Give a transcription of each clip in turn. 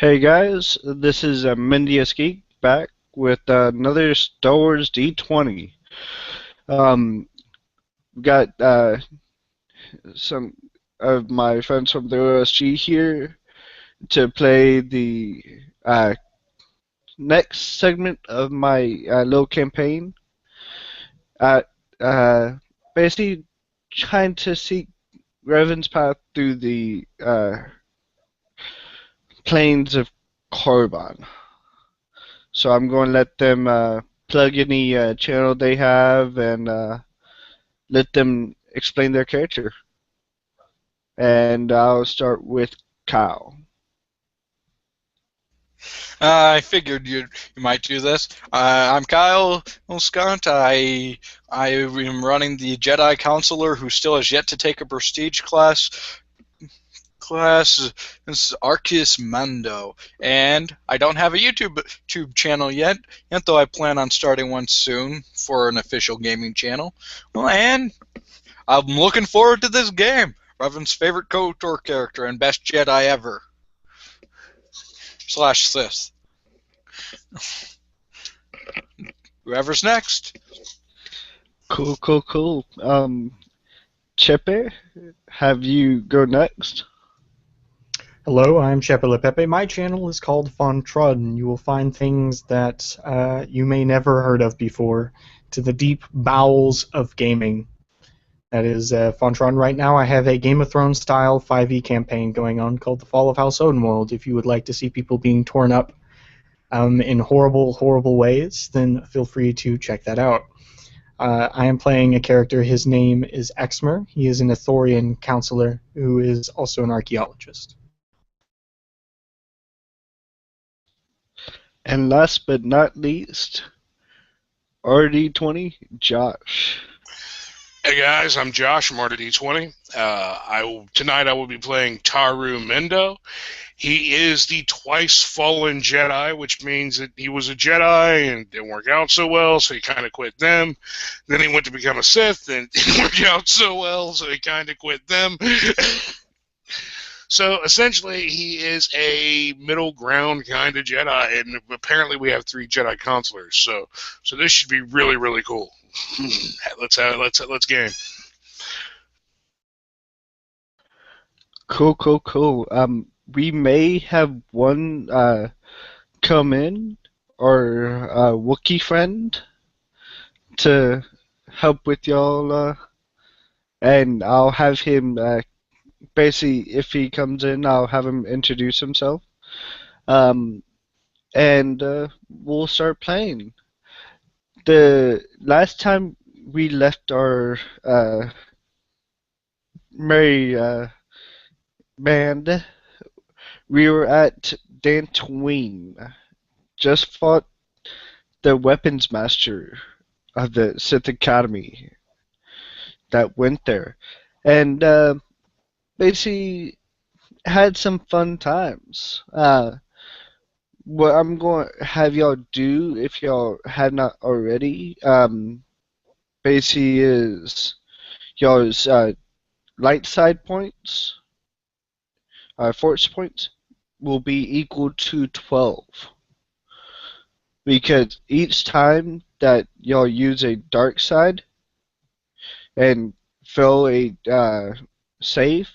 Hey guys, this is Mendius Geek back with another Star Wars D20. Um, got some of my friends from the OSG here to play the uh, next segment of my little campaign. At basically trying to seek Revan's path through the plains of Korriban. So I'm going to let them plug any channel they have and let them explain their character. And I'll start with Kyle. I figured you might do this. I'm Kyle Scott. I am running the Jedi Counselor who still has yet to take a prestige class. This is Arceus Mando, and I don't have a YouTube channel yet though I plan on starting one soon for an official gaming channel. Well, and I'm looking forward to this game. Revan's favorite KOTOR character and best Jedi ever slash Sith. Whoever's next. Cool, cool, cool. Chepe, have you go next? Hello, I'm Shepe Pepe. My channel is called Fun Trud, and you will find things that you may never heard of before to the deep bowels of gaming. That is Fun Trud. Right now, I have a Game of Thrones style 5e campaign going on called The Fall of House Odenwald. If you would like to see people being torn up in horrible, horrible ways, then feel free to check that out. I am playing a character. His name is Exmer. He is an Ithorian counselor who is also an archaeologist. And last but not least, RD20, Josh. Hey guys, I'm Josh from RD20. Tonight I will be playing Taru Mendo. He is the twice fallen Jedi, which means that he was a Jedi and didn't work out so well, so he kind of quit them. Then he went to become a Sith and it didn't work out so well, so he kind of quit them. So essentially, he is a middle ground kind of Jedi, and apparently we have 3 Jedi counselors. So this should be really, really cool. Let's game. Cool, cool, cool. We may have one come in, or a Wookiee friend, to help with y'all, and I'll have him basically, if he comes in, I'll have him introduce himself. And we'll start playing. The last time we left our merry band, we were at Dantooine. Just fought the weapons master of the Sith Academy that went there. And basically had some fun times. What I'm going to have y'all do, if y'all have not already, basically is y'all's light side points, force points, will be equal to 12. Because each time that y'all use a dark side and fail a save,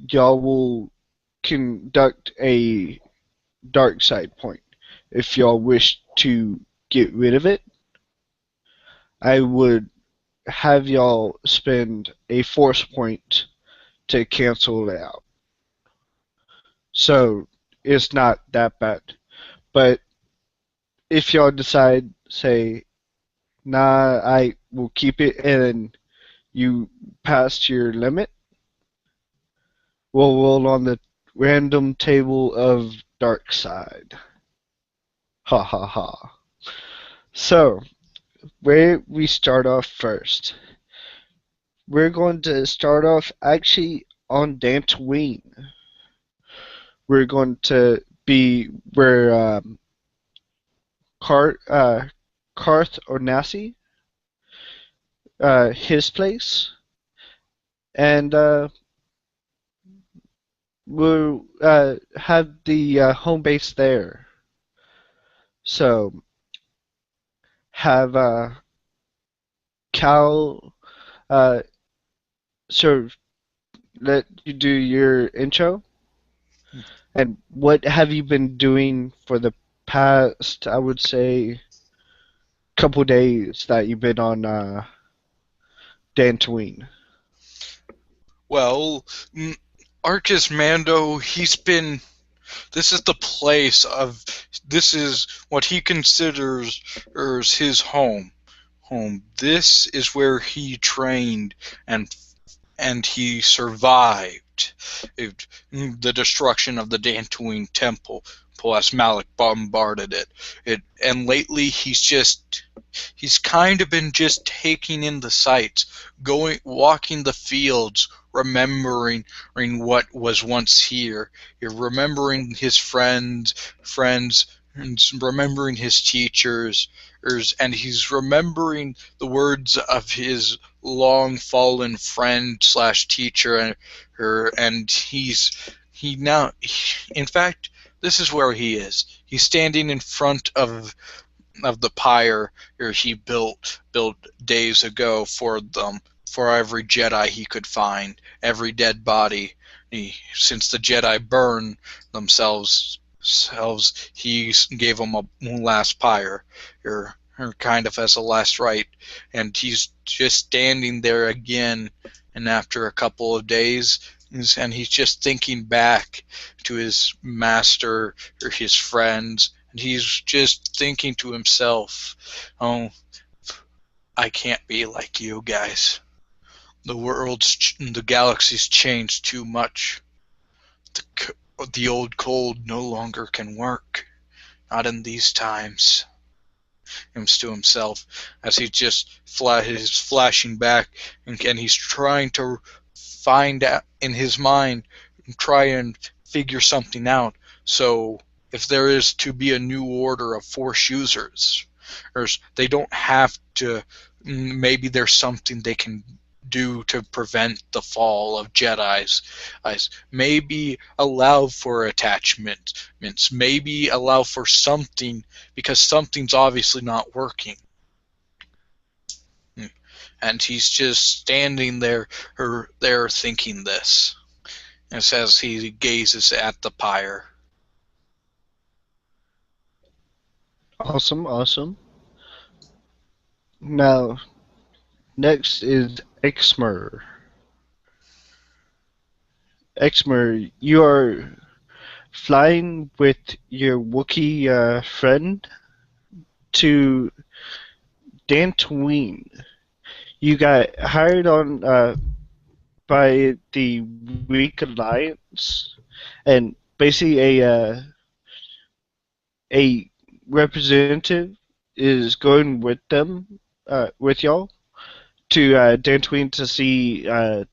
y'all will conduct a dark side point. If y'all wish to get rid of it, I would have y'all spend a force point to cancel it out. So it's not that bad. But if y'all decide, say, nah, I will keep it, and you pass your limit, we'll roll on the random table of dark side. Ha ha ha. So, where we start off first. We're going to start off actually on Dantooine. We're going to be where Karth Onasi, his place, and will have the home base there. So have Cal uh, sort of let you do your intro. And what have you been doing for the past, I would say, couple days that you've been on Dantooine? Well, Arcus Mando, he's been. This is the place of. This is what he considers his home. This is where he trained and he survived the destruction of the Dantooine Temple. As Malik bombarded it, and lately he's kind of been just taking in the sights, walking the fields, remembering what was once here. You're remembering his friends, and remembering his teachers, and he's remembering the words of his long fallen friend slash teacher, and in fact, this is where he is. He's standing in front of the pyre he built days ago for them, for every Jedi he could find, every dead body. Since the Jedi burned themselves, he gave them a last pyre, or kind of as a last rite, and he's just standing there again. And after a couple of days, and he's just thinking back to his master or his friends, and he's just thinking to himself, "Oh, I can't be like you guys. The galaxy's changed too much. The old code no longer can work. Not in these times." To himself as he just is flashing back, and he's trying to find out in his mind and try and figure something out. So if there is to be a new order of Force users, or they don't have to, maybe there's something they can do to prevent the fall of Jedis. Maybe allow for attachments, maybe allow for something, because something's obviously not working. And he's just standing there thinking this, as he gazes at the pyre. Awesome, awesome. Now, next is Exmer. Exmer, you are flying with your Wookiee friend to Dantooine. You got hired on by the Weak Alliance, and basically a representative is going with them, with y'all, to Dantooine to see the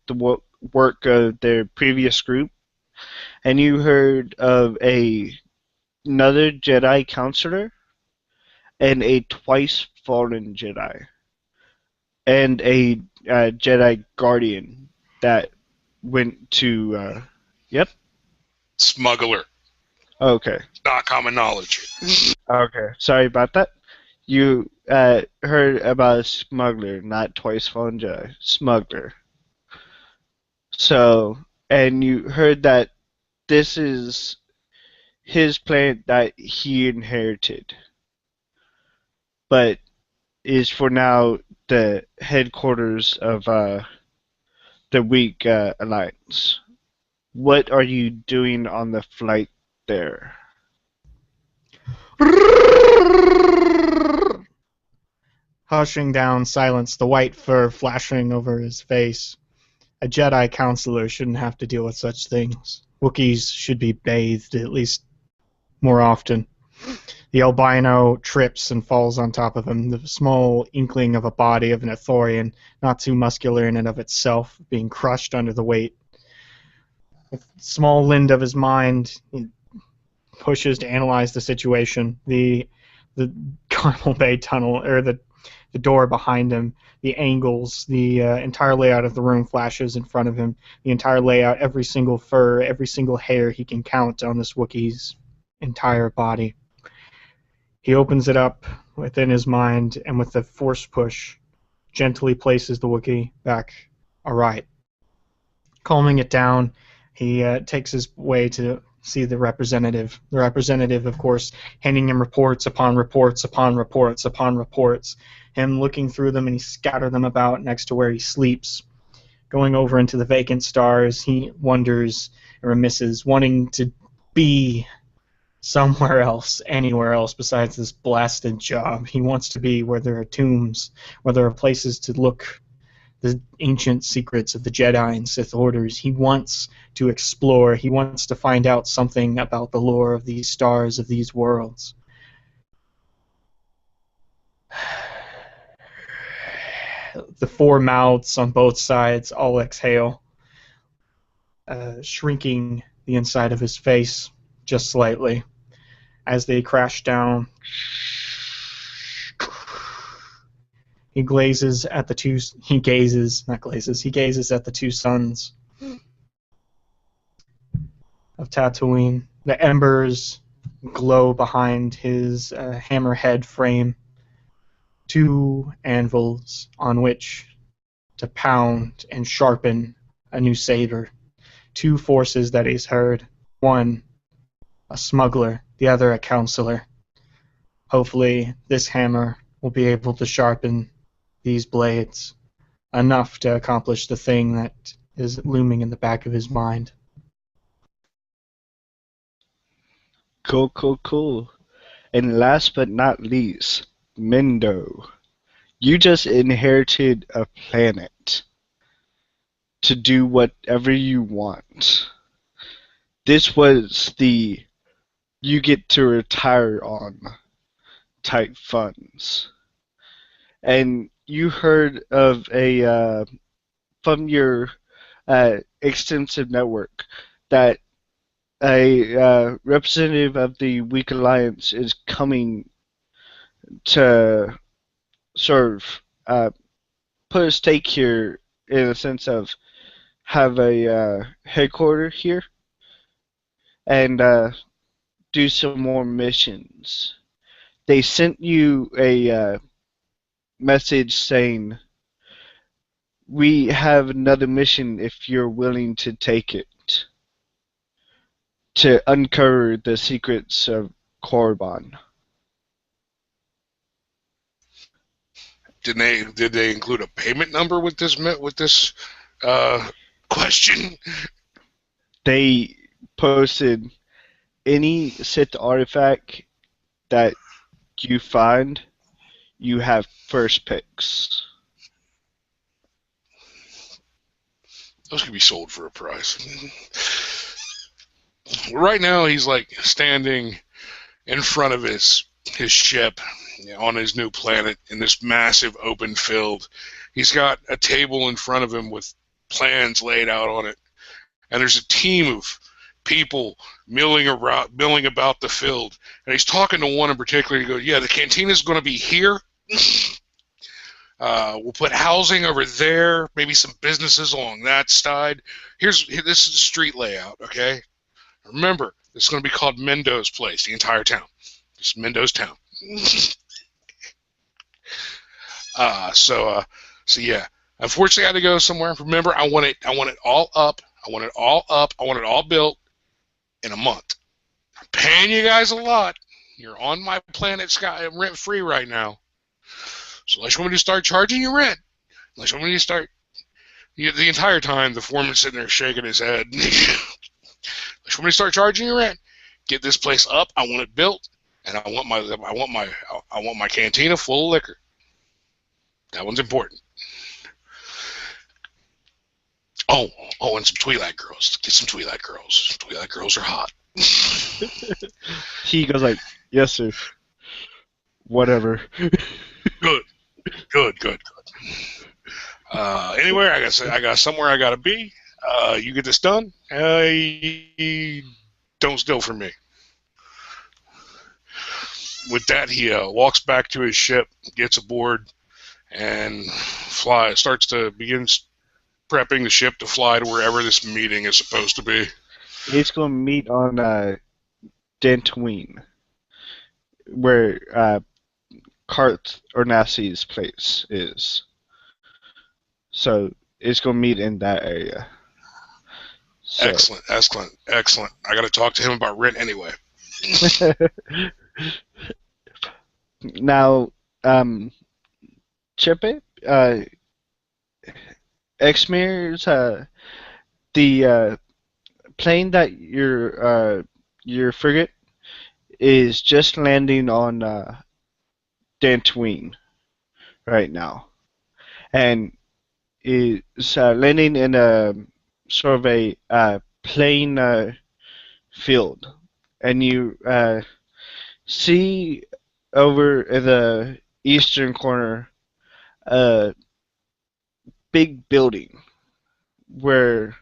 work of their previous group, and you heard of another Jedi counselor and a twice fallen Jedi and a Jedi guardian that went to yep. Smuggler. Okay. Not common knowledge. Okay. Sorry about that. You heard about a smuggler, not twice fallen Jedi. Smuggler. So, and you heard that this is his planet that he inherited, but is for now the headquarters of the Weak Alliance. What are you doing on the flight there? Hushing down silence, the white fur flashing over his face. A Jedi counselor shouldn't have to deal with such things. Wookiees should be bathed at least more often. The albino trips and falls on top of him, the small inkling of a body of an Ithorian, not too muscular in and of itself, being crushed under the weight. With small lind of his mind, he pushes to analyze the situation. The Carmel Bay tunnel, or the The door behind him, the angles, the entire layout of the room flashes in front of him. The entire layout, every single fur, every single hair he can count on this Wookiee's entire body. He opens it up within his mind, and with a force push, gently places the Wookiee back aright. Calming it down, he takes his way to see the representative. The representative, of course, handing him reports upon reports upon reports upon reports. Him looking through them, and he scattered them about next to where he sleeps. Going over into the vacant stars, he wonders and reminisces, wanting to be somewhere else, anywhere else besides this blasted job. He wants to be where there are tombs, where there are places to look the ancient secrets of the Jedi and Sith orders. He wants to explore. He wants to find out something about the lore of these stars, of these worlds. The four mouths on both sides all exhale, shrinking the inside of his face just slightly as they crash down. He gazes at the two suns of Tatooine. The embers glow behind his hammerhead frame. Two anvils on which to pound and sharpen a new saber. Two forces that he's heard. One, a smuggler. The other, a counselor. Hopefully, this hammer will be able to sharpen these blades enough to accomplish the thing that is looming in the back of his mind. Cool, cool, cool. And last but not least, Mendo. You just inherited a planet to do whatever you want. This was the you get to retire on type funds. And you heard of a from your extensive network that a representative of the Weak Alliance is coming to sort of put a stake here in a sense of have a headquarter here and do some more missions. They sent you a message saying, we have another mission if you're willing to take it, to uncover the secrets of Korriban. Did they include a payment number with this question? They posted any Sith artifact that you find, you have first picks. Those could be sold for a price. Right now, he's like standing in front of his ship on his new planet in this massive open field. He's got a table in front of him with plans laid out on it, and there's a team of people milling about the field. And he's talking to one in particular. He goes, "Yeah, the cantina's going to be here. We'll put housing over there, maybe some businesses along that side. This is the street layout, okay? Remember, this is going to be called Mendo's Place, the entire town. Just Mendo's town." So yeah. Unfortunately, I had to go somewhere. Remember, I want it all up. I want it all built in a month. I'm paying you guys a lot. You're on my planet sky rent free right now. So unless you want me to start charging you rent, unless you want me to start, the entire time the foreman's sitting there shaking his head. Unless you want me to start charging you rent, get this place up. I want it built, and I want my cantina full of liquor. That one's important. Oh, and some Twi'lek girls. Get some Twi'lek girls. Twi'lek girls are hot. He goes like, "Yes, sir. Whatever." Good. Anyway, I got somewhere I gotta be. You get this done. Don't steal from me. with that, he walks back to his ship, gets aboard, and begins prepping the ship to fly to wherever this meeting is supposed to be. It's going to meet on Dantooine, where Karth Ornasi's place is. So it's going to meet in that area. So. Excellent. I got to talk to him about rent anyway. Now, Chippe, Exmir's the plane that your frigate is just landing on Dantooine right now, and is landing in a sort of a plain field, and you see over in the eastern corner a big building where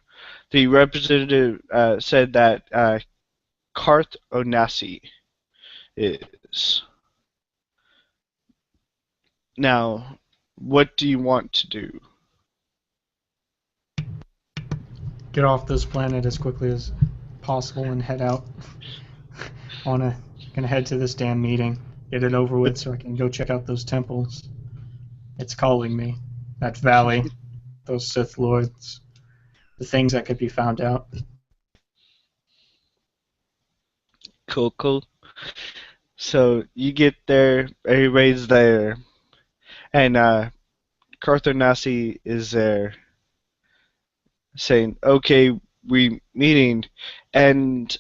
the representative said that Karth Onasi is. Now, what do you want to do? Get off this planet as quickly as possible and head out. Gonna head to this damn meeting. Get it over with so I can go check out those temples. It's calling me. That valley. Those Sith Lords. The things that could be found out. Cool. So you get there, everybody's there, and Karth Onasi is there saying, okay, we meeting, and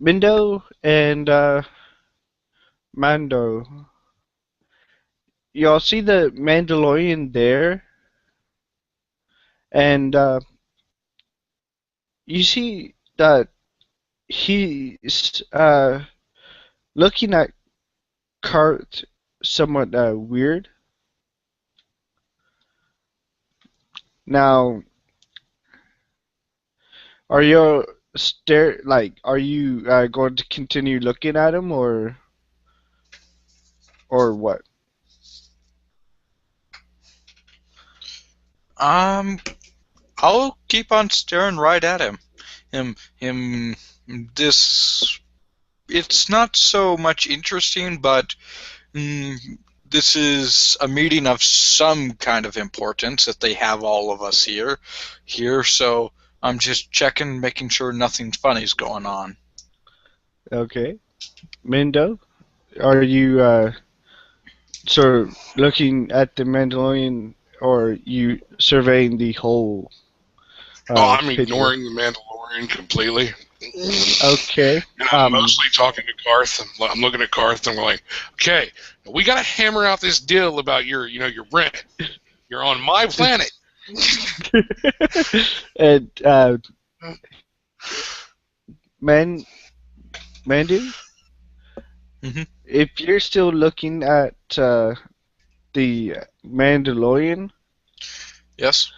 Mindo and Mando, y'all see the Mandalorian there, and you see that he's looking at Karth somewhat weird. Now, are you are you going to continue looking at him, or what? I'll keep on staring right at him. It's not so much interesting, but this is a meeting of some kind of importance that they have all of us here, so I'm just checking, making sure nothing funny's going on. Okay. Mindo, are you sort of looking at the Mandalorian, or are you surveying the whole I'm picture? ignoring the Mandalorian completely. Okay. And I'm mostly talking to Karth. I'm looking at Karth, and we're like, okay, we got to hammer out this deal about your rent. You're on my planet. And Mandu, if you're still looking at the Mandalorian, yes.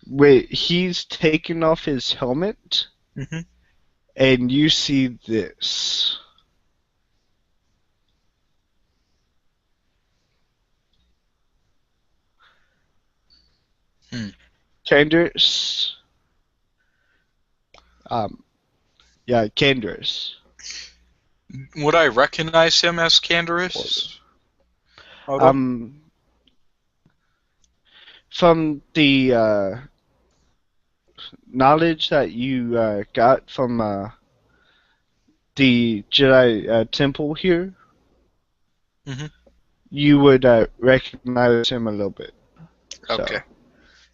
Wait, he's taken off his helmet, and you see this. Candace. Candace. Would I recognize him as Candaris? From the knowledge that you got from the Jedi Temple here, you would recognize him a little bit. Okay.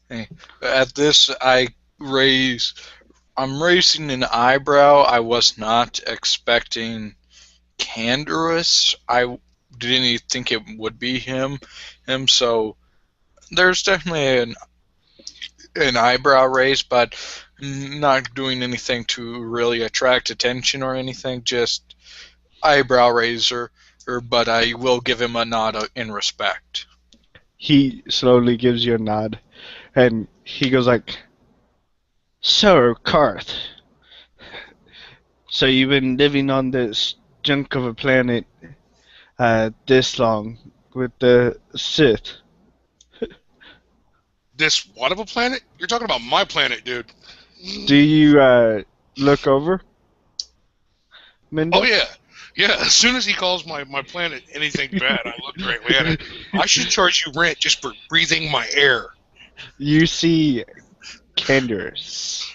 Hey, at this, I'm raising an eyebrow. I was not expecting Candaris. I didn't think it would be him. So there's definitely an eyebrow raise, but not doing anything to really attract attention or anything. Just eyebrow raiser. But I will give him a nod in respect. He slowly gives you a nod, and he goes like, So, Karth, so you've been living on this junk of a planet this long with the Sith. This what of a planet? You're talking about my planet, dude. Do you look over, Oh Mendo? yeah. Yeah, as soon as he calls my planet anything bad, I look directly at it. I should charge you rent just for breathing my air. You see Canderous.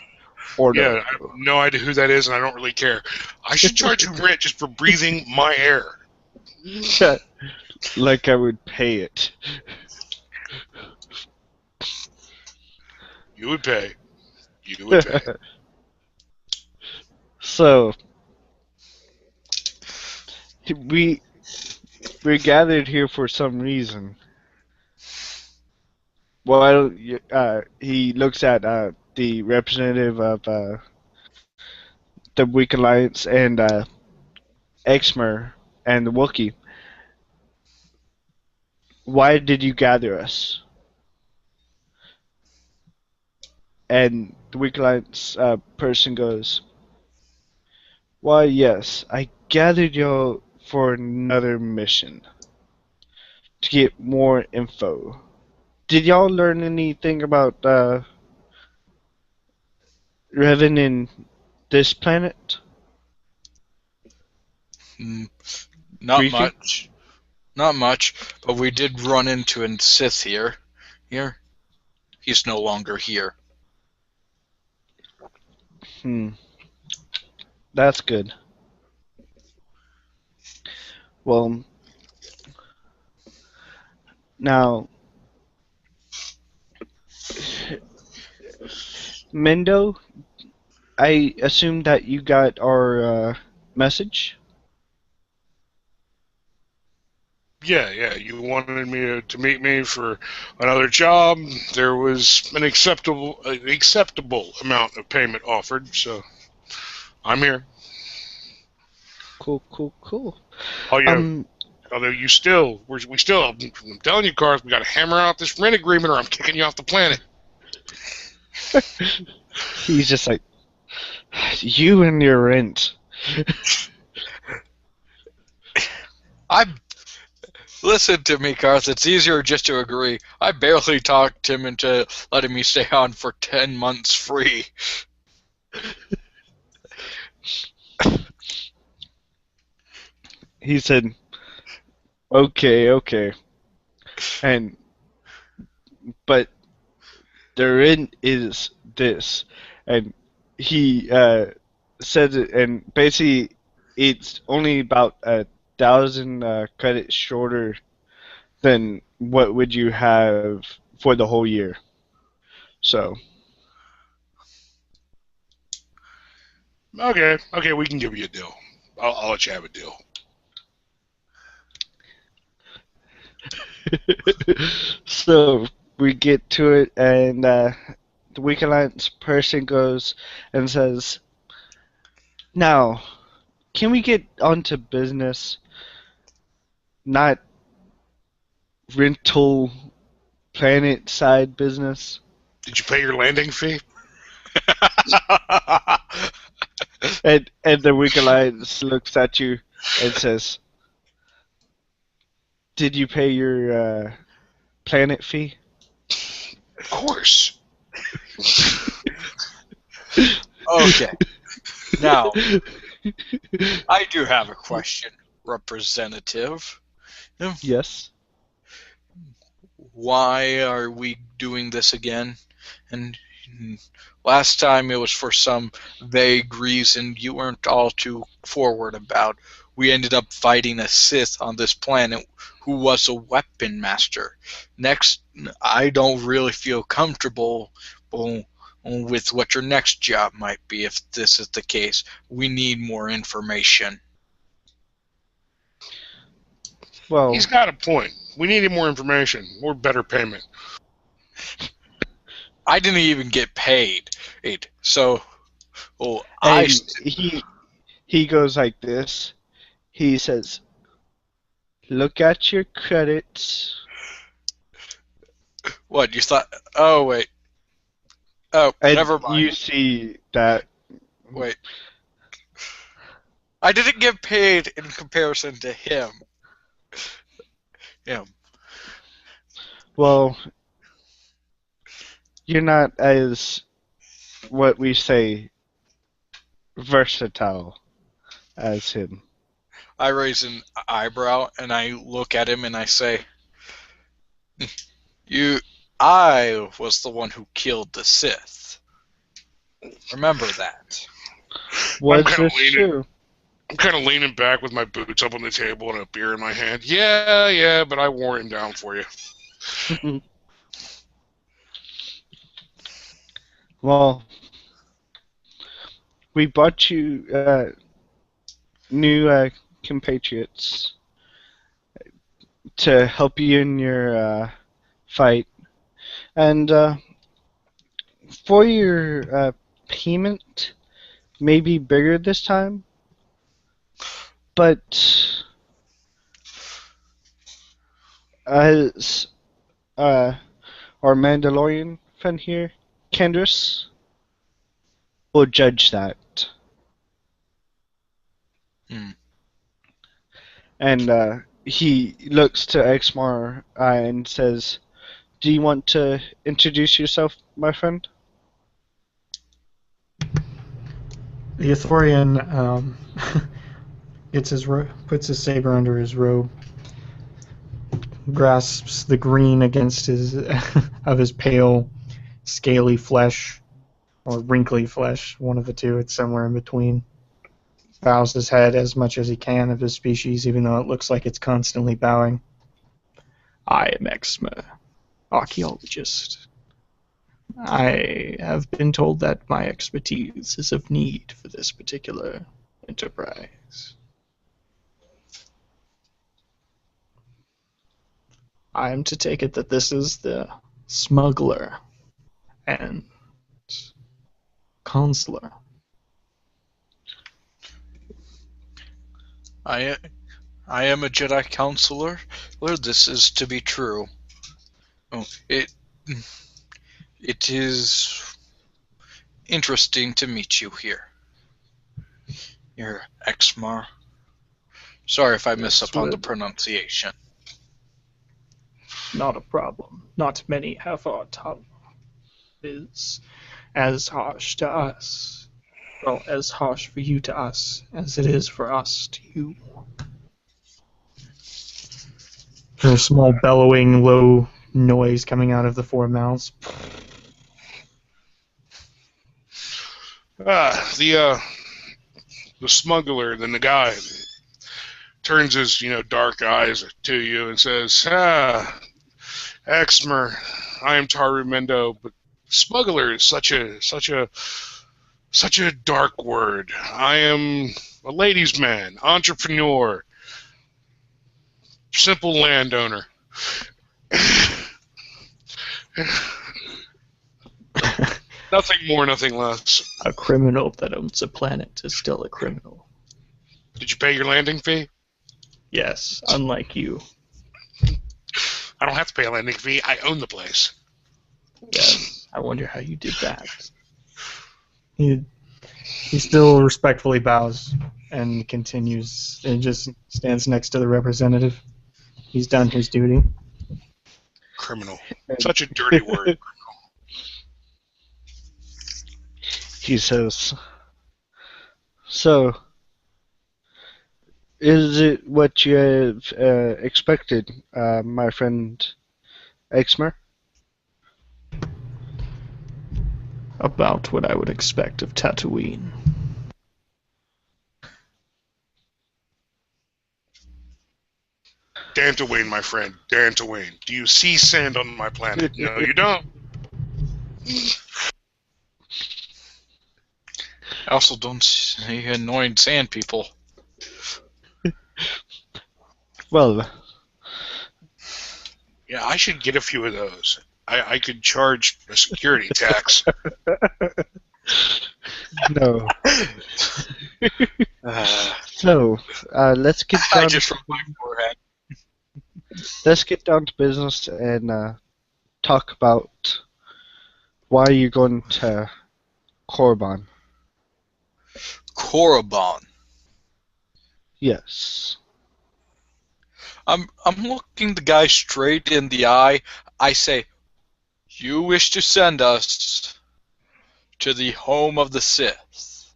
Yeah, I have no idea who that is, and I don't really care. I should charge you rent just for breathing my air. Like I would pay it. You would pay. You would pay. So we we're gathered here for some reason. Well, he looks at the representative of the Weak Alliance and Exmer and the Wookiee. Why did you gather us? And the Weak Alliance person goes, why, yes, I gathered y'all for another mission to get more info. Did y'all learn anything about Revan in this planet? Not Briefing? much. Not much, but we did run into a Sith here. Here? He's no longer here. That's good. Well, now, Mendo, I assume that you got our message? Yeah. You wanted me to meet me for another job. There was an acceptable amount of payment offered, so I'm here. Cool. Although we still, I'm telling you, Carth, we got to hammer out this rent agreement, or I'm kicking you off the planet. He's just like, you and your rent. Listen to me, Karth. It's easier just to agree. I barely talked him into letting me stay on for 10 months free. He said, okay. But the rent is this. And he says it, and basically it's only about 1,000 credits shorter than what would you have for the whole year. So. Okay, we can give you a deal. I'll let you have a deal. So we get to it, and the Weak Alliance person goes and says, now, can we get onto business? Not rental planet side business? Did you pay your landing fee? And the Weak Alliance looks at you and says, did you pay your planet fee? Of course. Okay. Now, I do have a question, Representative. Yes. Why are we doing this again? And last time it was for some vague reason you weren't all too forward about. We ended up fighting a Sith on this planet who was a weapon master. Next, I don't really feel comfortable with what your next job might be if this is the case. We need more information. Well, he's got a point. We needed more information, more better payment. I didn't even get paid. So, and he goes like this. He says, look at your credits. What, you thought? Oh, wait. Oh, And never mind. you see that. Wait. I didn't get paid in comparison to him. Him. Well, you're not as what we say versatile as him. I raise an eyebrow and I look at him and I say, I was the one who killed the Sith. Remember that. Was kinda this leaning- true? I'm kind of leaning back with my boots up on the table and a beer in my hand. Yeah, but I wore him down for you. Well, we brought you new compatriots to help you in your fight. And for your payment, maybe bigger this time, but as our Mandalorian friend here, Kendris, will judge that. And he looks to Exmar and says, "Do you want to introduce yourself, my friend?" The Ithorian puts his saber under his robe, grasps the green against his of his pale, scaly flesh, or wrinkly flesh, one of the two. It's somewhere in between. Bows his head as much as he can of his species, even though it looks like it's constantly bowing. I am Exma, archaeologist. I have been told that my expertise is of need for this particular enterprise. I am to take it that this is the smuggler and consular. I am a Jedi counselor. Well, this is to be true. Oh, it is interesting to meet you here. You're Exmar. Sorry if I miss upon the pronunciation. Not a problem. Not many have our tongue. It is as harsh to us. Well, as harsh for you to us as it is for us to you. There's a small bellowing, low noise coming out of the four mouths. The smuggler, then the guy, turns his dark eyes to you and says, Exmer, I am Taru Mendo, but smuggler is such a dark word. I am a ladies' man, entrepreneur, simple landowner. Nothing more, nothing less. A criminal that owns a planet is still a criminal. Did you pay your landing fee? Yes, unlike you. I don't have to pay a landing fee. I own the place. Yes, I wonder how you did that. He still respectfully bows and continues and just stands next to the representative. He's done his duty. Criminal. Such a dirty word. He says, "So, is it what you have expected, my friend Exmer?" About what I would expect of Tatooine. Dantooine, my friend. Dantooine. Do you see sand on my planet? No, you don't. I also don't see annoying sand people. Well, Yeah, I should get a few of those. I could charge a security tax. no. So, let's get I down. just rubbed my forehead. Let's get down to business and talk about Why are you going to Korriban? Korriban. Yes. I'm looking the guy straight in the eye. I say, "You wish to send us to the home of the Sith."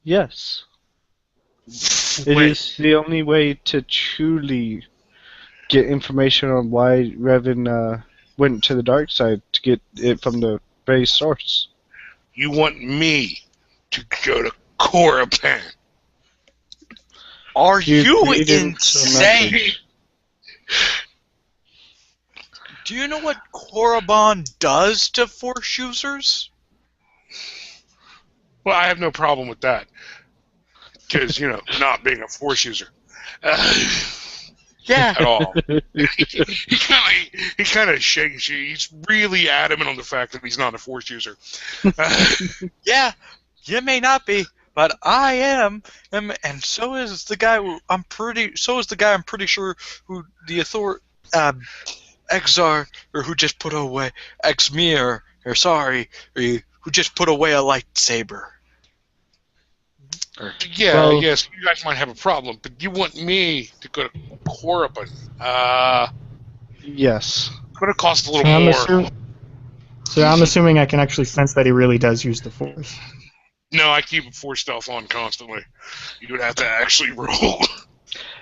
Yes. It Wait, is the only way to truly get information on why Revan went to the dark side to get it from the very source. you want me to go to Korriban? Are You you read into a insane? message. Do you know what Korriban does to Force users? Well, I have no problem with that. Because, not being a Force user. Yeah. At all. he kind of shakes you. He's really adamant on the fact that he's not a Force user. Yeah, you may not be, but I am, and so is the guy. So is the guy. I'm pretty sure who the Exar, or who just put away Exmir, or sorry, who just put away a lightsaber. Yeah, Well- yes, you guys might have a problem, but you want me to go to Korriban. Yes. It's going to cost a little So more. I'm assuming I can actually sense that he really does use the Force. No, I keep a Force stealth on constantly. You would have to actually roll.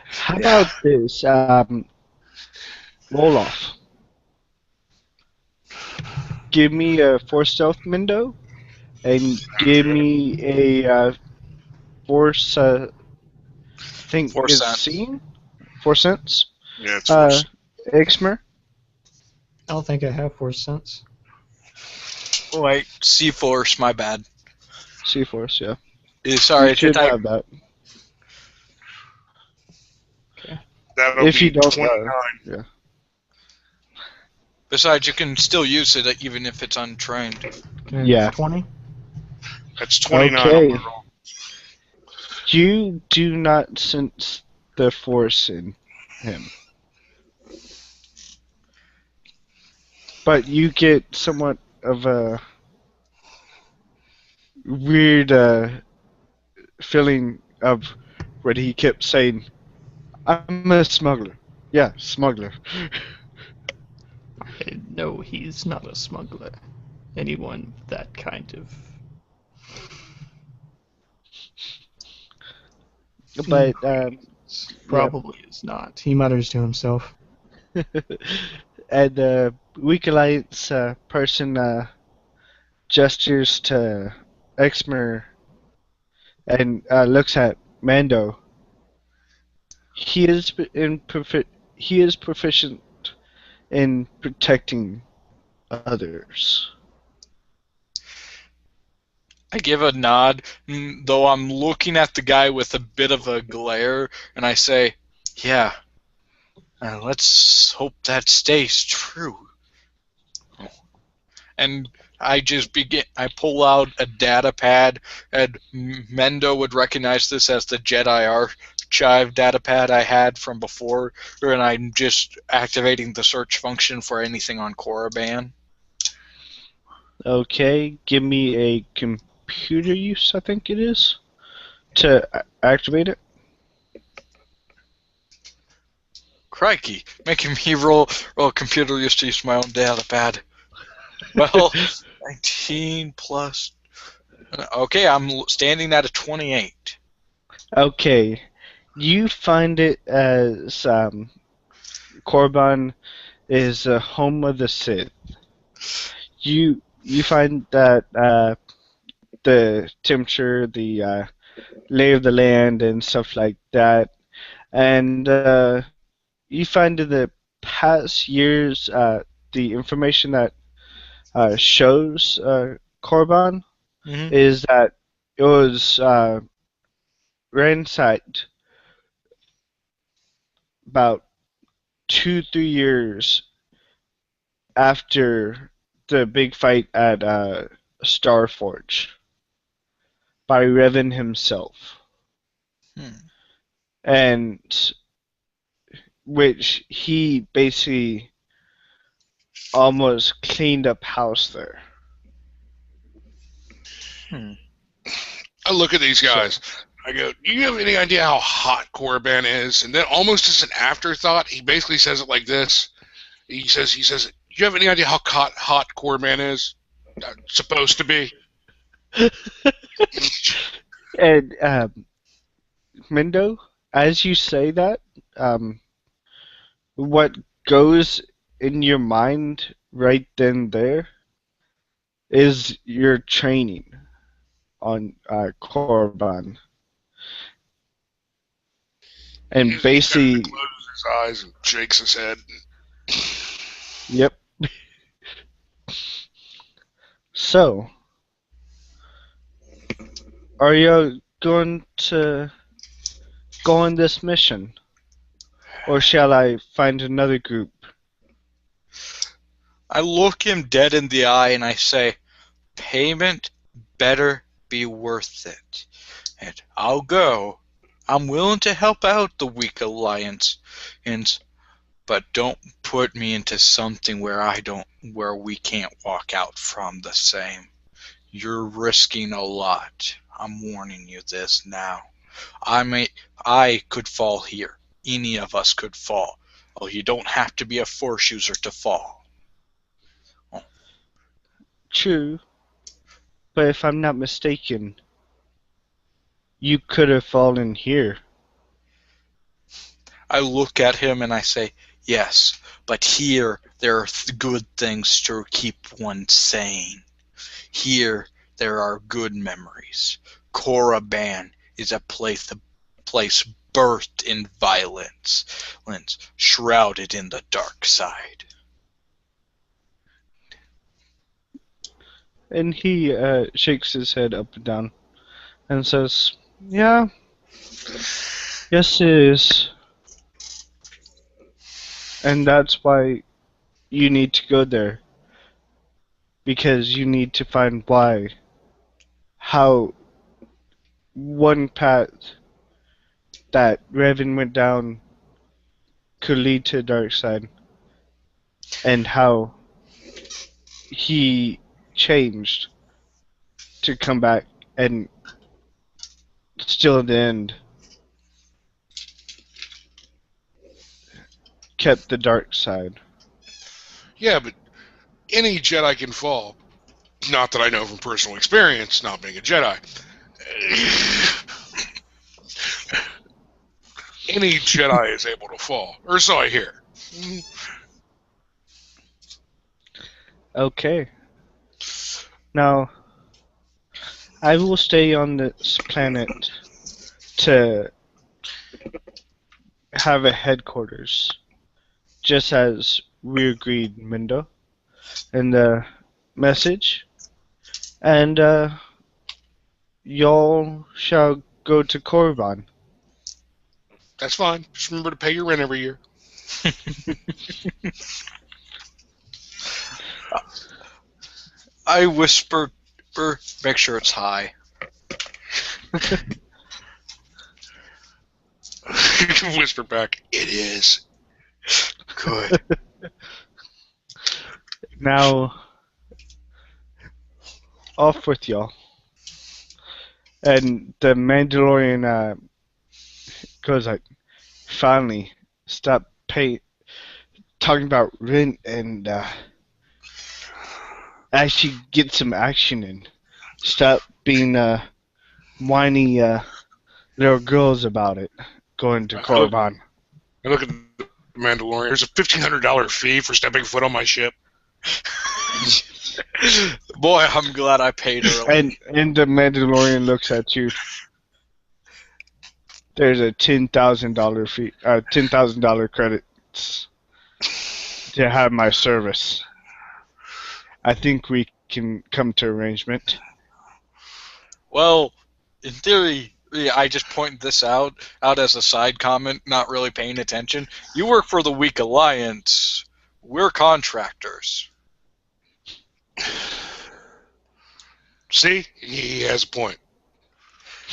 How about this? Roll off. Give me a Force Stealth window, and give me a Force. Think Force it's sense. seeing. Force sense. Yeah, it's Force. Exmer. I don't think I have Force sense. Oh, wait, C-Force, my bad. C Force. Yeah. Sorry, You should I- have that. That'll If be you don't, 29. Besides, you can still use it even if it's untrained. Okay, Yeah. 20? That's 29 Okay. on my roll. You do not sense the Force in him, but you get somewhat of a weird feeling of what he kept saying. I'm a smuggler. Yeah, smuggler. No, he's not a smuggler. Anyone with that kind of... But Probably is not. He mutters to himself. and Weak Alliance person gestures to Exmer and looks at Mando. He is proficient in protecting others. I give a nod, though I'm looking at the guy with a bit of a glare, and I say, "Yeah, let's hope that stays true." And I pull out a data pad, and Mendo would recognize this as the Jedi Archive data pad I had from before, and I'm just activating the search function for anything on Korriban. Okay, give me a computer use, I think it is, to activate it. Crikey, making me roll computer use to use my own data pad. Well, 19 plus... Okay, I'm standing at a 28. Okay, you find it as Korriban is the home of the Sith. You find that the temperature, the lay of the land, and stuff like that, and you find in the past years the information that shows Korriban Mm-hmm. is that it was ransacked about 2-3 years after the big fight at Starforge by Revan himself, and which he basically almost cleaned up house there. I look at these guys. I go, do you have any idea how hot Korriban is? And then almost as an afterthought, he basically says it like this. He says, do you have any idea how hot Korriban is? Supposed to be? And Mendo, as you say that, what goes in your mind right then and there is your training on Korriban. And He basically, kind of closes his eyes and shakes his head. yep. So, are you going to go on this mission? Or shall I find another group? I look him dead in the eye and I say, payment better be worth it. And I'll go. I'm willing to help out the weak alliance, but don't put me into something where we can't walk out from the same. You're risking a lot. I'm warning you this now. I could fall here. Any of us could fall. Oh, you don't have to be a force user to fall. True. But if I'm not mistaken, you could have fallen here. I look at him and I say, yes, but here there are good things to keep one sane. Here there are good memories. Korriban is a place birthed in violence, shrouded in the dark side. And he shakes his head up and down and says, yeah, yes it is. And that's why you need to go there. Because you need to find how one path that Revan went down could lead to the dark side. And how he changed to come back and still in the end kept the dark side. Yeah, but any Jedi can fall. Not that I know from personal experience, not being a Jedi. Any Jedi is able to fall, or so I hear. Okay. Now, I will stay on this planet to have a headquarters, just as we agreed, Mindo, in the message. And y'all shall go to Korriban. That's fine. Just remember to pay your rent every year. I whisper, make sure it's high. Whisper back, it is. Good. Now, off with y'all. And the Mandalorian goes like, finally, stop talking about rent and actually get some action in. Stop being whiny little girls about it. Going to Korriban. I look at the Mandalorian. There's a $1,500 fee for stepping foot on my ship. Boy, I'm glad I paid early. And the Mandalorian looks at you. There's a $10,000 fee, $10,000 credits to have my service. I think we can come to arrangement. Well, in theory, I just point this out as a side comment, not really paying attention. You work for the Weak Alliance. We're contractors. See? He has a point.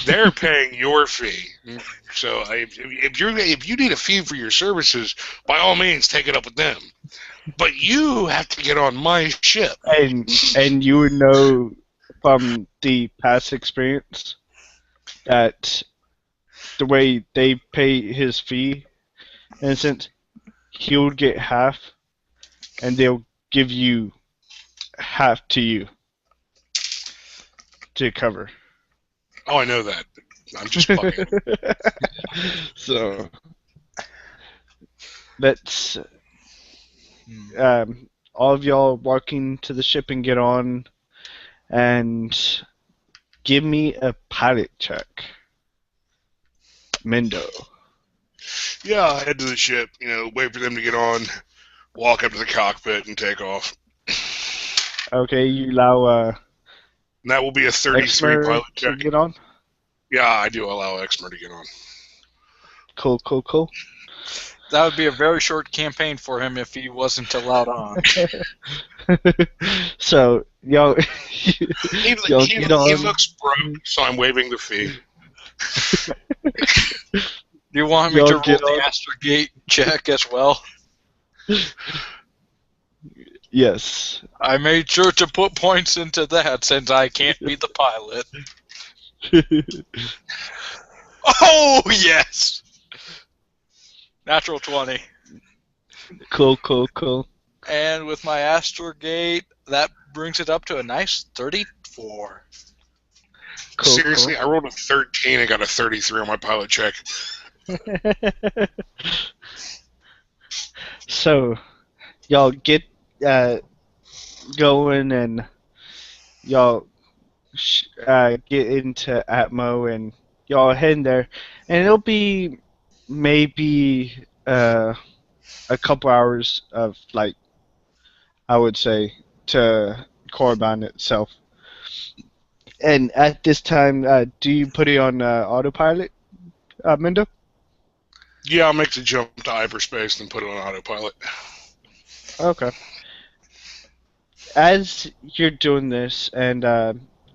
They're paying your fee. So if you need a fee for your services, by all means, take it up with them. But you have to get on my ship. And you would know from the past experience that the way they pay his fee, in a sense, he'll get half, and they'll give you half to you to cover. Oh, I know that. I'm just bugging. So let's Hmm. all of y'all walking to the ship and get on, and give me a pilot check, Mendo. Yeah, I'll head to the ship, wait for them to get on, walk up to the cockpit, and take off. Okay, you allow And that will be a 33 Exmer pilot to check. get on. Yeah, I do allow Exmer to get on. Cool. That would be a very short campaign for him if he wasn't allowed on. So y'all, y'all He get on. looks broke, so I'm waiving the fee. Do you want me Y'all to roll get the on. astrogate check as well? Yes. I made sure to put points into that since I can't be the pilot. Oh, yes! Natural 20. Cool. And with my astrogate, that brings it up to a nice 34. Seriously, I rolled a 13 and got a 33 on my pilot check. So y'all get going, and y'all get into Atmo, and y'all heading there, and it'll be maybe a couple hours of flight, I would say, to Korriban itself. And at this time, do you put it on autopilot, Mendo? Yeah, I'll make the jump to hyperspace and put it on autopilot. Okay. As you're doing this and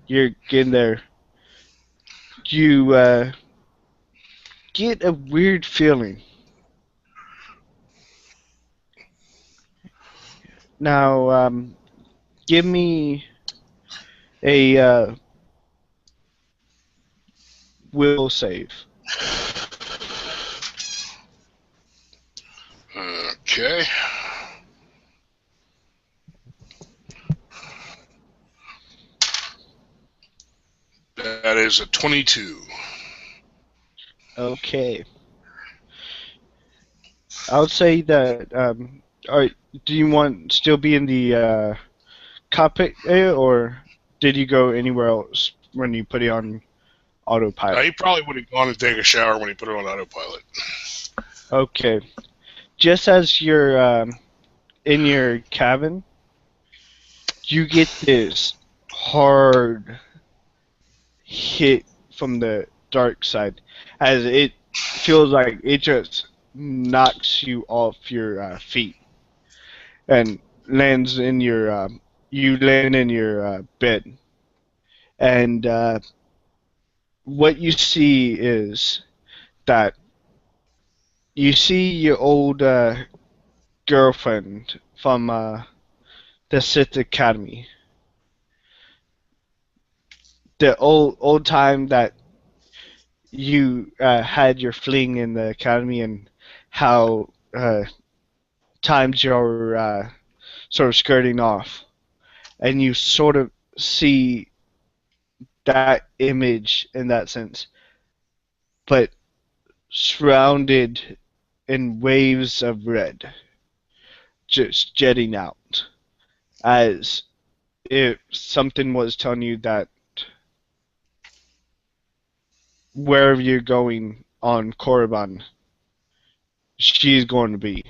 you're getting there, you get a weird feeling. Now, give me a will save. Okay. That is a 22. Okay. I would say that. Do you want still be in the cockpit area, or did you go anywhere else when you put it on autopilot? He probably would have gone to take a shower when he put it on autopilot. Okay. Just as you're in your cabin, you get this hard hit from the dark side, as it feels like it just knocks you off your feet and lands in your you land in your bed, and what you see is that you see your old girlfriend from the Sith Academy, the old time that you had your fling in the academy, and how times you're sort of skirting off, and you sort of see that image in that sense, but surrounded in waves of red, just jetting out, as if something was telling you that wherever you're going on Korriban, she's going to be.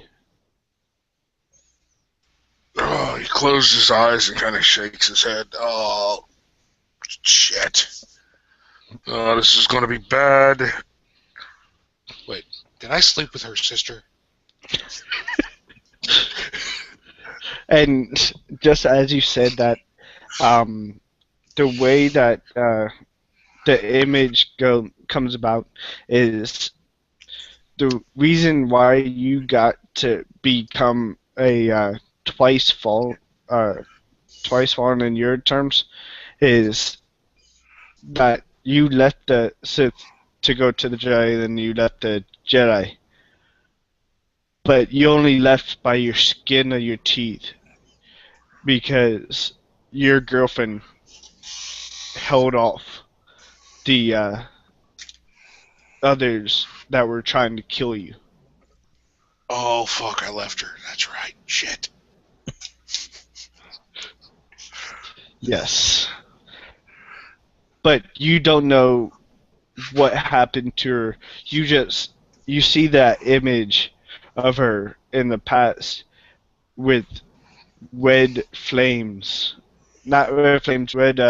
Oh, he closes his eyes and kind of shakes his head. Oh, shit. Oh, this is going to be bad. Wait, did I sleep with her sister? And just as you said that, the way that the image comes about is the reason why you got to become a twice fallen in your terms is that you left the Sith to go to the Jedi, then you left the Jedi, but you only left by your skin of your teeth because your girlfriend held off the others that were trying to kill you. Oh, fuck, I left her. That's right. Shit. Yes. But you don't know what happened to her. You see that image of her in the past with red flames. Not red flames, red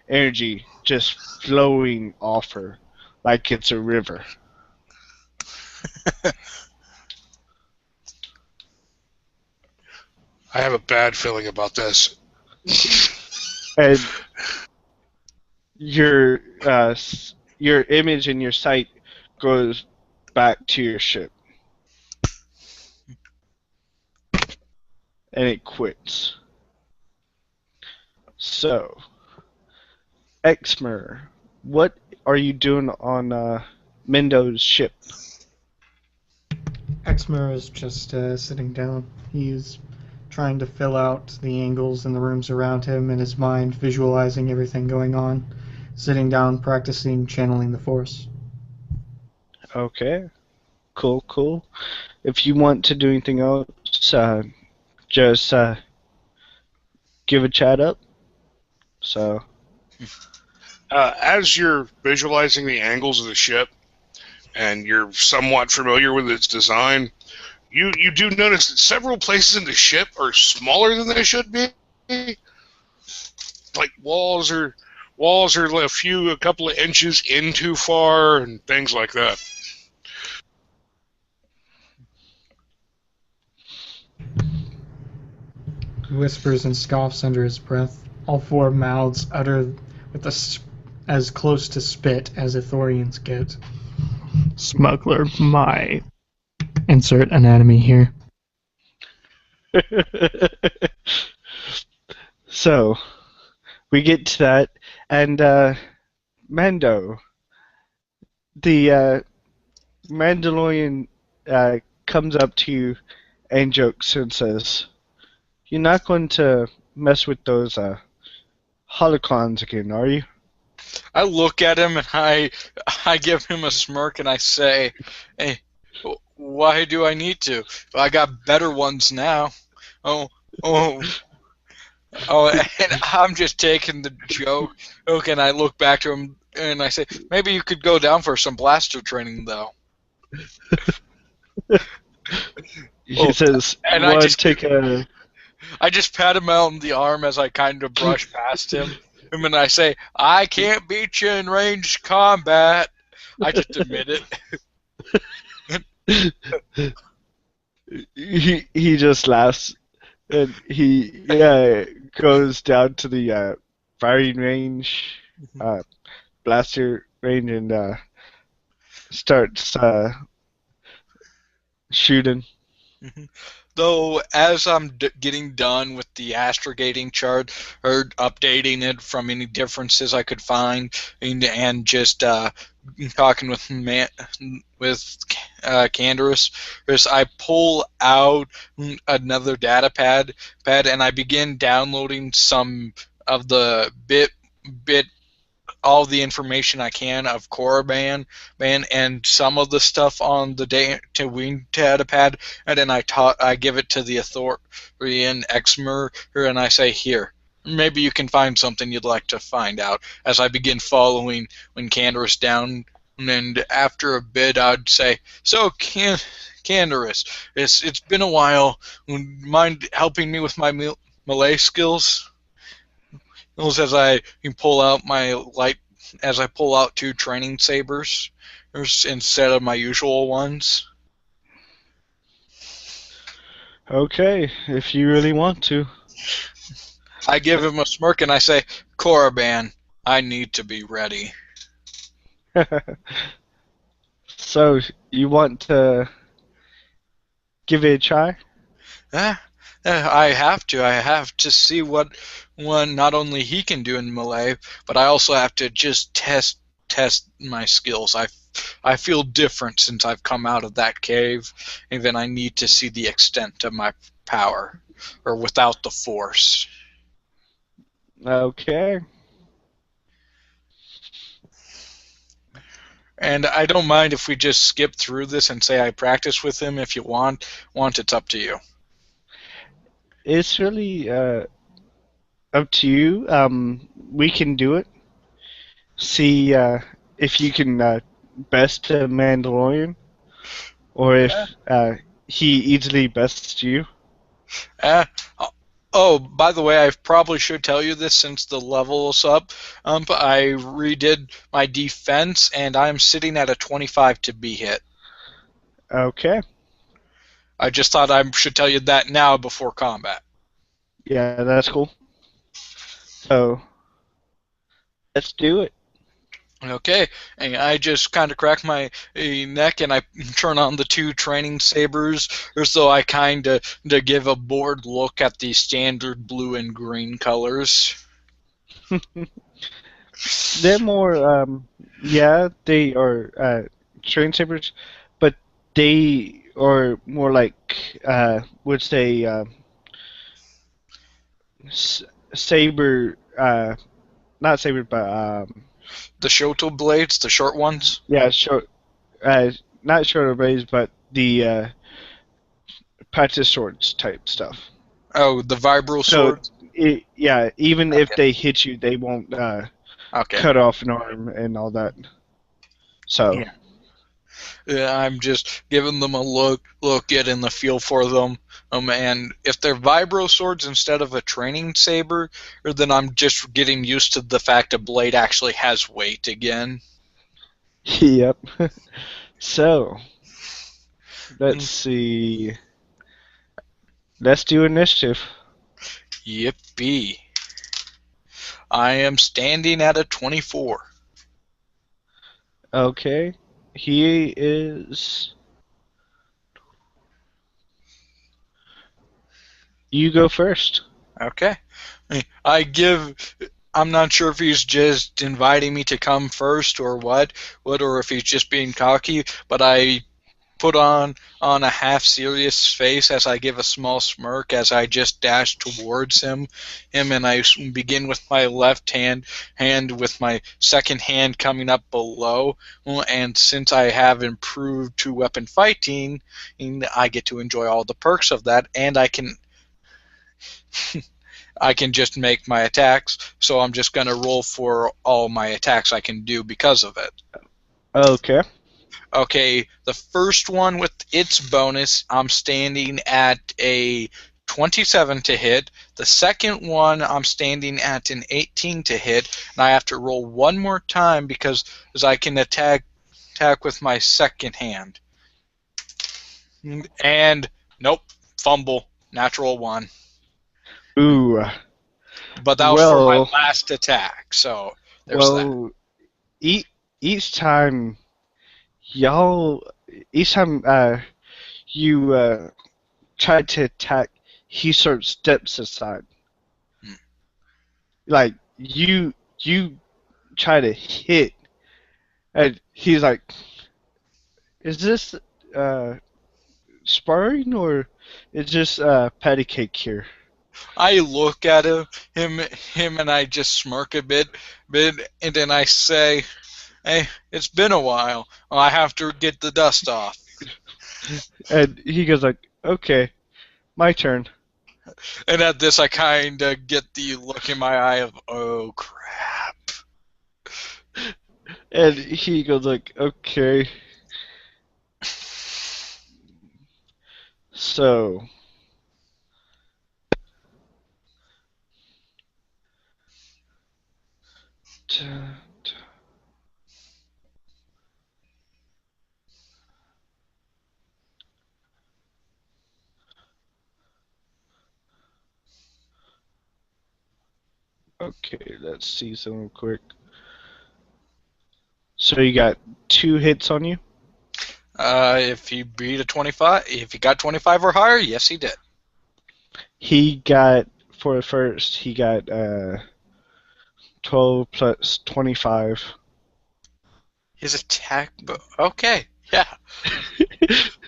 energy just flowing off her like it's a river. I have a bad feeling about this. And your image and your sight goes back to your ship. And it quits. So, Exmer, what are you doing on Mendo's ship? Exmer is just sitting down. He's trying to fill out the angles in the rooms around him in his mind, visualizing everything going on, sitting down, practicing channeling the Force. Okay, cool. If you want to do anything else, just give a chat up. So, As you're visualizing the angles of the ship, and you're somewhat familiar with its design, you do notice that several places in the ship are smaller than they should be. Like walls are a couple of inches in too far, and things like that. He whispers and scoffs under his breath. All four mouths utter with as close to spit as Ithorians get. Smuggler, my... Insert anatomy here. so we get to that, and Mando, the Mandalorian, comes up to you and jokes and says, "You're not going to mess with those holocrons again, are you?" I look at him and I give him a smirk and I say, "Hey, why do I need to? I got better ones now." Oh, and I'm just taking the joke. Okay, and I look back to him and I say, "Maybe you could go down for some blaster training, though." He says, and "You want to take a..." I just pat him out on the arm as I kind of brush past him. And then I say, "I can't beat you in ranged combat." I just admit it. He just laughs, and he goes down to the firing range, blaster range, and starts shooting. Though, as I'm getting done with the astrogating chart, or updating it from any differences I could find, and just talking with Canderous, I pull out another data pad, and I begin downloading some of the bit all the information I can of Korriban, and some of the stuff on the data pad, and then I give it to the Ithorian Exmer, and I say, "Here, maybe you can find something you'd like to find out." As I begin following when Canderous down, and after a bit, I'd say, "So, Canderous, it's been a while. Mind helping me with my melee skills?" As I pull out as I pull out two training sabers instead of my usual ones. Okay, if you really want to. I give him a smirk and I say, "Korriban, I need to be ready." So, you want to give it a try? I have to. I have to see what one not only he can do in melee, but I also have to just test my skills. I feel different since I've come out of that cave, and then I need to see the extent of my power, or without the force. Okay. And I don't mind if we just skip through this and say I practice with him if you want. It's up to you. It's really up to you. We can do it. See if you can best a Mandalorian, or if he easily bests you. Uh, oh, by the way, I probably should tell you this since the level's up. But I redid my defense, and I'm sitting at a 25 to be hit. Okay. I just thought I should tell you that now before combat. Yeah, that's cool. So let's do it. Okay, and I just kind of crack my neck and I turn on the two training sabers, or so I kind of to give a bored look at the standard blue and green colors. They're more, yeah, they are train sabers, but they are more like, would say, saber, not saber, but The Shoto blades, the short ones. yeah, short, not shorter blades, but the practice swords type stuff. Oh, the vibro So, swords. yeah, even if Okay. they hit you, they won't Okay. cut off an arm and all that. So, Yeah. I'm just giving them a look, getting the feel for them. And if they're vibro swords instead of a training saber, then I'm just getting used to the fact a blade actually has weight again. yep. So, let's see. Let's do initiative. Yippee. I am standing at a 24. Okay. He is. You go first. Okay. I'm not sure if he's just inviting me to come first or or if he's just being cocky, but I put on a half serious face as I give a small smirk as I just dash towards him, and I begin with my left hand with my second hand coming up below. And since I have improved to weapon fighting, I get to enjoy all the perks of that, and I can just make my attacks. So I'm just gonna roll for all my attacks I can do because of it. Okay. Okay, the first one with its bonus, I'm standing at a 27 to hit. The second one, I'm standing at an 18 to hit, and I have to roll one more time because as I can attack with my second hand. And nope, fumble, natural one. Ooh. But that was for my Well, last attack, so there's that. well, each time each time you try to attack, he sort of steps aside. Hmm. Like you try to hit, and he's like, "Is this sparring or is this patty cake here?" I look at him, and I just smirk a bit, and then I say, "Hey, it's been a while. I have to get the dust off." And he goes like, "Okay, my turn." And at this, I kind of get the look in my eye of, "Oh crap!" And he goes like, "Okay." So, okay, let's see something quick. So you got 2 hits on you? If he beat a 25, if he got 25 or higher, yes, he did. He got for the first. He got 12 plus 25. His attack. Okay, yeah,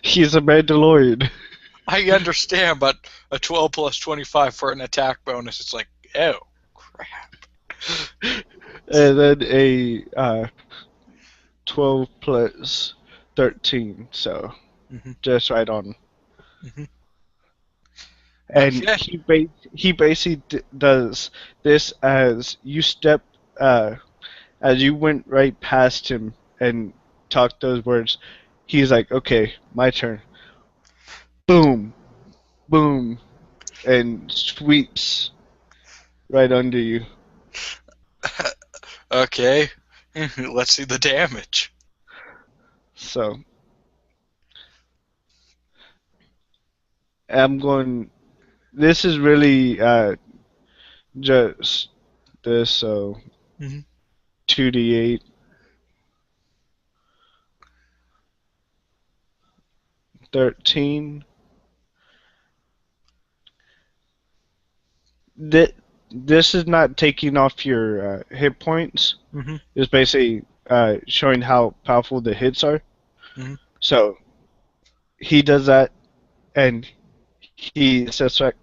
He's a Mandalorian. I understand, but a 12 plus 25 for an attack bonus, it's like, oh, crap. And then a 12 plus 13. So Mhm. just right on. Mhm. And Okay. he basically does this as you step as you went right past him and talked those words. He's like, okay, my turn. Boom, boom, and sweeps right under you. Okay. Let's see the damage. So I'm going. This is really just this. So Mhm. 2d8, 13. This is not taking off your hit points. Mhm. It's basically showing how powerful the hits are. Mhm. So he does that, and he says, like,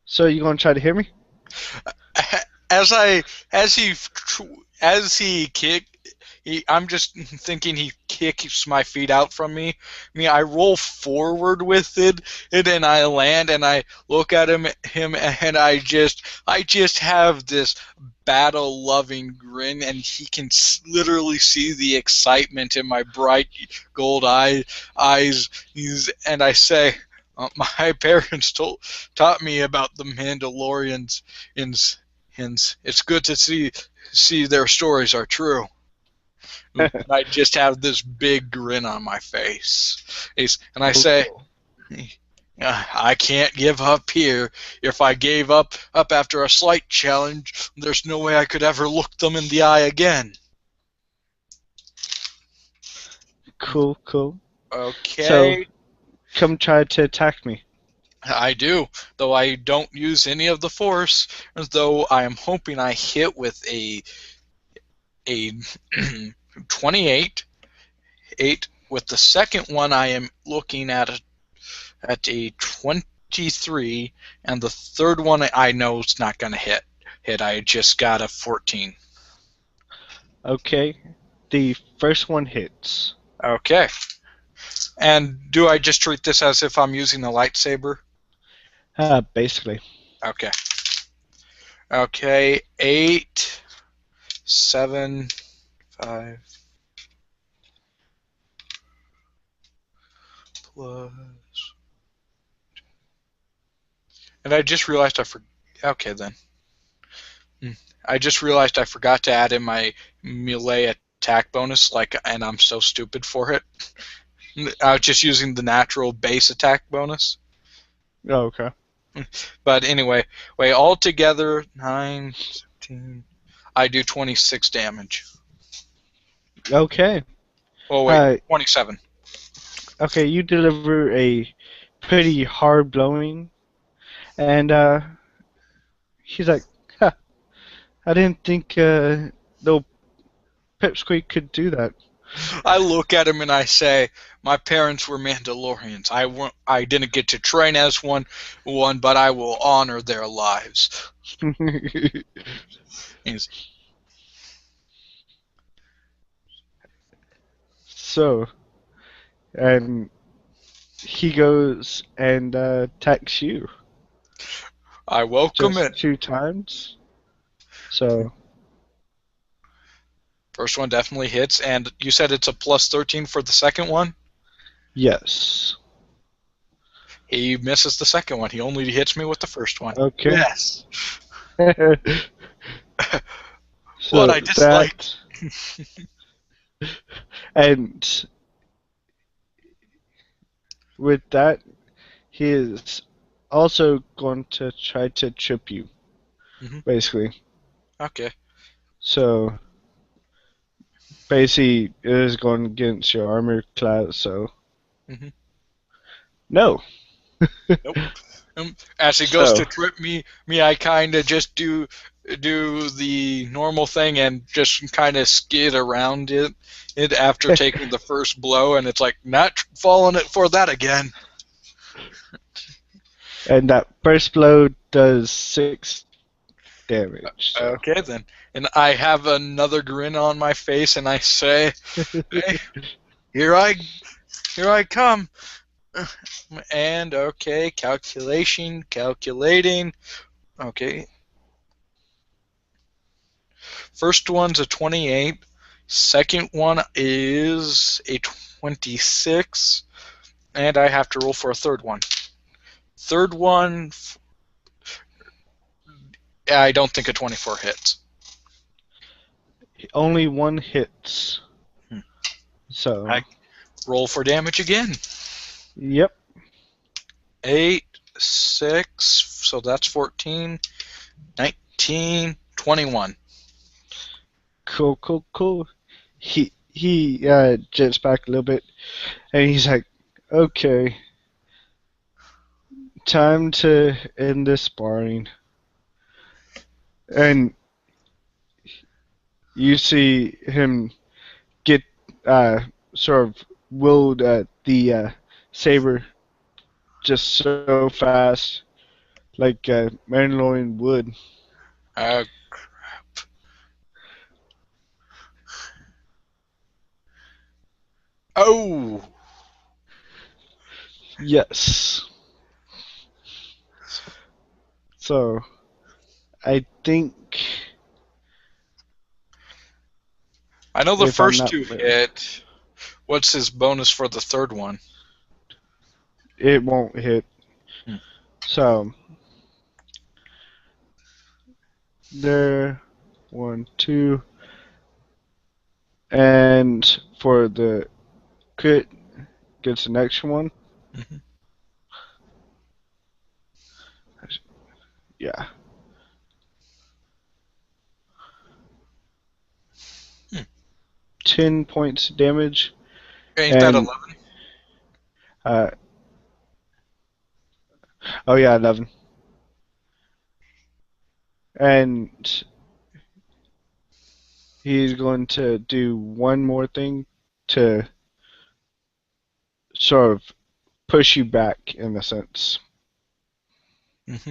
so you gonna try to hit me? As I as he kick, I'm just thinking he kicks my feet out from me. I roll forward with it, and then I land, and I look at him, and I just have this battle-loving grin, and he can literally see the excitement in my bright gold eyes, and I say, my parents taught me about the Mandalorians, and it's good to see their stories are true. And I just have this big grin on my face. And I Oh, say, cool. I can't give up here. If I gave up after a slight challenge, there's no way I could ever look them in the eye again. Cool, cool. So Okay, come try to attack me. I do, though I don't use any of the force, though I am hoping I hit with a 28. 8. With the second one, I am looking at a 23, and the third one I know it's not going to hit. I just got a 14. Okay. The first one hits. Okay. And do I just treat this as if I'm using a lightsaber? Basically. Okay. Okay. 8, 7, 5 plus. And I just realized I forgot. Okay then. I just realized I forgot to add in my melee attack bonus, and I'm so stupid for it. I was just using the natural base attack bonus. Oh, okay. But anyway, wait, altogether, 9, 17, I do 26 damage. Okay. Oh, wait, Uh, 27. okay, you deliver a pretty hard blowing, and he's like, huh, I didn't think little Pipsqueak could do that. I look at him and I say, my parents were Mandalorians. I didn't get to train as one, but I will honor their lives. He's, So, and he goes and attacks you I welcome just it. 2 times. So, First one definitely hits, and you said it's a plus 13 for the second one? yes. He misses the second one. He only hits me with the first one. Okay. Yes. What So I dislike. and with that, he is also going to try to trip you, basically. Okay. So, basically, it is going against your armor class, so. Mhm. No. Nope. As he goes to trip me, I kind of just do the normal thing and just kind of skid around it after taking the first blow, and it's like not falling it for that again. And that first blow does 6 damage. So. Okay then, and I have another grin on my face, and I say, "Hey, here I come." And okay, calculating. Okay. First one's a 28. Second one is a 26. And I have to roll for a third one. Third one, I don't think a 24 hits. Only one hits. So. I roll for damage again. Yep. 8, 6, so that's 14, 19, 21. Cool. He jets back a little bit, and he's like, "Okay, time to end this sparring." And you see him get sort of wield the saber just so fast, like Mandalorian would. Crap. Oh! Yes. So, I think. I know the If I'm first not two mi- hit. What's his bonus for the third one? It won't hit. Hmm. So, there, 1, 2, and for the crit, gets the next one. Mhm. Yeah. Hmm. 10 points of damage. Ain't that And 11? Oh yeah, 11. And he's going to do one more thing to sort of push you back in a sense. Mm-hmm.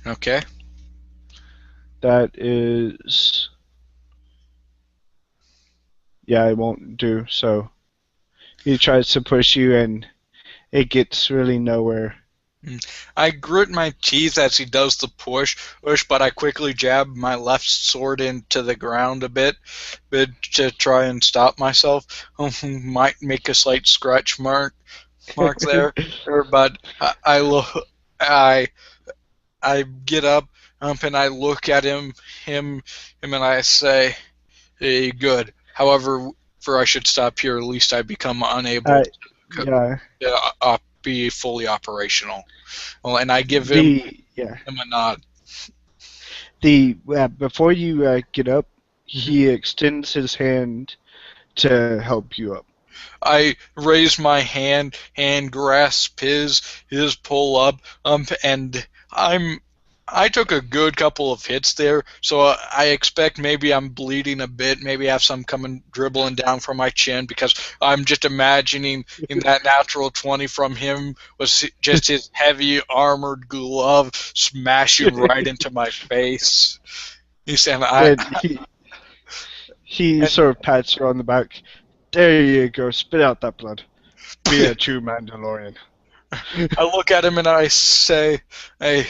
Okay. That is. Yeah, it won't do. So he tries to push you, and it gets really nowhere. I grit my teeth as he does the push, but I quickly jab my left sword into the ground a bit to try and stop myself. Might make a slight scratch mark there, but I look, I get up, and I look at him, and I say, "Hey, good. However, for I should stop here. At least I become unable Yeah. to be fully operational." Well, and I give Yeah. him a nod. Before you get up, Mm-hmm. he extends his hand to help you up. I raise my hand and grasp his pull up, and I took a good couple of hits there, so I expect maybe I'm bleeding a bit, maybe have some coming dribbling down from my chin, because I'm just imagining in that natural 20 from him was just his heavy armored glove smashing right into my face. He said, And he and sort of pats you on the back. There you go. Spit out that blood. Be a true Mandalorian. I look at him and I say, "Hey,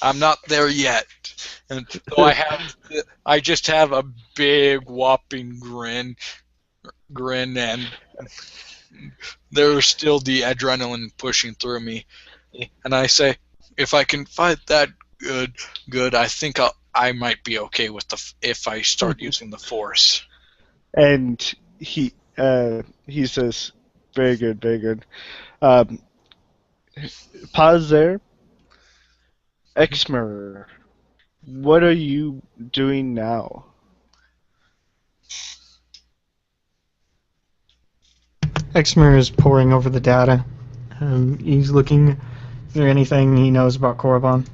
I'm not there yet." And so I just have a big whopping grin, and there's still the adrenaline pushing through me. And I say, "If I can fight that good, I think I might be okay with if I start using the Force." And he says, "Very good, very good." Um, Pause there. Exmer, what are you doing now? Exmer is poring over the data. He's looking through anything he knows about Korriban.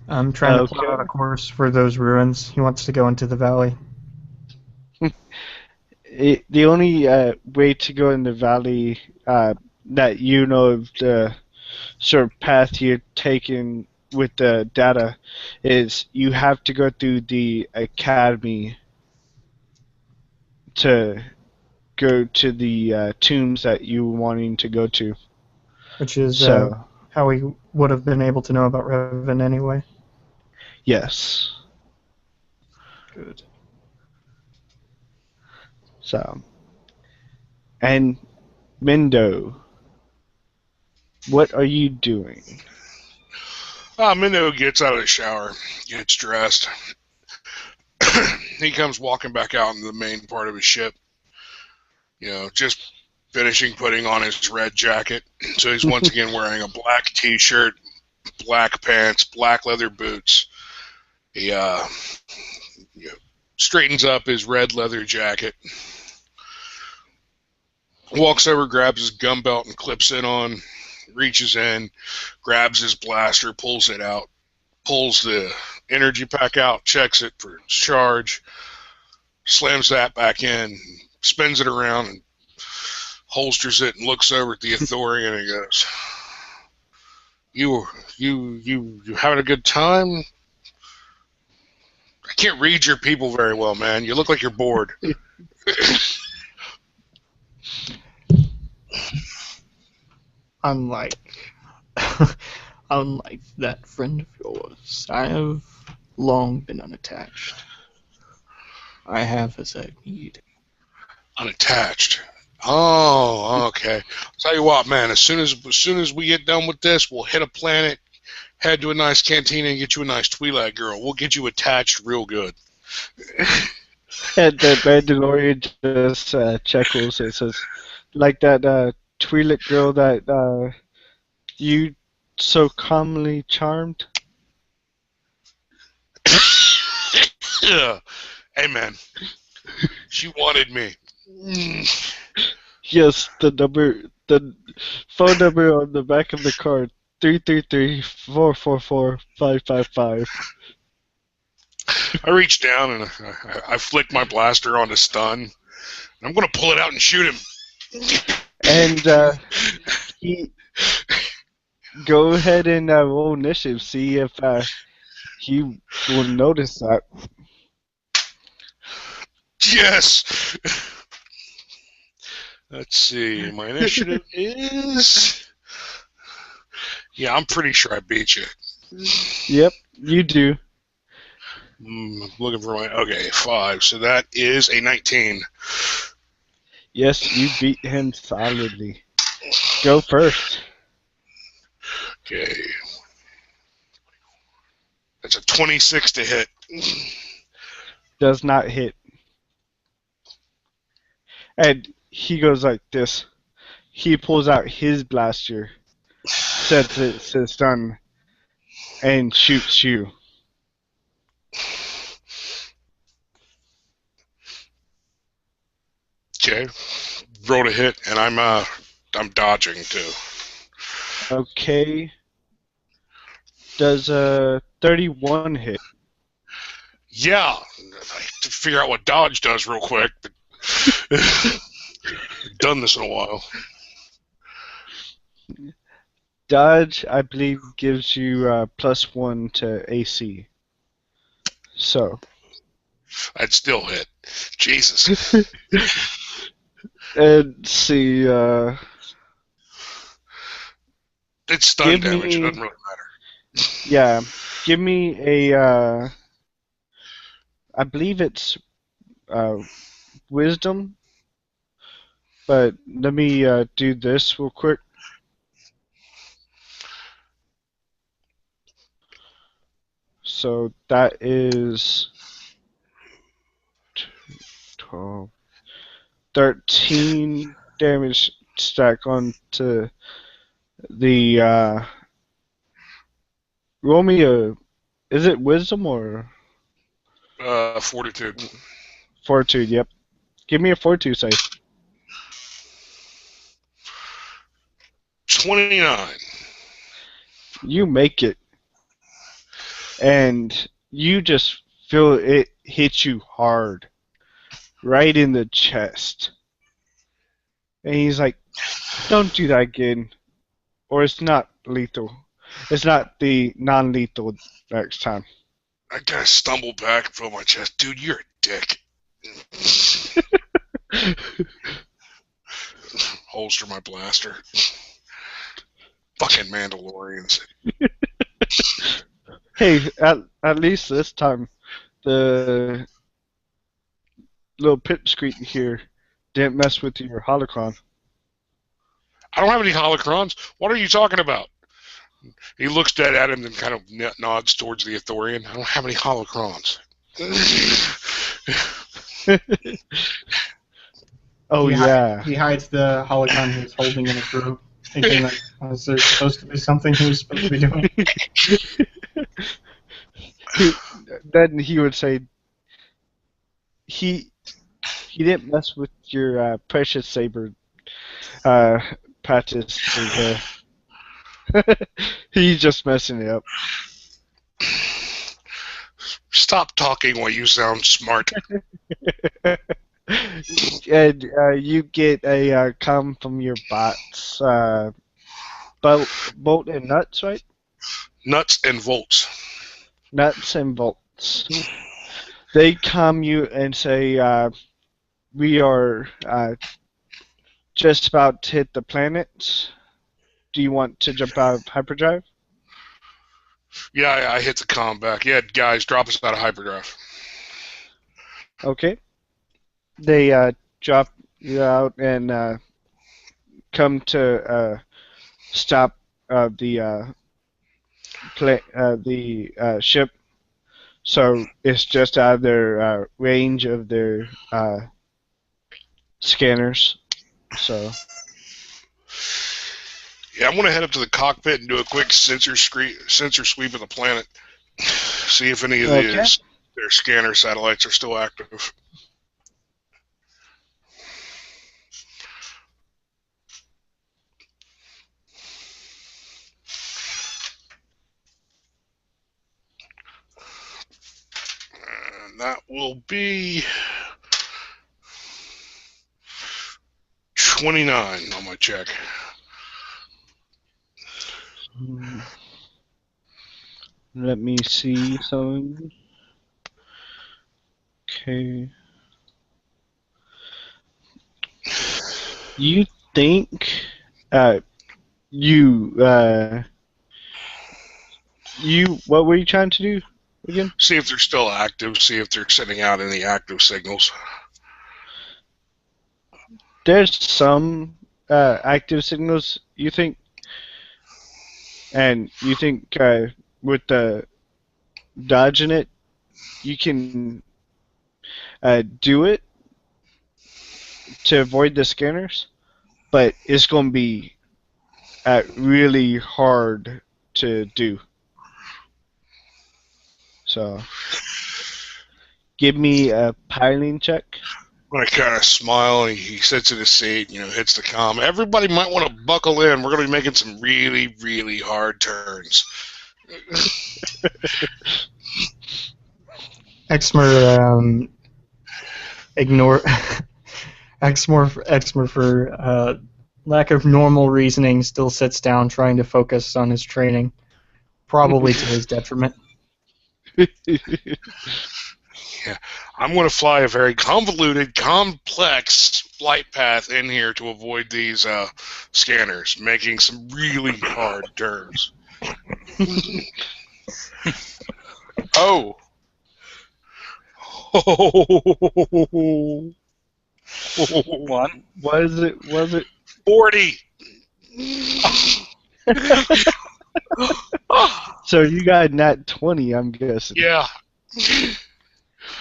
Trying to plot out a Okay. course for those ruins. He wants to go into the valley. The only way to go in the valley that you know of the sort of path you're taking with the data is you have to go through the academy to go to the tombs that you were wanting to go to. Which is So, how he would have been able to know about Revan anyway. yes. Good. So, and Mendo, what are you doing? Minnow gets out of the shower, gets dressed. He comes walking back out in the main part of his ship. Just finishing putting on his red jacket. So he's once again wearing a black t-shirt, black pants, black leather boots. He straightens up his red leather jacket, walks over, grabs his gun belt and clips it on, reaches in, grabs his blaster, pulls it out, pulls the energy pack out, checks it for charge, slams that back in, spins it around and holsters it and looks over at the Ithorian and he goes, You having a good time? I can't read your people very well, man. You look like you're bored. Unlike unlike that friend of yours, I have long been unattached. I have as I need. Unattached. Oh, okay. Tell you what, man. As soon as we get done with this, we'll hit a planet, head to a nice cantina, and get you a nice Twi'lek girl. We'll get you attached real good. And the Mandalorian just chuckles and says, like that Twi'lek girl that you so commonly charmed? Yeah. Hey, man. She wanted me. Yes, the phone number on the back of the card, 333-444-555. I reach down and I flick my blaster onto stun. I'm going to pull it out and shoot him. And he go ahead and roll initiative, see if he will notice that. Yes! Let's see. My initiative is... Yeah, I'm pretty sure I beat you. Yep, you do. Looking for my... Okay, 5. So that is a 19. Yes, you beat him solidly. Go first. Okay. That's a 26 to hit. Does not hit. And he goes like this. He pulls out his blaster, sets it to his stun, and shoots you. Okay. Rolled a hit, and I'm dodging too. Okay. Does a 31 hit? Yeah. I have to figure out what dodge does real quick, but I've done this in a while. Dodge, I believe, gives you +1 to AC. So. I'd still hit. Jesus. And see, It's stun give damage, it me- doesn't really matter. yeah, give me a, I believe it's wisdom, but let me do this real quick. So that is 12, 13 damage stack onto the, roll me a, is it wisdom or Fortitude. fortitude? Yep. Give me a fortitude save. 29. You make it, and you just feel it hit you hard, right in the chest. And he's like, "Don't do that again, or it's not lethal. It's not the non-lethal next time." I kind of stumble back and feel my chest. Dude, you're a dick. Holster my blaster. Fucking Mandalorians. Hey, at least this time, the little pipsqueak here didn't mess with your holocron. I don't have any holocrons. What are you talking about? He looks dead at him and kind of nods towards the Ithorian. I don't have any holocrons. Oh, yeah. He hides the holocron he was holding in a group, thinking like, was there supposed to be something he was supposed to be doing? Then he would say, he didn't mess with your precious saber, Pattis. He's just messing it up. Stop talking while you sound smart. And you get a comm from your bots, bolt and nuts, right? Nuts and volts. Nuts and bolts. They comm you and say, "We are just about to hit the planet. Do you want to jump out of hyperdrive?" Yeah, I hit the comm back. Yeah, guys, drop us out of hyperdrive. Okay. They drop you out and come to stop the ship. So it's just out of their range of their scanners. So Yeah, I'm going to head up to the cockpit and do a quick sensor sweep of the planet. See if any of these their scanner satellites are still active. And that will be 29 on my check. Let me see something. Okay. You think you what were you trying to do again? See if they're still active, see if they're sending out any active signals. There's some active signals, you think, and you think with the dodging it, you can do it to avoid the scanners, but it's going to be really hard to do. So, give me a piloting check. I kind of smile, and he sits in his seat, hits the comm. Everybody might want to buckle in. We're going to be making some really, really hard turns. Exmer, ignore Exmer for lack of normal reasoning still sits down trying to focus on his training, probably to his detriment. Yeah, I'm going to fly a very convoluted, complex flight path in here to avoid these scanners, making some really hard turns. Oh. One. Was it 40. So you got nat 20, I'm guessing. Yeah.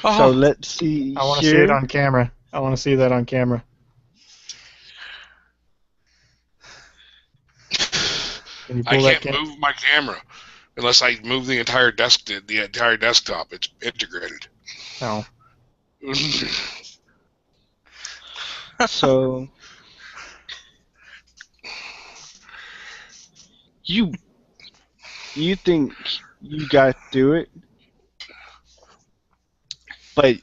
So let's see. I want to see it on camera. I want to see that on camera. Can you pull I that can't move my camera unless I move the entire desktop. It's integrated. Oh. So you you think you got through it, but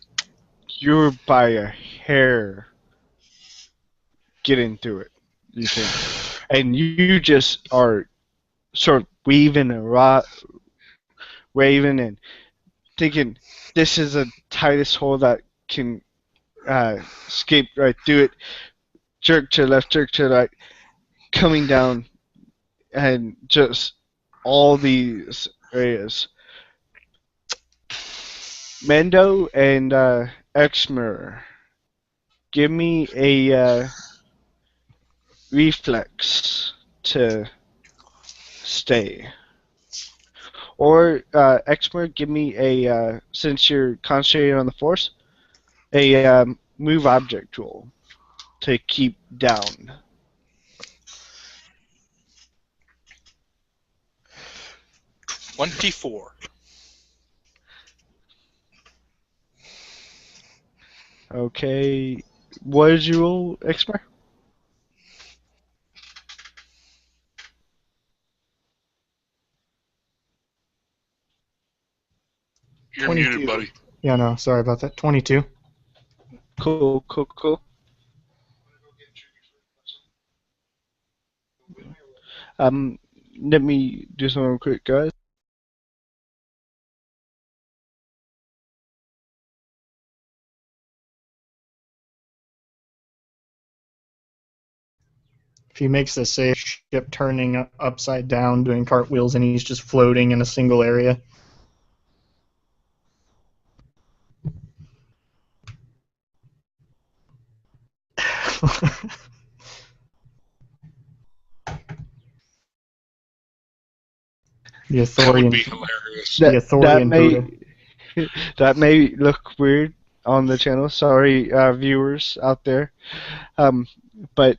you're by a hair getting through it. You think, and you just are sort of weaving and waving and thinking this is the tightest hole that can escape right through it. Jerk to the left, jerk to the right, coming down, and just all these areas. Mendo and Exmer, give me a reflex to stay. Or Exmer, give me a since you're concentrating on the force, a move object roll to keep down. 24. Okay, what is your roll, Exmer? You're 22. muted, buddy. Yeah, no, sorry about that. 22. Cool. Let me do something real quick, guys. If he makes the save, ship turning upside down, doing cartwheels, and he's just floating in a single area. The That would Athorian, be hilarious. the Athorian Buddha. That may look weird on the channel. Sorry, viewers out there, but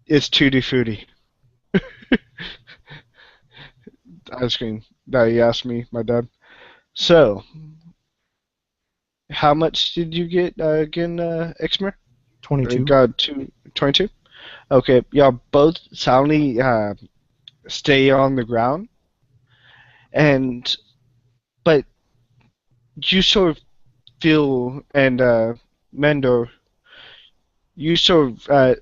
it's Tutti Frutti. Ice cream that he asked me, my dad. So, how much did you get again, Exmer? 22. Got 22? Okay, y'all both soundly stay on the ground, but you sort of feel, and Mendo, you sort of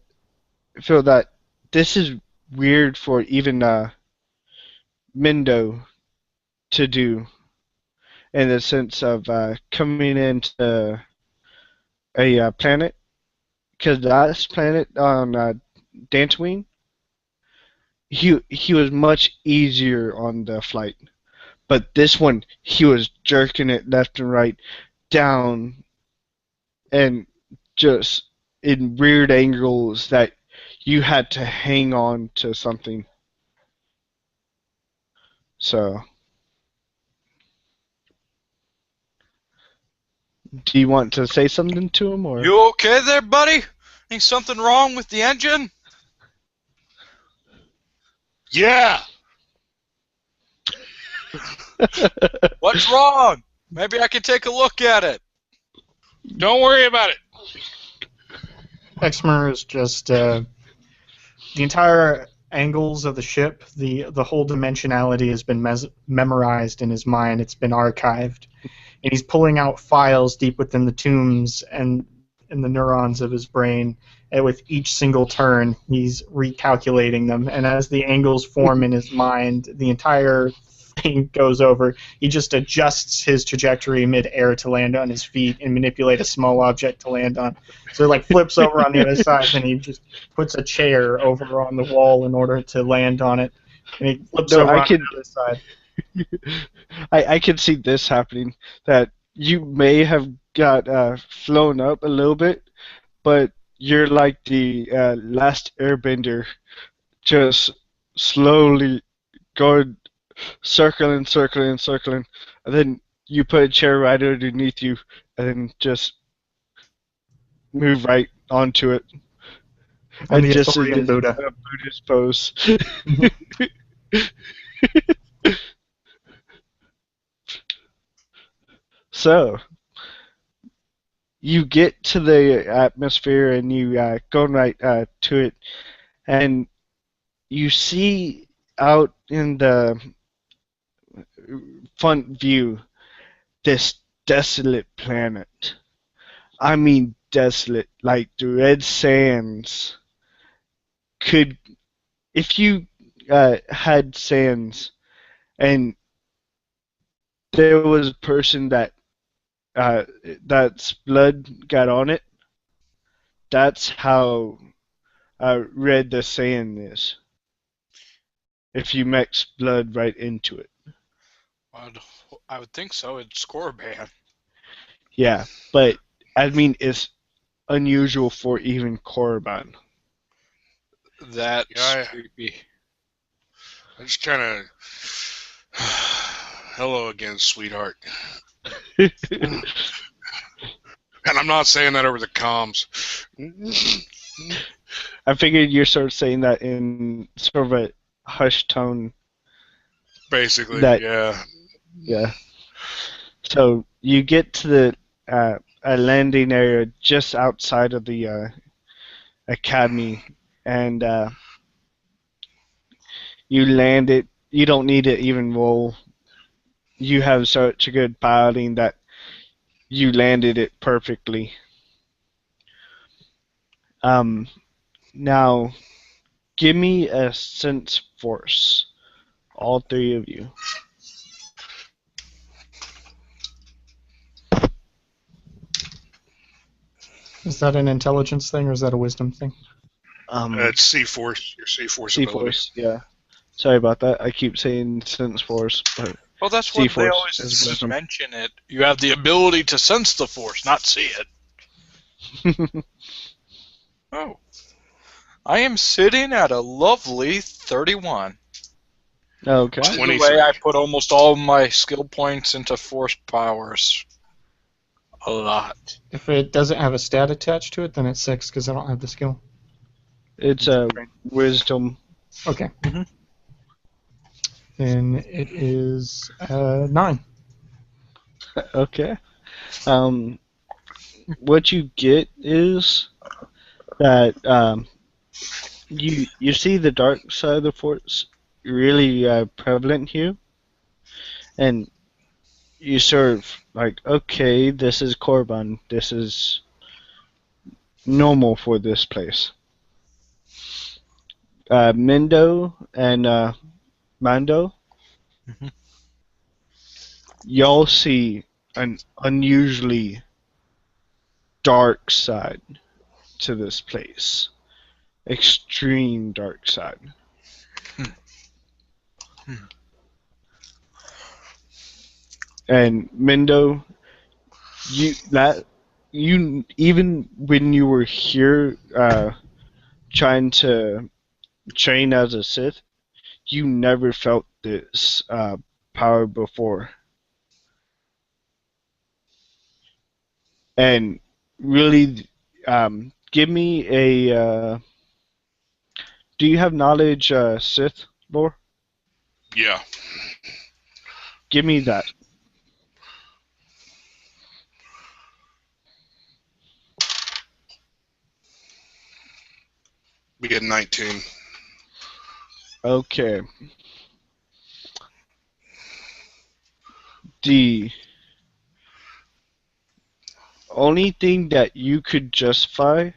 feel that this is weird for even Mendo to do, in the sense of coming into a planet, because last planet on Dantooine, he was much easier on the flight, but this one he was jerking it left and right, down, and just in weird angles that you had to hang on to something. So, do you want to say something to him, or? You okay there, buddy? Ain't something wrong with the engine? Yeah. What's wrong? Maybe I can take a look at it. Don't worry about it. Exmer is just the entire angles of the ship, the whole dimensionality has been memorized in his mind. It's been archived, and he's pulling out files deep within the tombs and in the neurons of his brain. And with each single turn, he's recalculating them, and as the angles form in his mind, the entire thing goes over. He just adjusts his trajectory mid-air to land on his feet and manipulate a small object to land on. So it like flips over on the other side, and he just puts a chair over on the wall in order to land on it. And he flips over on the other side. I can see this happening, that you may have got flown up a little bit, but you're like the last airbender, just slowly going circling, and then you put a chair right underneath you, and then just move right onto it. I'm And the just Athorian Buddha. a Buddhist pose. So, you get to the atmosphere and you go right to it, and you see out in the front view this desolate planet. I mean desolate, like the red sands could, if you had sands and there was a person uh, that's blood got on it, that's how red the sand is. If you mix blood right into it. I'd- I would think so. It's Korriban. Yeah, but I mean, it's unusual for even Korriban. That's Yeah, creepy. I just kind of. Hello again, sweetheart. And I'm not saying that over the comms. I figured you're sort of saying that in sort of a hushed tone. Basically, That yeah. yeah. So you get to the a landing area just outside of the academy, and you land it. You don't need to even roll. You have such a good piloting that you landed it perfectly. Um, Now give me a sense force, all three of you. Is that an intelligence thing or is that a wisdom thing? It's C-Force, your C-Force C ability. force, yeah. Sorry about that. I keep saying sense force, but Well, that's what they C-Force always is wisdom. mention it. You have the ability to sense the Force, not see it. Oh. I am sitting at a lovely 31. Okay. By the 23. way, I put almost all my skill points into Force powers. A lot. If it doesn't have a stat attached to it, then it's 6 because I don't have the skill. It's a wisdom. Okay. Mhm. Then it is 9. Okay. What you get is that you see the dark side of the force really prevalent here, and you sort of like, okay, this is Korriban. This is normal for this place. Mendo and Mando, Mhm. y'all see an unusually dark side to this place. Extreme dark side. Hmm. And Mendo, you even when you were here trying to train as a Sith, you never felt this power before. And really, give me a. Do you have knowledge Sith lore? Yeah. Give me that. We get 19. Okay. The only thing that you could justify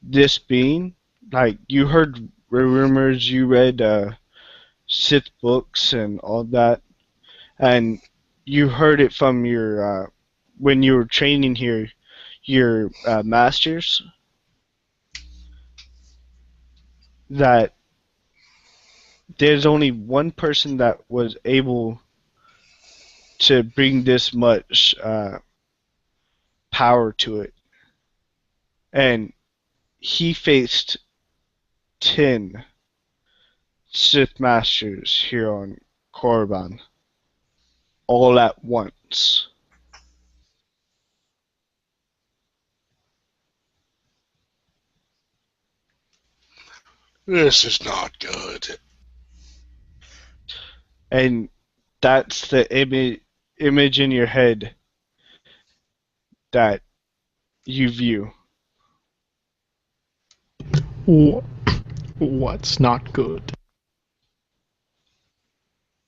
this being, like, you heard rumors, you read Sith books and all that, and you heard it from your when you were training here, your masters, that there's only one person that was able to bring this much power to it, and he faced 10 Sith masters here on Korriban all at once. This is not good. And that's the image in your head that you view. What's not good?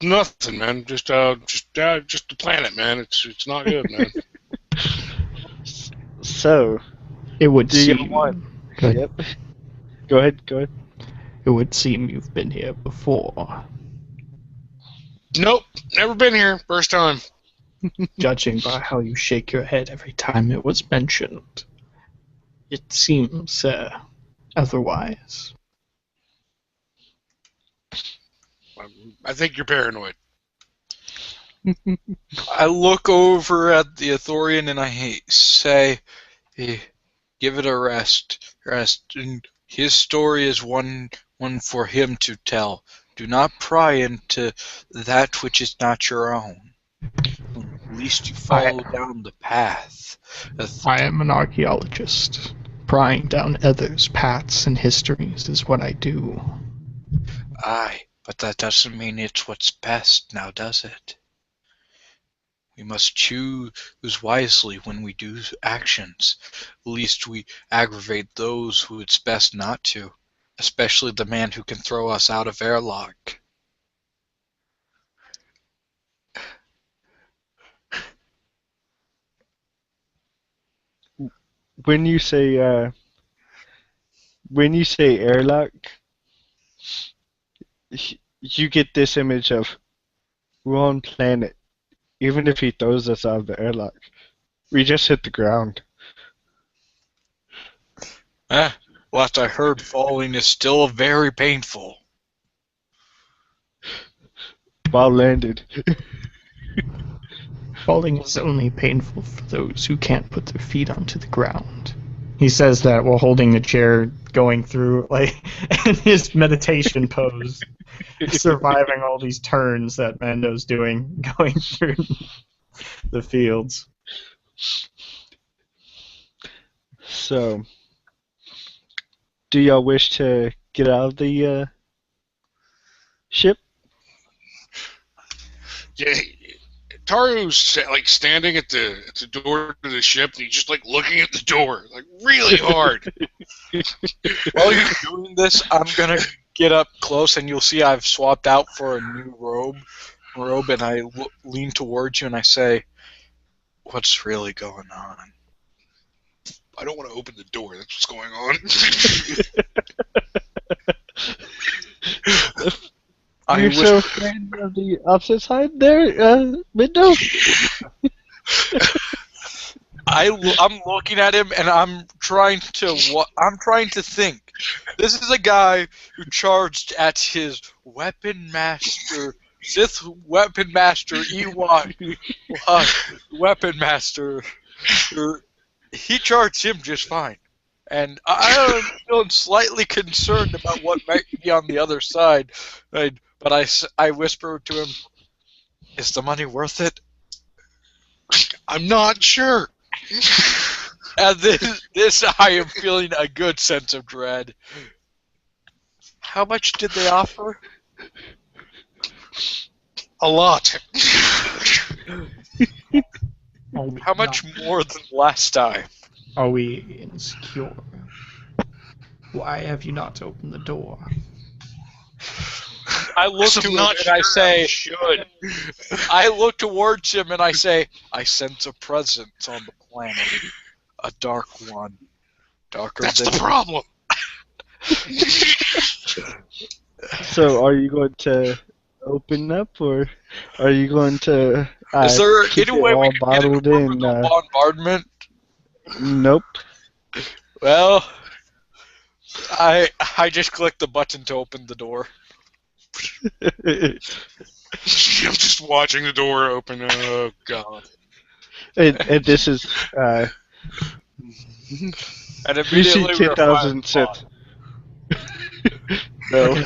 Nothing, man. Just the planet, man. It's not good, man. So, It would do you seem. want? Go ahead. Yep. Go ahead. Go ahead. It would seem you've been here before. Nope, never been here. First time. Judging by how you shake your head every time it was mentioned, it seems otherwise. I think you're paranoid. I look over at the Ithorian and I say, give it a rest. And his story is one for him to tell. Do not pry into that which is not your own. At least you follow down the path. I am an archaeologist. Prying down others' paths and histories is what I do. Aye, but that doesn't mean it's what's best, now does it? We must choose wisely when we do actions. At least we aggravate those who it's best not to, especially the man who can throw us out of airlock. When you say airlock, you get this image of we're on planet. Even if he throws us out of the airlock, we just hit the ground. What I heard, falling is still very painful. Well landed. Falling is only painful for those who can't put their feet onto the ground. He says that while holding the chair, going through in his meditation pose, surviving all these turns that Mando's doing, going through the fields. So, do y'all wish to get out of the ship? Yeah, Taru's standing at the door to the ship, and he's just looking at the door, really hard. While you're doing this, I'm gonna get up close, and you'll see I've swapped out for a new robe, and I lean towards you and I say, "What's really going on?" I don't want to open the door. That's what's going on. You're so afraid of the opposite side there, window? I'm looking at him and I'm trying to think. This is a guy who charged at his weapon master, Sith weapon master Ewok weapon master. He charged him just fine, and I'm feeling slightly concerned about what might be on the other side. But I whisper to him, "Is the money worth it?" I'm not sure. And this I am feeling a good sense of dread. How much did they offer? A lot. How much more than last time? Are we insecure? Why have you not opened the door? I look to him and I say, I look towards him and I say, I sense a presence on the planet. A dark one. Darker That's than the problem. So, are you going to open up, or are you going to Is there keep any it way all we can get bottled it in? bombardment? Nope. Well, I just clicked the button to open the door. I'm just watching the door open. Oh, God. and this is And you immediately see we were 10,000 Sith. No.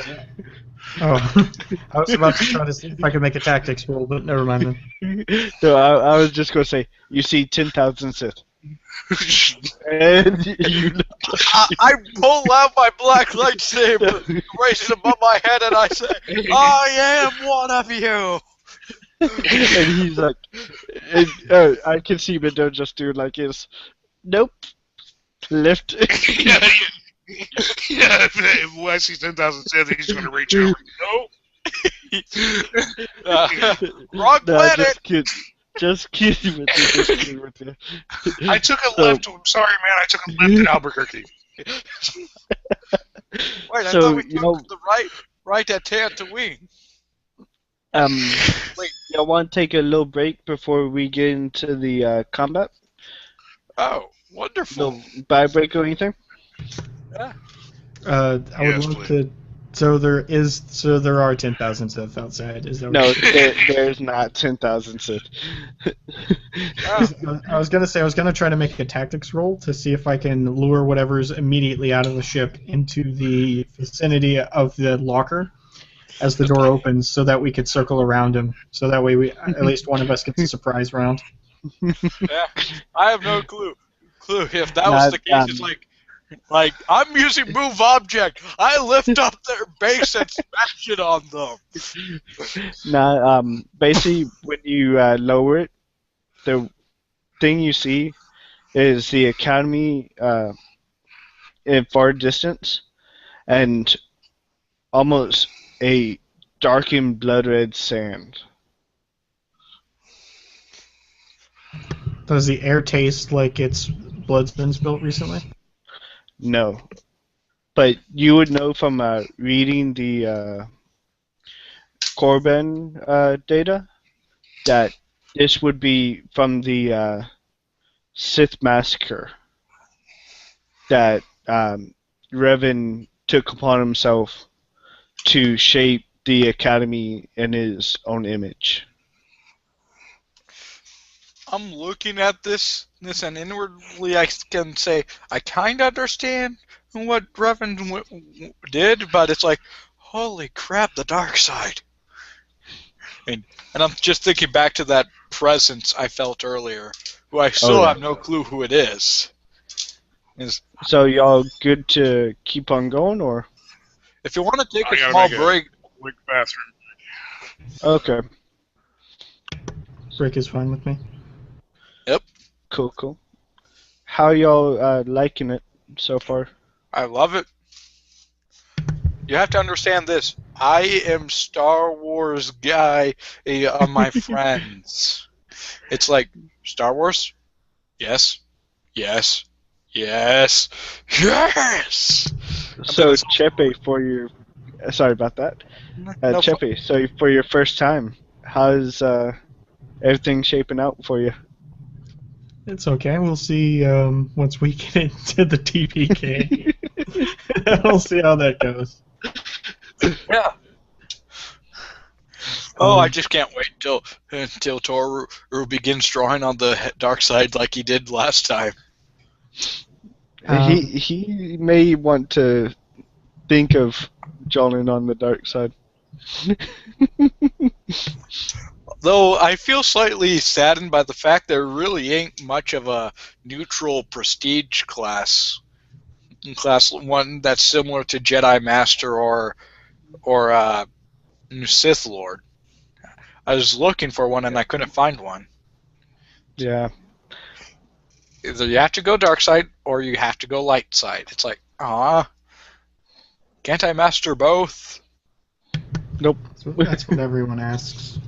Oh, I was about to try to see if I could make a tactics roll, but never mind then. No, I was just going to say, you see 10,000 Sith. And you I pull out my black lightsaber, raise it above my head, and I say, I am one of you! and he's like, I can see Mendo just do like his, nope, lift. Yeah, if Wes sees 10,000 Sith, he's going to reach over. Nope. Wrong No, planet. just kidding. Just kidding with you. Just kidding with you. I took a So- left. I'm sorry, man. I took a left in Albuquerque. Wait, I So, thought we you know- took the right at Tatooine. Wait. Y'all want to take a little break before we get into the combat? Oh, wonderful. Little bye break or anything? I would Yes, love please. to. So there are 10,000 Sith outside. Is that No, what there's not 10,000 Sith. I was gonna say I was gonna try to make a tactics roll to see if I can lure whatever's immediately out of the ship into the vicinity of the locker as the door opens, so that we could circle around him. So that way, at least one of us gets a surprise round. Yeah, I have no clue if that was Not, the case. It's like I'm using move object. I lift up their base and smash it on them. Now, basically, when you lower it, the thing you see is the Academy in far distance, and almost a darkened blood red sand. Does the air taste like its blood's been spilt recently? No, but you would know from reading the Korriban data that this would be from the Sith massacre that Revan took upon himself to shape the Academy in his own image. I'm looking at this, and inwardly I can say I kind of understand what Revan did, but it's like, holy crap, the dark side. And I'm just thinking back to that presence I felt earlier, who I still yeah. have no clue who it is. So y'all good to keep on going, or? If you want to take I a gotta small make a break, quick bathroom. Okay, Break is fine with me. cool. How y'all liking it so far? I love it. You have to understand this. I am Star Wars guy on my friends. It's like, Star Wars? Yes. Yes. Yes. Yes! So Chepe, for your sorry about that. No, Chepe, so for your first time, how's everything shaping out for you? It's okay. We'll see once we get into the TPK. We'll see how that goes. Yeah. Oh, I just can't wait until Toru begins drawing on the dark side like he did last time. He may want to think of joining on the dark side. Though I feel slightly saddened by the fact there really ain't much of a neutral prestige class one that's similar to Jedi Master or Sith Lord. I was looking for one and I couldn't find one. Yeah. Either you have to go dark side or you have to go light side. It's like, can't I master both? Nope. That's what everyone asks.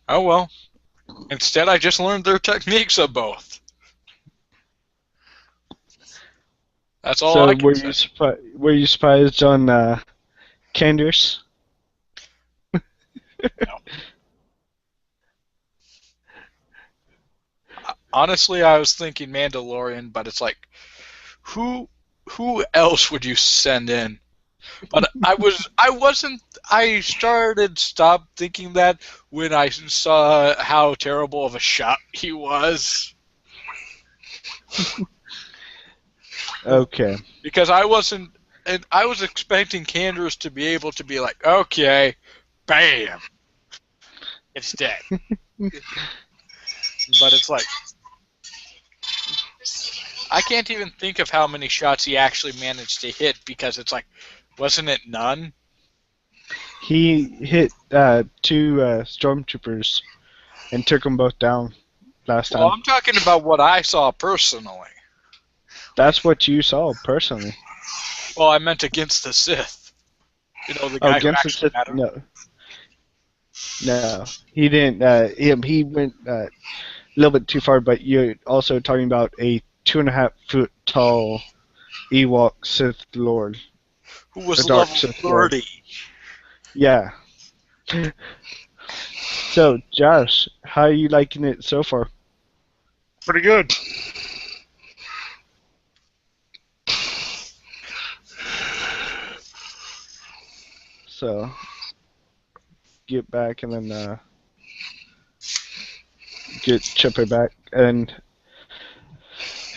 Oh well. Instead, I just learned their techniques of both. That's all So I can say. were you surprised on Candace? Honestly, I was thinking Mandalorian, but it's like, who else would you send in? But I stopped thinking that when I saw how terrible of a shot he was. Okay. Because I wasn't, and I was expecting Candace to be able to be like, okay, bam, it's dead. But it's like, I can't even think of how many shots he actually managed to hit because it's like, wasn't it none? He hit 2 stormtroopers and took them both down last Well, time. I'm talking about what I saw personally. That's what you saw personally. Well, I meant against the Sith. You know, the Oh, guy who against the actually Sith? mattered. No, he didn't. He went a little bit too far. But you're also talking about a 2.5 foot tall Ewok Sith Lord, Who a was dark level Sith Lord. 30. Yeah. So, Josh, how are you liking it so far? Pretty good. So, get back and then get Chipper back. And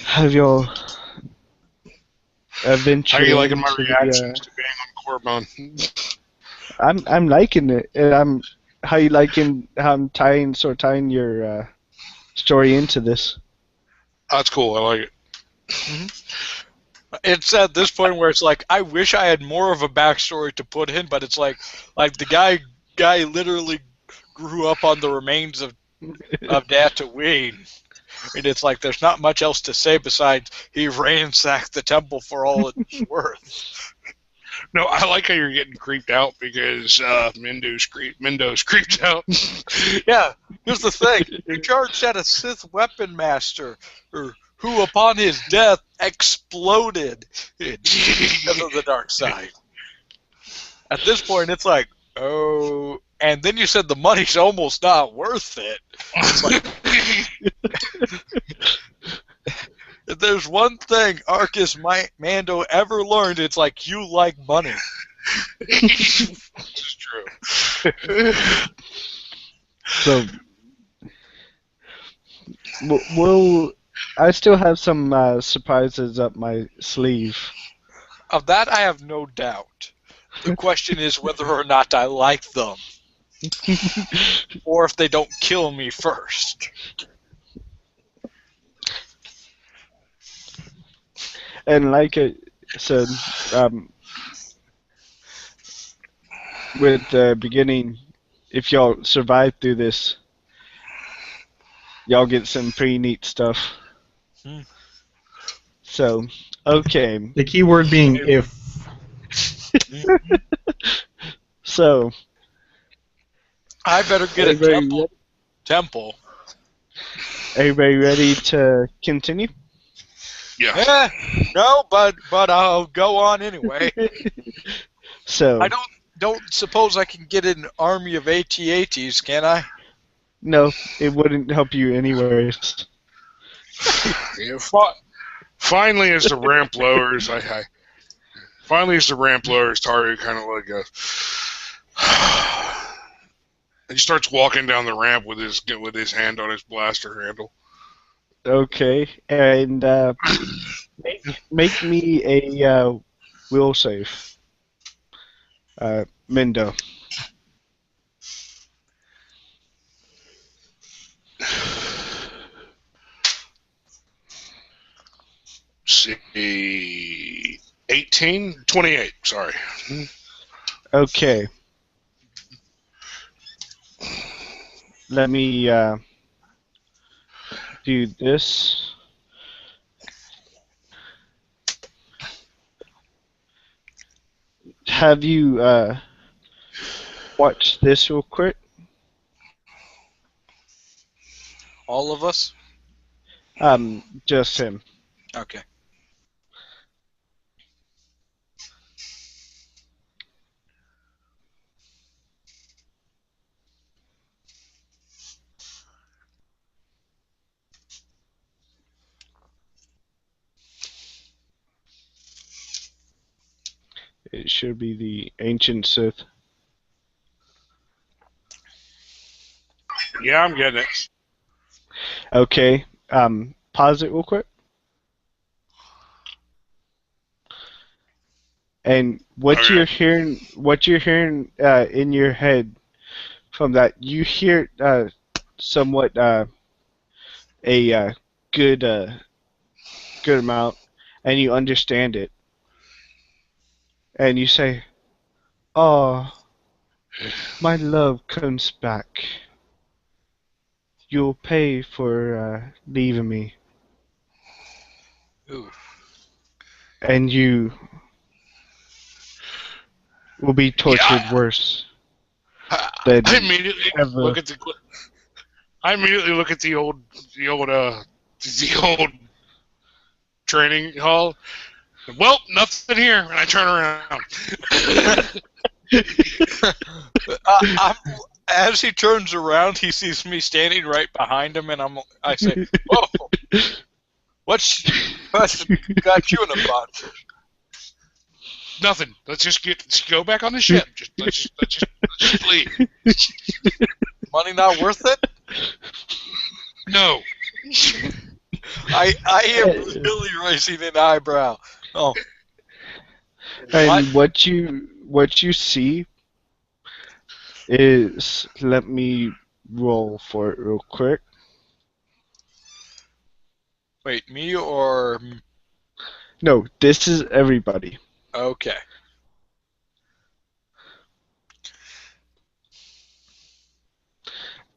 have y'all How are ventured you liking my into reactions to being on Korriban? I'm liking it. And how you liking how I'm tying your story into this? That's cool. I like it. It's at this point where it's like, I wish I had more of a backstory to put in, but it's like the guy literally grew up on the remains of Tatooine. And it's like there's not much else to say besides he ransacked the temple for all it's worth. No, I like how you're getting creeped out because Mindo's creeped out. Yeah, here's the thing. You charged at a Sith weapon master who, upon his death, exploded because of the dark side. At this point, it's like, oh, and then you said the money's almost not worth it. It's like, if there's one thing Arcus Mando ever learned, it's like you like money. This is true. So, I still have some surprises up my sleeve. Of that, I have no doubt. The question is whether or not I like them. Or if they don't kill me first. And like I said, with the beginning, if y'all survive through this, y'all get some pretty neat stuff. So, okay. The key word being if. So, I better get a temple. Everybody ready to continue? Yeah. No, but I'll go on anyway. So, I don't suppose I can get an army of AT-ATs, can I? no, it wouldn't help you anyways. Yeah, finally, as the ramp lowers, Taru kind of like goes. He starts walking down the ramp with his hand on his blaster handle. Okay, and make me a will save. Mendo. See, 28. Sorry. Okay. Let me do this. Have you watched this real quick? All of us? Just him. Okay. It should be the ancient Sith. Yeah, I'm getting it. Okay. Pause it real quick. And what Okay. you're hearing in your head from that, you hear somewhat a good good amount, and you understand it, and you say, "Oh, my love comes back. You'll pay for leaving me." Ooh. And you will be tortured Yeah. worse I than immediately ever. look at the. I immediately look at the old training hall. Well, nothing here, and I turn around. As he turns around, he sees me standing right behind him, and I say, "Whoa, what's got you in a bunch?" Nothing. Let's go back on the ship. Let's just leave. Money not worth it? No. I am really raising an eyebrow. Oh, And what you see is, let me roll for it real quick. wait, me or No, this is everybody. okay?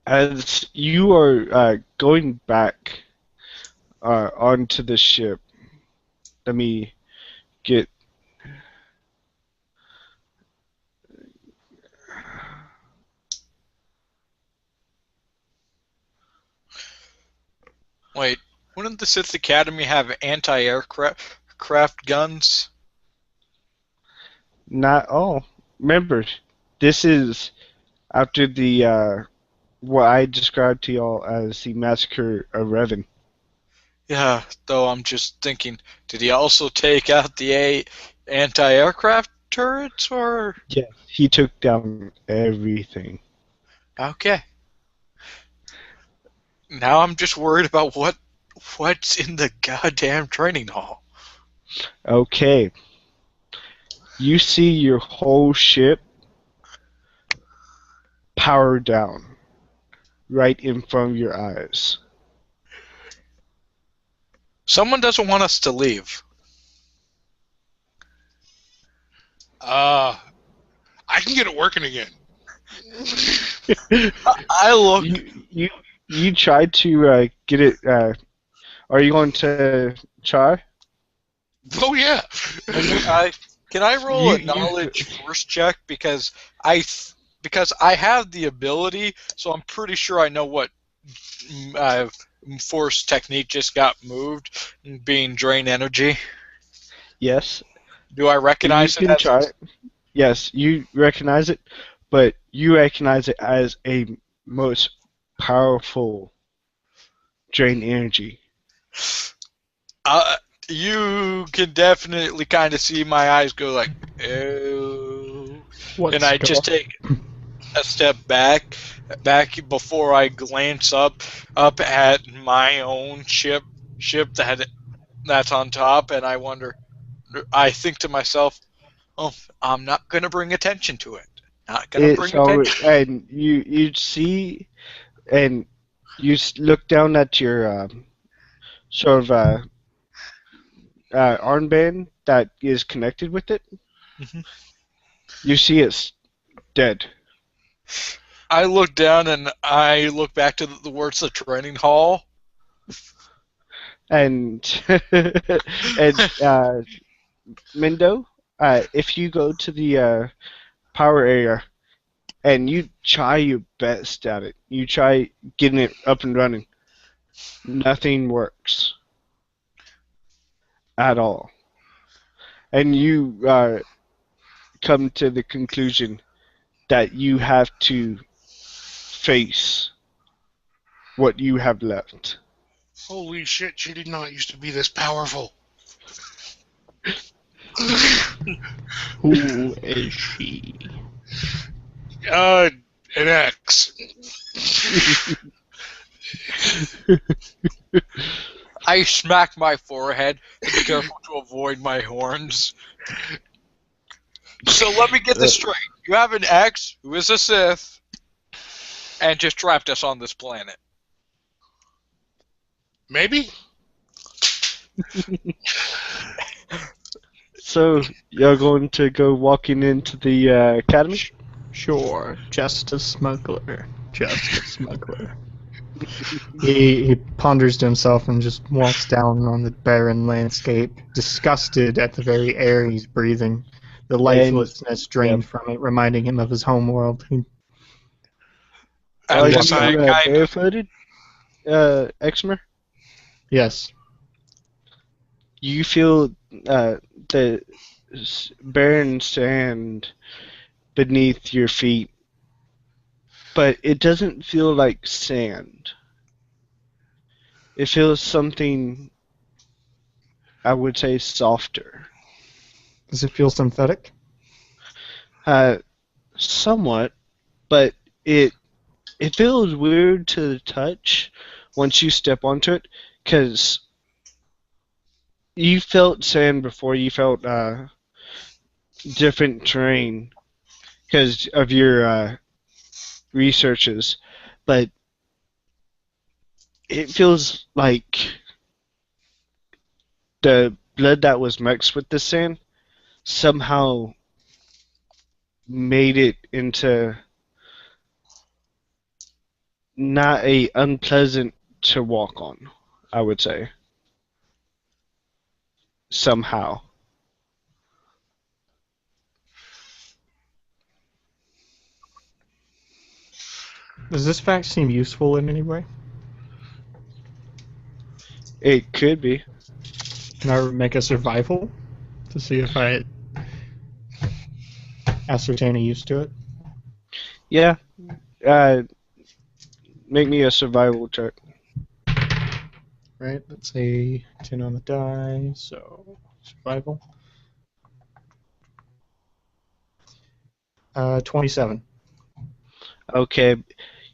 As you are going back onto the ship, let me get. Wait, wouldn't the Sith Academy have anti-aircraft guns? Not all. Remember, this is after the what I described to y'all as the massacre of Revan. Yeah, though I'm just thinking, did he also take out the anti-aircraft turrets, or? Yes, he took down everything. Okay. Now I'm just worried about what's in the goddamn training hall. Okay. You see your whole ship power down right in front of your eyes. Someone doesn't want us to leave. I can get it working again. I look. You tried to get it. Are you going to try? Oh yeah. Can I roll a You- knowledge force check because I have the ability, so I'm pretty sure I know what force technique just got moved, being drain energy. Yes. Do I recognize You it can as try it. Yes, you recognize it, but you recognize it as a most powerful drain energy. you can definitely kind of see my eyes go like, oh, and I just take a step back before I glance up at my own ship that's on top, and I think to myself, oh, I'm not gonna bring attention to it. Not gonna bring attention. And you see, and you look down at your sort of armband that is connected with it. Mhm. You see it's dead. I look down and I look back to the words the training hall. And and Mendo, if you go to the power area and you try your best at it, you try getting it up and running, nothing works at all. And you come to the conclusion that you have to face what you have left. Holy shit! She did not used to be this powerful. Who is she? An X. I smack my forehead, be careful to avoid my horns. So let me get this straight. You have an ex who is a Sith and just trapped us on this planet. Maybe. So you're going to go walking into the academy? Sure, just a smuggler. Just a smuggler. He ponders to himself and just walks down on the barren landscape, disgusted at the very air he's breathing. The lifelessness drained from it, reminding him of his home world. Are And you what I kind of barefooted, Exmer? Yes. You feel the barren sand beneath your feet, but it doesn't feel like sand. It feels something, I would say, softer. Does it feel synthetic? Somewhat, but it feels weird to the touch once you step onto it, because you felt sand before. You felt different terrain because of your researches, but it feels like the blood that was mixed with the sand somehow made it into not a unpleasant to walk on, I would say. Somehow. Does this fact seem useful in any way? It could be. Can I make a survival to see if I ascertain a use to it? Yeah. Make me a survival check. Right, that's a 10 on the die, so survival. 27. Okay.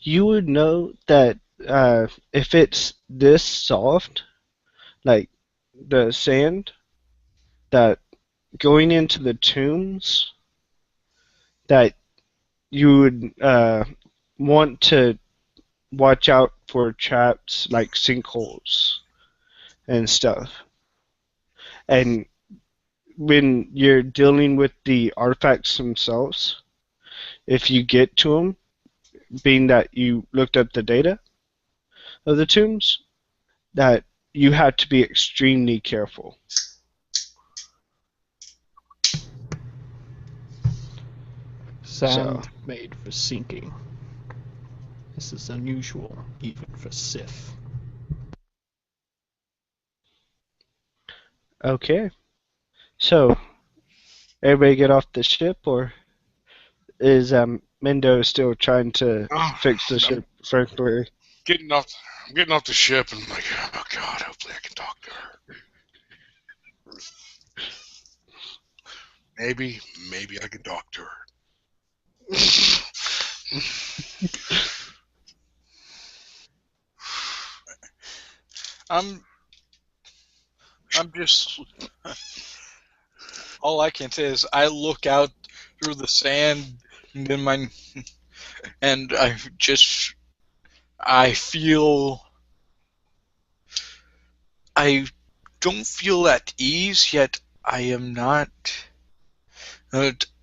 You would know that if it's this soft, like the sand, that going into the tombs, that you would want to watch out for traps like sinkholes and stuff. And when you're dealing with the artifacts themselves, if you get to them, being that you looked up the data of the tombs, that you have to be extremely careful. Sand made for sinking. This is unusual, even for Sith. Okay. So, everybody get off the ship, or is Mendo still trying to fix the ship correctly? I'm getting off the ship, and I'm like, oh god, hopefully I can talk to her. Maybe I can talk to her. I'm just. All I can say is I look out through the sand and I feel. I don't feel at ease, yet I am not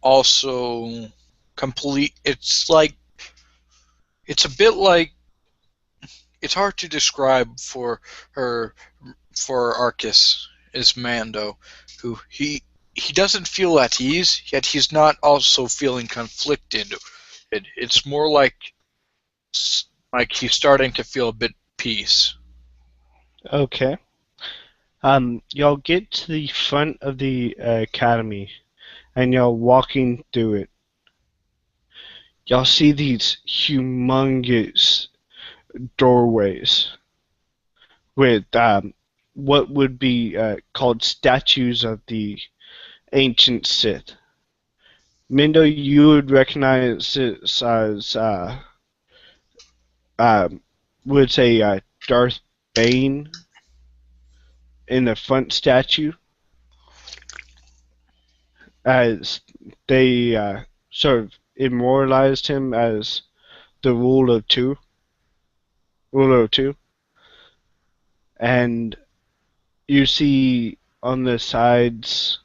also complete. It's a bit like, it's hard to describe for Arcus is Mando, who he doesn't feel at ease, yet he's not also feeling conflicted. It's more like he's starting to feel a bit peace. Okay. Y'all get to the front of the academy, and y'all walking through it. Y'all see these humongous doorways with what would be called statues of the ancient Sith. Mendo, you would recognize it as would say Darth Bane in the front statue, as they sort of immortalized him as the ruler of two, and you see on the sides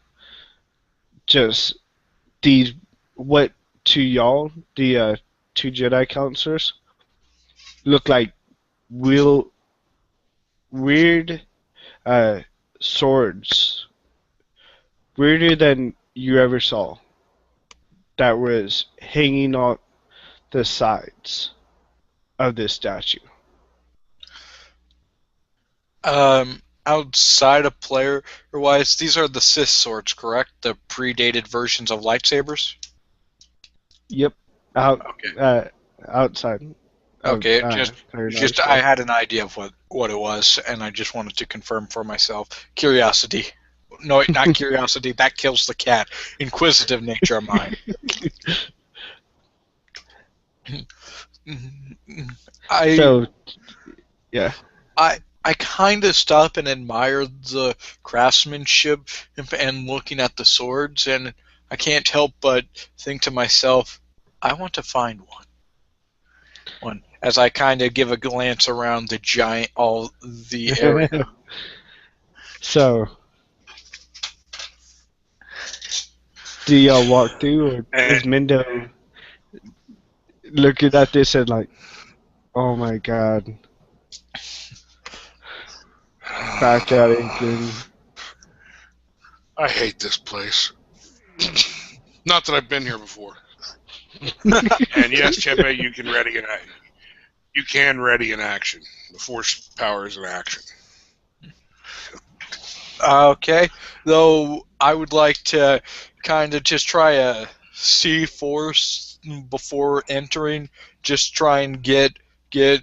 just these, what to y'all, the two Jedi counselors, look like real weird swords, weirder than you ever saw that was hanging on the sides of this statue? Outside of player-wise, these are the Sith swords, correct? The predated versions of lightsabers? Yep. Out, Okay. outside of Okay, player just knowledge. I had an idea of what it was, and I just wanted to confirm for myself. Curiosity. No, not curiosity. That kills the cat. Inquisitive nature of mine. I So, yeah. I kind of stop and admire the craftsmanship and looking at the swords, and I can't help but think to myself, I want to find one. As I kind of give a glance around the area. So, do y'all walk through, or is Mendo looking at this and like, oh my god, back at it again? I hate this place. Not that I've been here before. And yes, Chepe, you can ready an action. The force power is an action. Okay, though I would like to kind of just try a C-force before entering, just try and get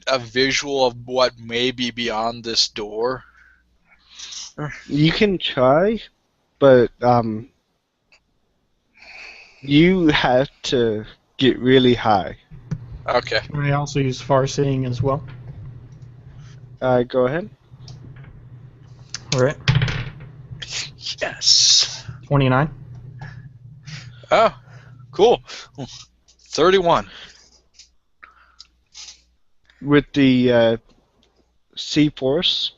a visual of what may be beyond this door. You can try, but you have to get really high. Okay. I also use far seeing as well. Go ahead. All right. Yes. 29. Oh, cool. 31. With the C-force,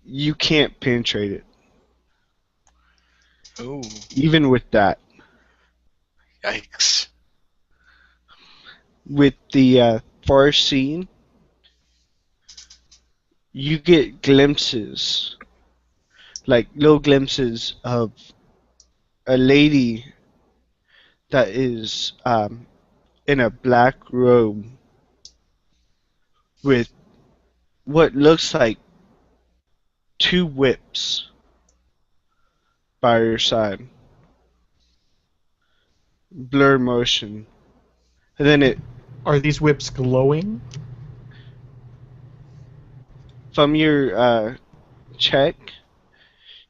you can't penetrate it. Ooh. Even with that. Yikes. With the far seeing, you get glimpses, like little glimpses of a lady that is in a black robe with what looks like 2 whips by her side. Blur motion. And then Are these whips glowing? from your check,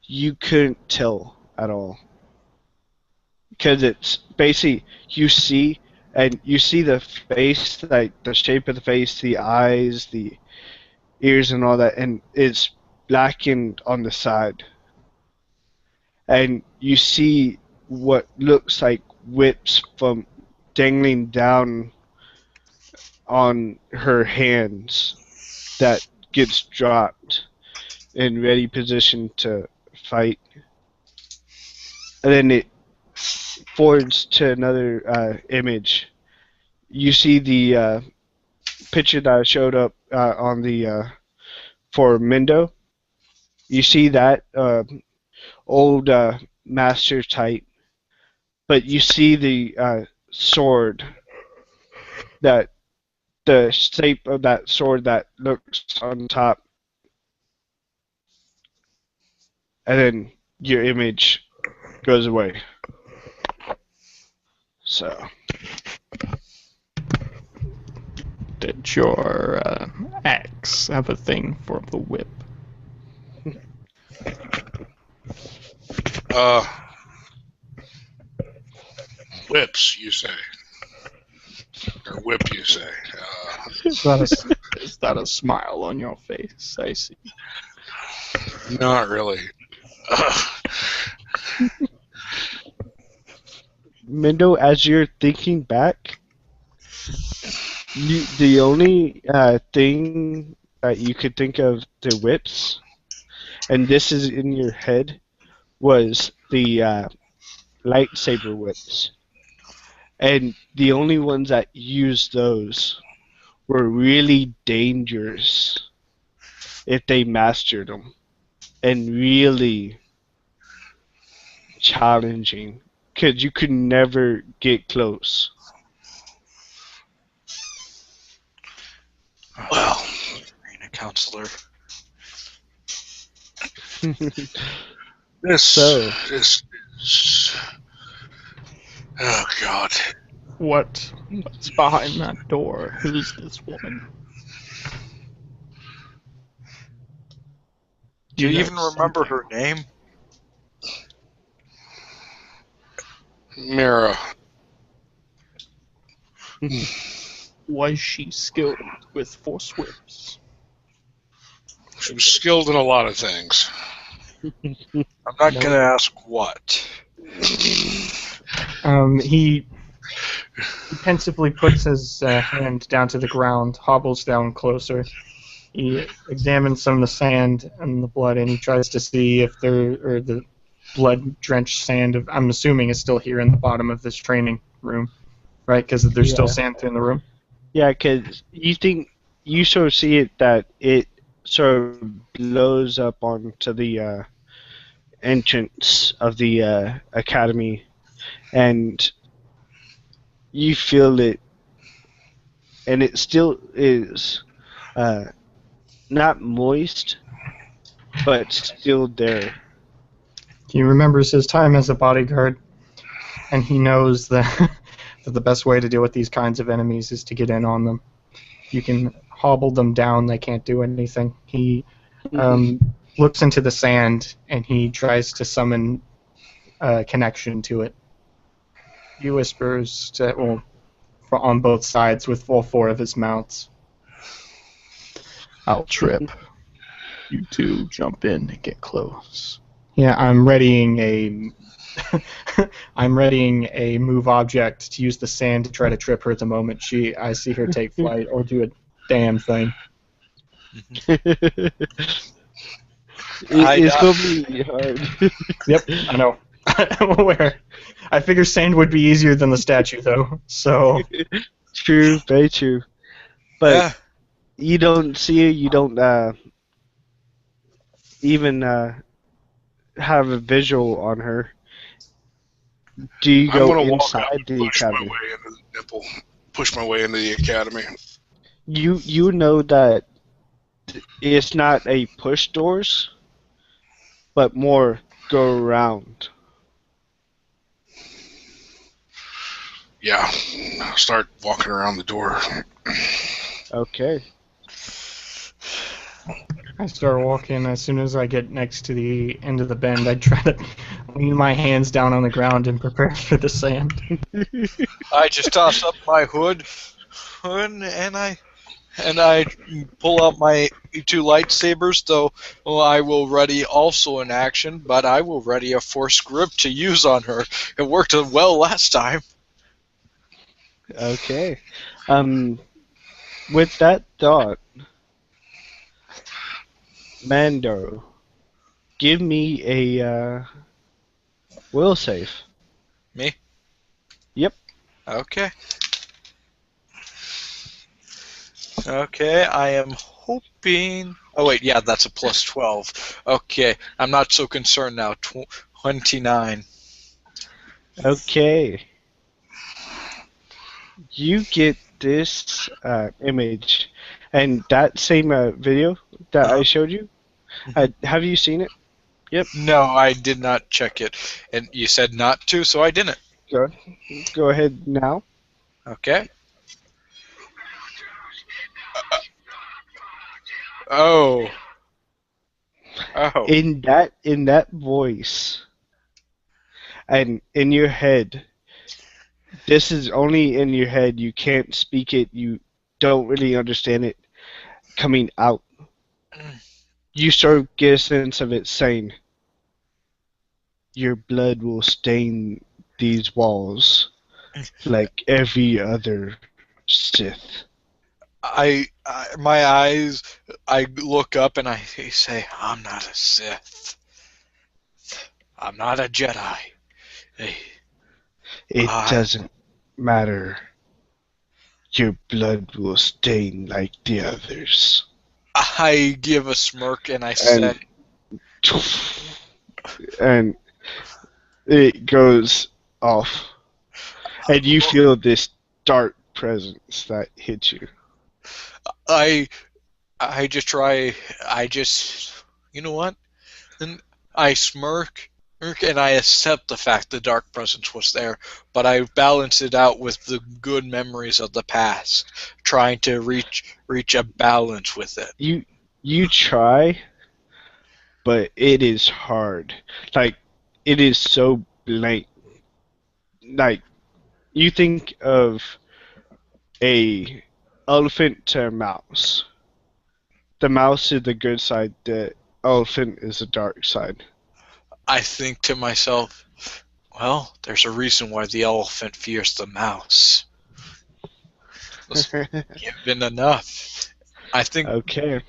you couldn't tell at all. Because it's basically, you see the face, like the shape of the face, the eyes, the ears and all that, and it's blackened on the side. And you see what looks like whips from dangling down on her hands that gets dropped in ready position to fight. And then it forwards to another image. You see the picture that I showed up on the for Mendo. You see that old master type, but you see the sword, that the shape of that sword that looks on top, and then your image goes away. So. Did your axe have a thing for the whip? Whips, you say. Or whip, you say. Is that a smile on your face? I see. Not really. Mendo, as you're thinking back, the only thing that you could think of the whips, and this is in your head, was the lightsaber whips. And the only ones that used those were really dangerous if they mastered them. And really challenging because you could never get close. Well, Arena counselor. this So- this is. Oh God. What's behind that door? Who's this woman? Do you know even remember something. her name? Mira. Was she skilled with force whips? She was skilled in a lot of things. I'm not No. gonna ask what. He pensively puts his hand down to the ground, hobbles down closer. He examines some of the sand and the blood, and he tries to see if the blood-drenched sand I'm assuming is still here in the bottom of this training room, right? Because there's still Yeah. sand in the room. Yeah, because you sort of see it that it sort of blows up onto the entrance of the academy, and you feel it, and it still is not moist, but still there. He remembers his time as a bodyguard, and he knows that, that the best way to deal with these kinds of enemies is to get in on them. You can hobble them down, they can't do anything. He looks into the sand, and he tries to summon a connection to it. He whispers on both sides with all four of his mounts. I'll trip. You two jump in and get close. Yeah, I'm readying a move object to use the sand to try to trip her at the moment I see her take flight or do a damn thing. It's gonna be hard. Yep, I know. I'm aware. I figure sand would be easier than the statue, though. So True, very true. But Yeah. you don't see it. You don't even have a visual on her. Do you I'm go gonna walk up inside and the push my academy? way into the nipple. Push my way into the academy. You know that it's not a push doors, but more go around. Yeah, I'll start walking around the door. Okay. I start walking. As soon as I get next to the end of the bend, I try to lean my hands down on the ground and prepare for the sand. I just toss up my hood, and I pull out my two lightsabers. Though I will ready also an action, but I will ready a force grip to use on her. It worked well last time. Okay. With that thought, Mando, give me a will save. Me? Yep. Okay. Okay, I am hoping. Oh wait, yeah, that's a plus 12. Okay, I'm not so concerned now. 29. Okay. You get this image, and that same video that I showed you. Have you seen it? Yep. No, I did not check it, and you said not to, so I didn't. Go ahead now. Okay. Oh. Oh. In that voice, and in your head. This is only in your head. You can't speak it. You don't really understand it coming out. You sort of get a sense of it saying, "Your blood will stain these walls like every other Sith." My eyes, I look up and I say, I'm not a Sith. I'm not a Jedi. Hey, It doesn't matter. Your blood will stain like the others. I give a smirk and I say, And it goes off, and you feel this dark presence that hits you. I I just try. I just, you know what? And I smirk, and I accept the fact the dark presence was there, but I balance it out with the good memories of the past, trying to reach a balance with it. You try, but it is hard. Like it is so blank. Like you think of a elephant to a mouse. The mouse is the good side. The elephant is the dark side. I think to myself, well, there's a reason why the elephant fears the mouse. It's given enough. I think Okay.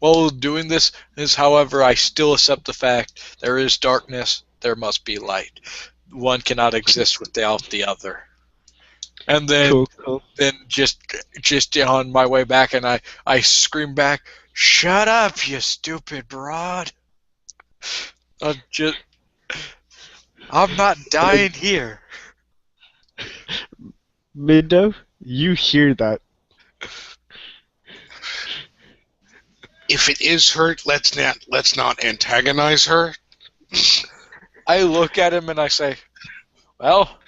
while doing this is, however, I still accept the fact there is darkness, there must be light. One cannot exist without the other. And then, Cool. just on my way back, and I scream back, "Shut up, you stupid broad! I'm just, I'm not dying here." Mindo, you hear that? If it is her, let's not antagonize her. I look at him and I say, "Well,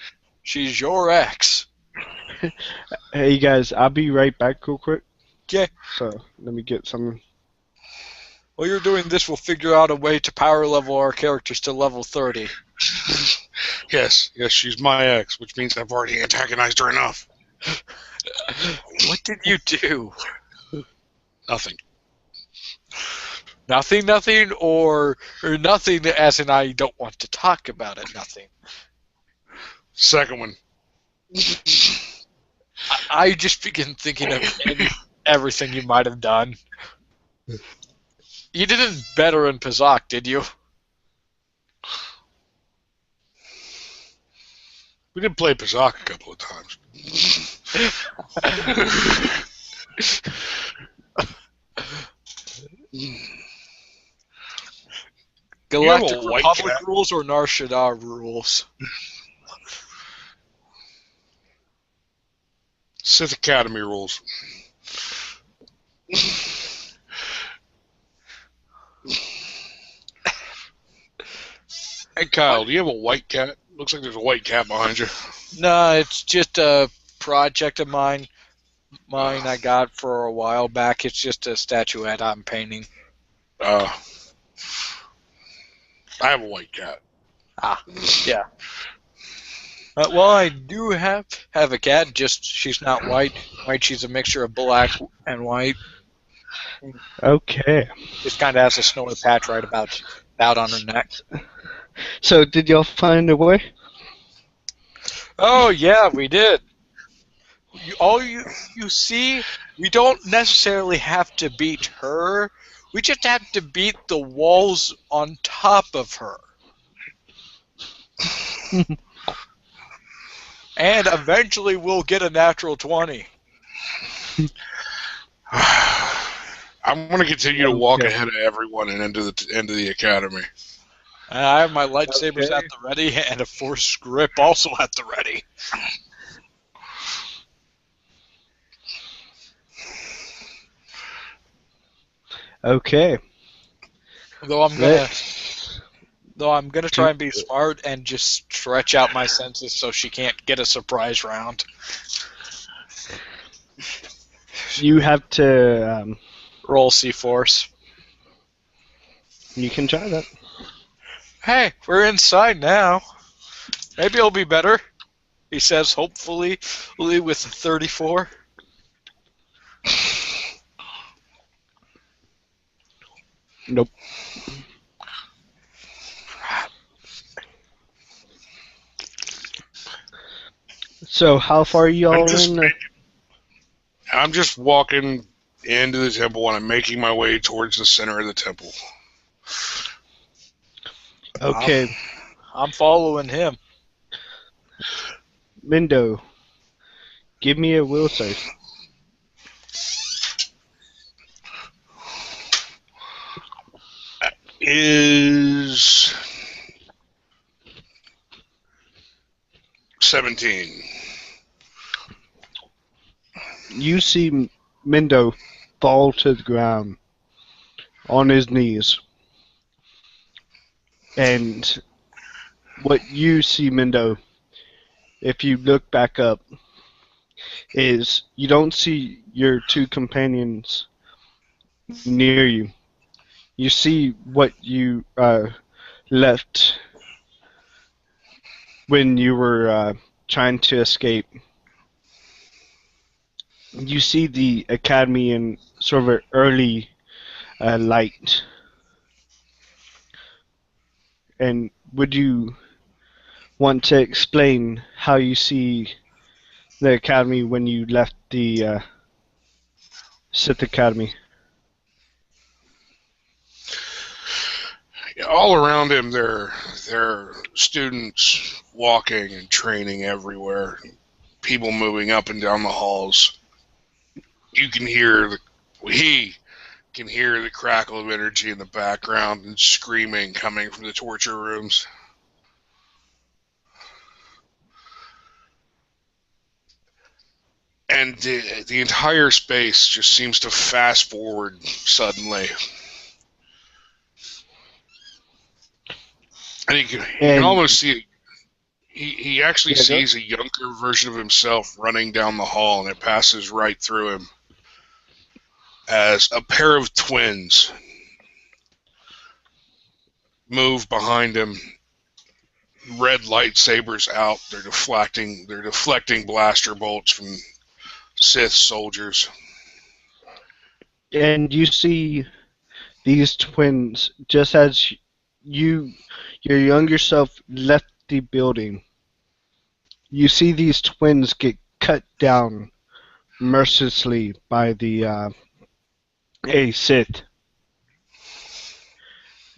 she's your ex." Hey guys, I'll be right back real quick. Okay. So let me get some. While you're doing this, we'll figure out a way to power level our characters to level 30. Yes, she's my ex, which means I've already antagonized her enough. What did you do? Nothing. Nothing, or nothing as in I don't want to talk about it, nothing. Second one. I just begin thinking of everything you might have done. You didn't better in Pazak, did you? We did play Pazak a couple of times. Galactic a white Republic cat? rules or Nar Shaddaa rules? Sith Academy rules. Hey Kyle, do you have a white cat? Looks like there's a white cat behind you. No, it's just a project of mine I got for a while back. It's just a statuette I'm painting. I have a white cat. Yeah. Well, I do have a cat. Just she's not white. She's a mixture of black and white. Okay. Just kind of has a snowy patch right about on her neck. So did y'all find a way? Oh yeah, we did. You see, we don't necessarily have to beat her. We just have to beat the walls on top of her. And eventually we'll get a natural 20. I'm going to continue to walk ahead of everyone and into the academy. And I have my lightsabers at the ready and a force grip also at the ready. Okay. Though I'm gonna try and be smart and just stretch out my senses so she can't get a surprise round. You have to. Roll C-Force. You can try that. Hey, we're inside now. Maybe it'll be better. He says, hopefully, with a 34. Nope. So how far are y'all in? I'm just walking into the temple and I'm making my way towards the center of the temple. Okay. I'm following him. Mindo, give me a will save. Is 17. You see Mendo fall to the ground on his knees. And what you see, Mendo, if you look back up, is you don't see your two companions near you. You see what you left when you were trying to escape. You see the academy in sort of an early light. And would you want to explain how you see the academy when you left the Sith Academy? All around him, there are students walking and training everywhere. People moving up and down the halls. He can hear the crackle of energy in the background and screaming coming from the torture rooms. And the entire space just seems to fast forward suddenly. And you can almost see it. He actually sees a younger version of himself running down the hall, and it passes right through him as a pair of twins move behind him. Red lightsabers out. They're deflecting blaster bolts from Sith soldiers. And you see these twins just as your younger self left the building. You see these twins get cut down mercilessly by a Sith.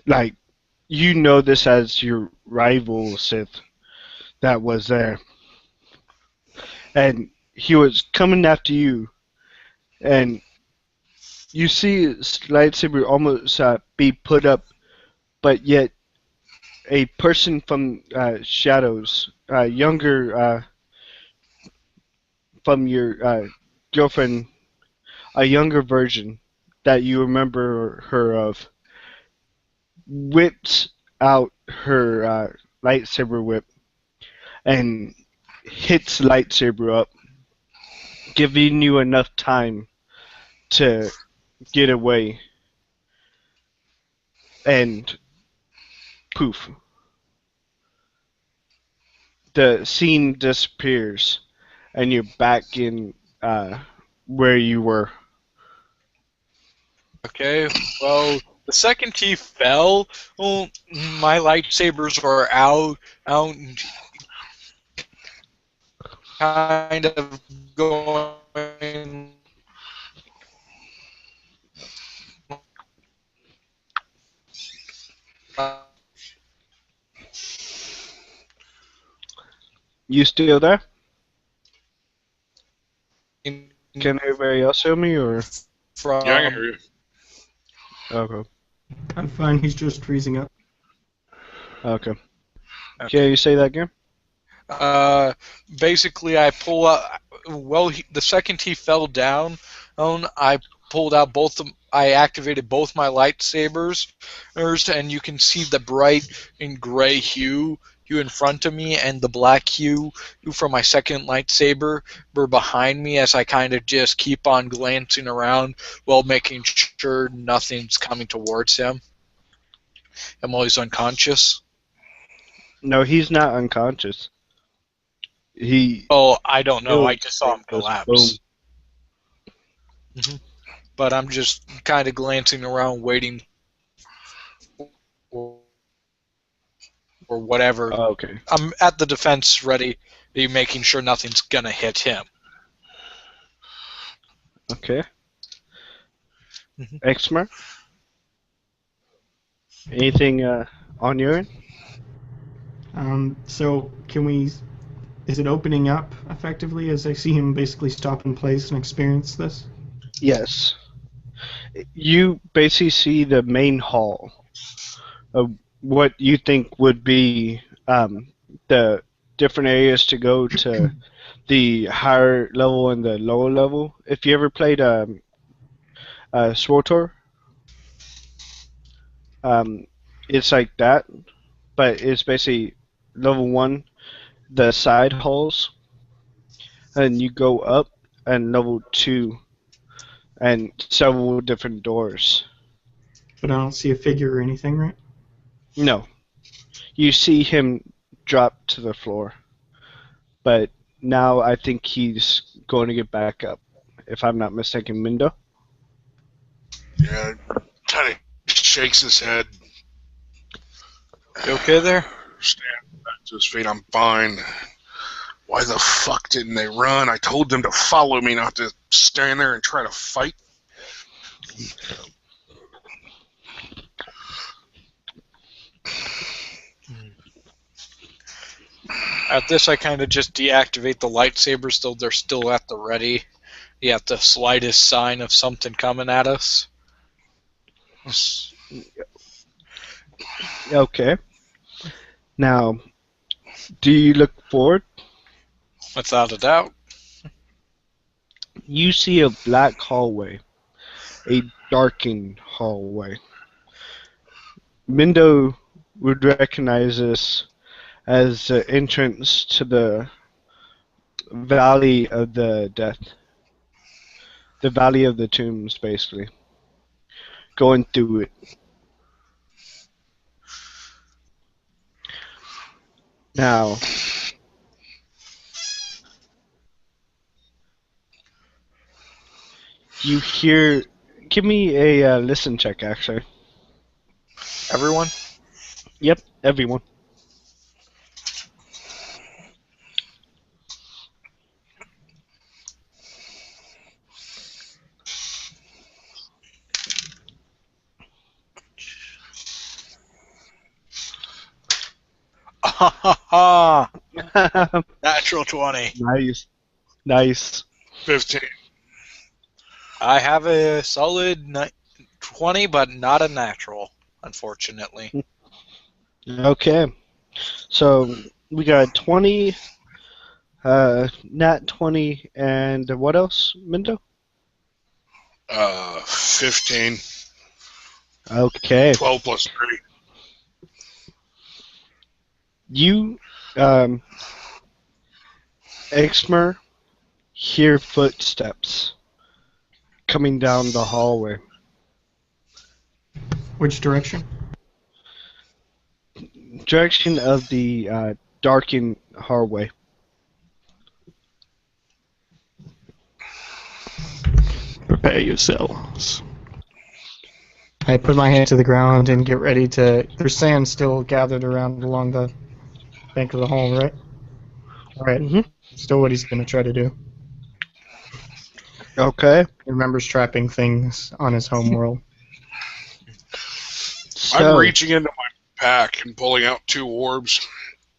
Like, you know this as your rival Sith that was there. And he was coming after you, and you see his lightsaber almost be put up, but yet a person from shadows, younger from your girlfriend, a younger version that you remember her of, whips out her lightsaber whip and hits the lightsaber up, giving you enough time to get away. And poof. The scene disappears, and you're back in where you were. Okay, well, the second he fell, well, my lightsabers were out and kind of going. You still there? In Can everybody else hear me, or? from Yeah, I can hear you. Okay. I'm fine. He's just freezing up. Okay. Can you say that again? basically I pull out. Well, the second he fell down, I pulled out I activated both my lightsabers, and you can see the bright and gray hue in front of me and the black hue from my second lightsaber were behind me as I kind of just keep on glancing around while making sure nothing's coming towards him. I'm always unconscious. No, he's not unconscious. Oh, I don't know. I just saw him collapse. Boom. But I'm just kind of glancing around, waiting for whatever. Oh, okay. I'm at the defense ready, making sure nothing's gonna hit him. Okay. Exmer? Anything on your end? So can we? Is it opening up effectively as I see him basically stop in place and experience this? Yes. You basically see the main hall of what you think would be the different areas to go to the higher level and the lower level. If you ever played SWTOR, um, it's like that, but it's basically level 1, the side halls, and you go up, and level 2, and several different doors. But I don't see a figure or anything, right? No, you see him drop to the floor, but now I think he's going to get back up, if I'm not mistaken, Mindo. Yeah, kind of shakes his head. You okay there? Stand back to his feet. I'm fine. Why the fuck didn't they run? I told them to follow me, not to stand there and try to fight. At this, I kind of just deactivate the lightsabers, though they're still at the ready. You have the slightest sign of something coming at us. Okay. Now, do you look forward? Without a doubt. You see a black hallway, a darkened hallway. Mindo would recognize this as the entrance to the Valley of the Death. The Valley of the Tombs, basically. Going through it. Now, you hear... Give me a listen check, actually. Everyone? Yep, everyone. Ha ha ha! Natural 20. Nice. Nice. 15. I have a solid 20, but not a natural, unfortunately. Okay. So, we got 20, nat 20, and what else, Mindo? 15. Okay. 12 plus 3. You, Exmer, hear footsteps coming down the hallway. Which direction? Direction of the darkened hallway. Prepare yourselves. I put my hand to the ground and get ready to... There's sand still gathered around along the bank of the hole, right? Alright. Mhm. Still what he's going to try to do. Okay. He remembers trapping things on his home world. So, I'm reaching into my pack and pulling out 2 orbs,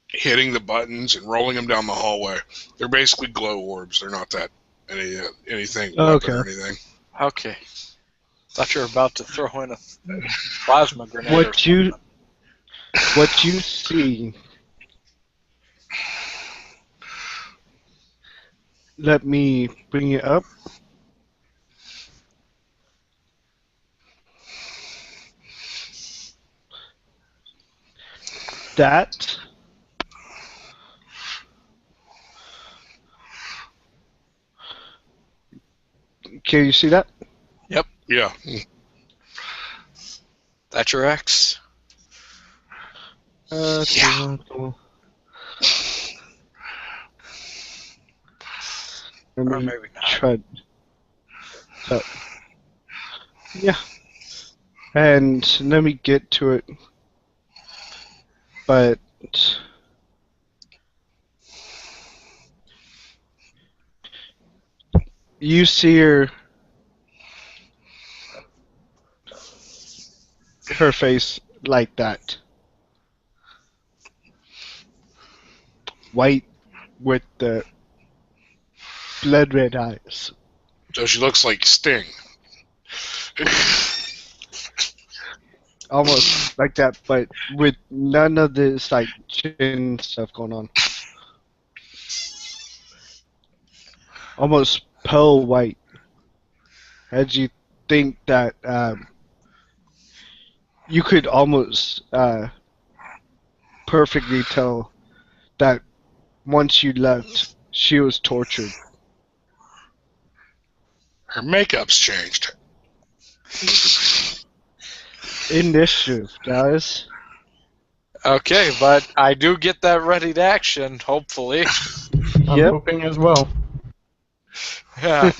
hitting the buttons and rolling them down the hallway. They're basically glow orbs. They're not that anything Okay. or anything. Okay. Thought you were about to throw in a plasma grenade. what you see... Let me bring it up. That can you see that? Yeah. That's your X? Yeah. Let Or me maybe not. try. So, yeah. And let me get to it. But you see her face like that. White with the blood red eyes. So she looks like Sting. Almost like that, but with none of this like chin stuff going on. almost pearl white. As you think that you could almost perfectly tell that once you left, she was tortured. Her makeup's changed. Initiative, guys. Okay, but I do get that ready to action, hopefully. I'm Yep. hoping as well. Yeah.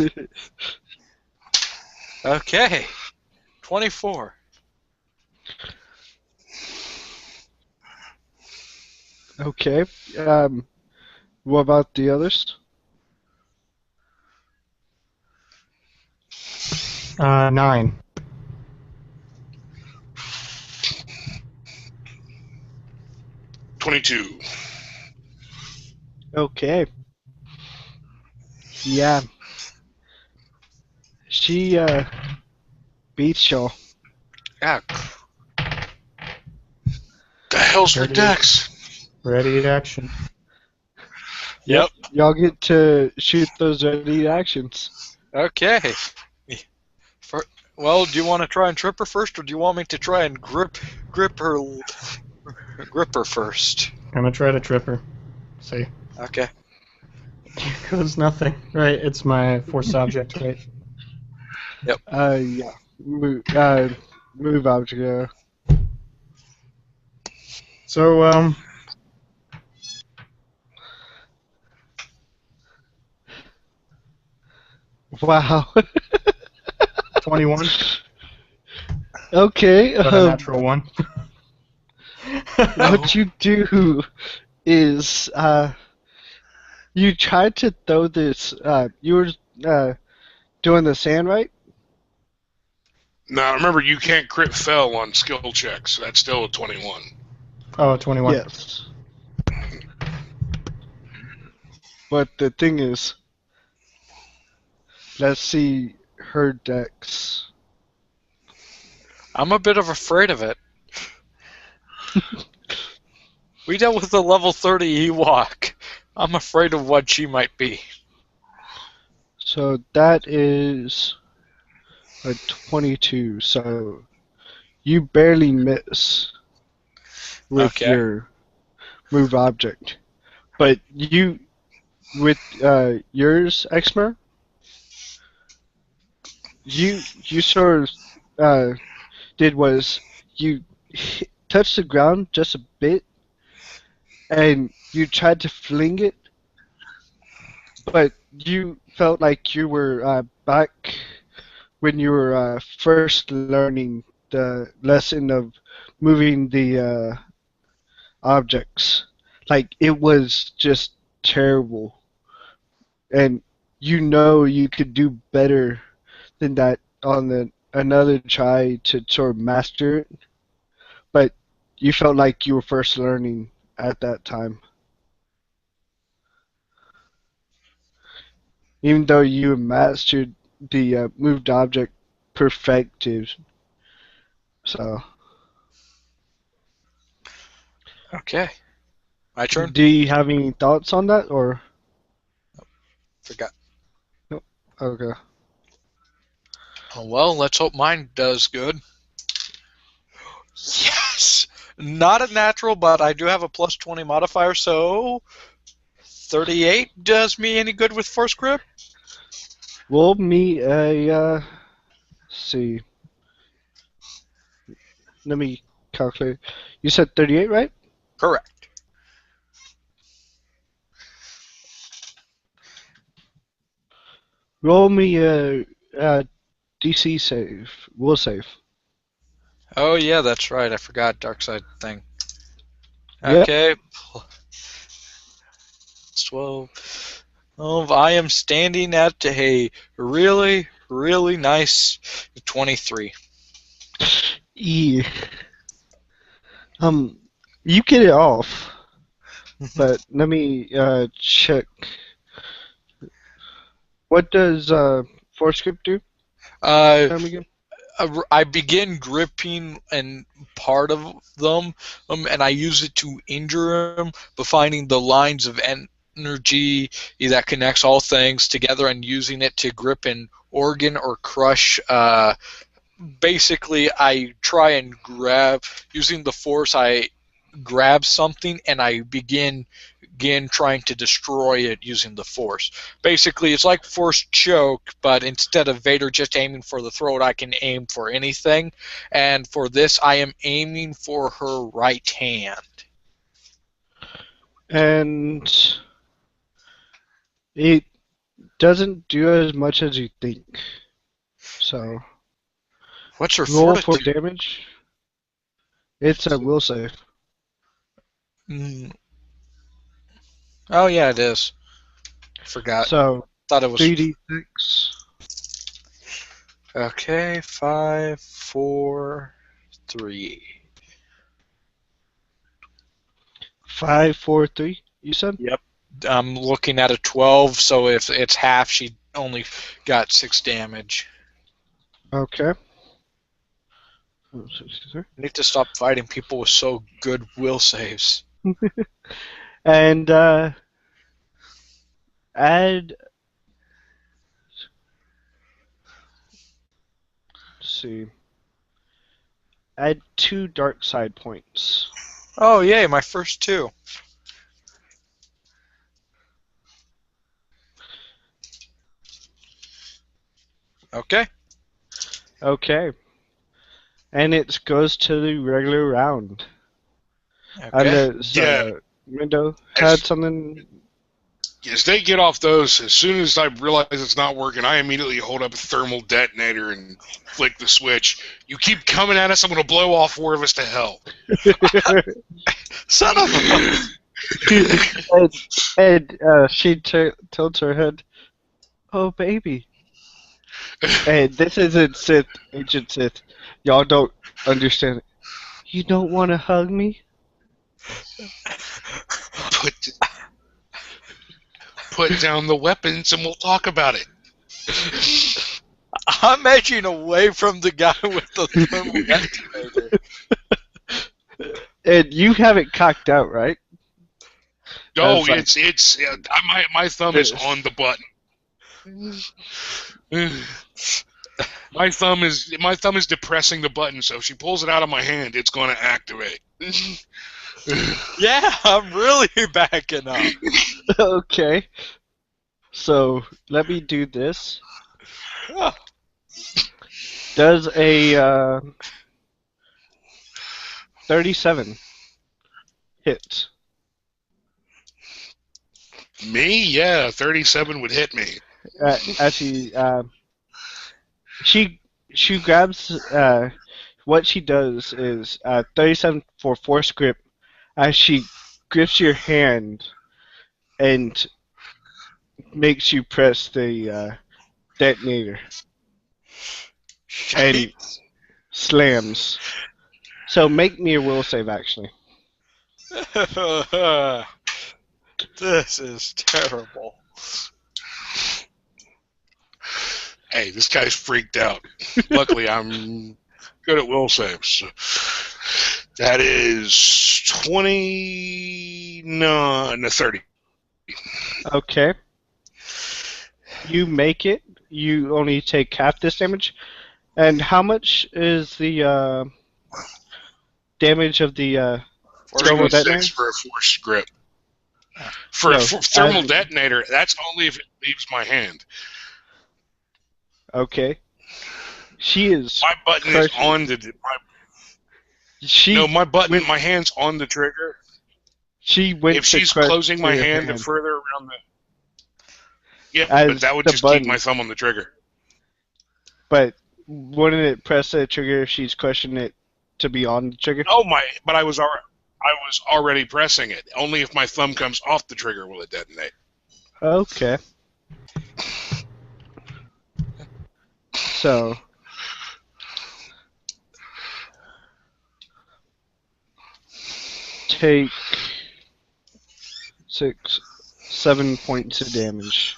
Okay. 24. Okay. What about the others? 9. 22. Okay. Yeah. She beats y'all. Yeah. The hell's her Ready. dex? Ready to action. Yep. Y'all get to shoot those ready actions. Okay. Well, do you want to try and trip her first, or do you want me to try and grip her first? I'm gonna try to trip her. See. Okay. Goes nothing. Right, it's my force object, right? Yeah. Move object. So, Wow. 21, Okay. but a natural 1. What you do is you tried to throw this. You were doing the sand, right? Now, remember, you can't crit fail on skill checks. That's still a 21. Oh, 21. Yes. But the thing is, let's see her dex. I'm a bit afraid of it. We dealt with a level 30 Ewok. I'm afraid of what she might be. So that is a 22. So you barely miss with Okay. your move object. But you, with yours, Exmer, you sort of did was you touched the ground just a bit, and you tried to fling it, but you felt like you were back when you were first learning the lesson of moving the objects. Like, it was just terrible, and you know you could do better than that on another try to sort of master it, but you felt like you were first learning at that time. Even though you mastered the moved object perfective. So, Okay. My turn? do you have any thoughts on that, or? Forgot. Okay. Oh, well, let's hope mine does good. Yes! Not a natural, but I do have a plus 20 modifier, so 38 does me any good with force grip? Roll me a, let's see. Let me calculate. You said 38, right? Correct. Roll me a DC save. Will save. Oh, yeah, that's right. I forgot dark side thing. Yep. Okay. It's 12. I am standing at a really, really nice 23. Yeah. You get it off, but let me check. What does force grip do? Tell me again. I begin gripping and part of them, and I use it to injure him by finding the lines of energy that connects all things together and using it to grip an organ or crush. Basically, I try and grab, using the force, I grab something and I begin trying to destroy it using the force. Basically, it's like force choke, but instead of Vader just aiming for the throat, I can aim for anything. And for this, I am aiming for her right hand. And it doesn't do as much as you think. So What's her roll for fortitude? damage. It's a will save. Mm. Oh yeah, it is. Forgot. So Thought it was 3d6. okay. 5, 4, 3. 5, 4, 3. You said. Yep. I'm looking at a 12, so if it's half, she only got 6 damage. Okay. I need to stop fighting people with so good will saves. And add. Let's see. Add 2 dark side points. Oh yay, my first 2. Okay. Okay. And it goes to the regular round. Okay. Unless Yeah. Mindo had something. As they get off those, as soon as I realize it's not working, I immediately hold up a thermal detonator and flick the switch. You keep coming at us, I'm going to blow all 4 of us to hell. Son of a... and she tilts her head. Oh, baby. And this isn't Sith, Agent Sith. Y'all don't understand it. You don't want to hug me? Put down the weapons and we'll talk about it. I'm edging away from the guy with the thermal detonator. And you have it cocked out, right? No, That's it's my thumb is on the button. My thumb is depressing the button, so if she pulls it out of my hand, it's going to activate. Yeah, I'm really backing up. Okay. So, let me do this. Oh. Does a 37 hit? Me? Yeah, 37 would hit me. As she grabs, what she does is 37 for force grip as she grips your hand and makes you press the detonator and slams. So make me a will save, actually. This is terrible. Hey, this guy's freaked out. Luckily, I'm good at will saves. That is 20. No, 30. Okay. You make it. You only take half this damage. And how much is the damage of the thermal 3d6 detonator? for a force grip. For thermal detonator, that's only if it leaves my hand. Okay. She is. My button is on the. My button. My hand's on the trigger. She went. If she's closing my hand to further around the. Yeah, but that would just keep my thumb on the trigger. But wouldn't it press the trigger if she's crushing it to be on the trigger? Oh my! But I was already pressing it. Only if my thumb comes off the trigger will it detonate. Okay. So. Take 6, 7 points of damage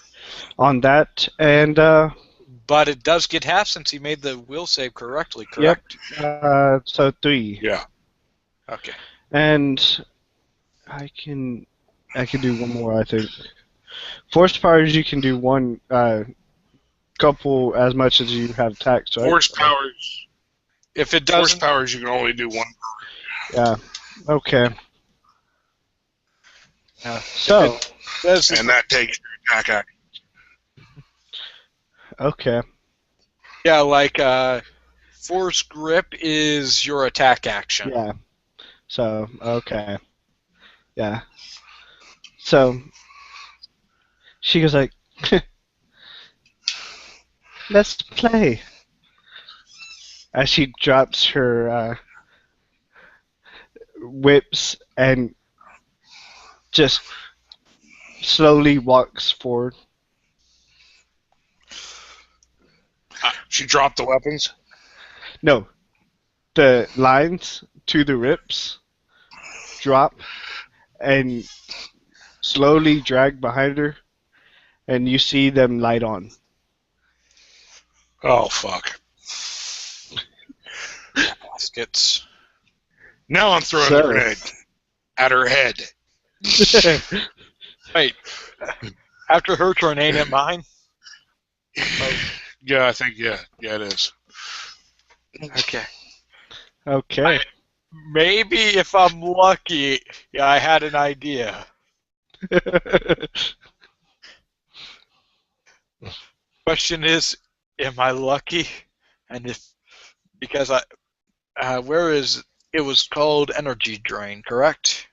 on that, and but it does get half since he made the will save correctly, correct? Yep. So 3. Yeah. Okay. And I can I can do one more, I think. Force powers, you can do one, couple as much as you have attacks, right? Force powers. If it Force doesn't, powers, you can only do one. Yeah. Okay. so And that takes your attack action. Okay. yeah, like force grip is your attack action. Yeah. So, okay. Yeah. So, she goes like, let's play. As she drops her whips and just slowly walks forward. She dropped the weapons. No, the lines to the rips drop and slowly drag behind her, and you see them light on. Oh, fuck. Baskets. Now I'm throwing So- a grenade at her head. Wait. After her turn, ain't it mine? Yeah, I think, yeah, it is. Okay. Okay. Maybe if I'm lucky, yeah, I had an idea. Question is, am I lucky? And if because where is it was called energy drain, correct?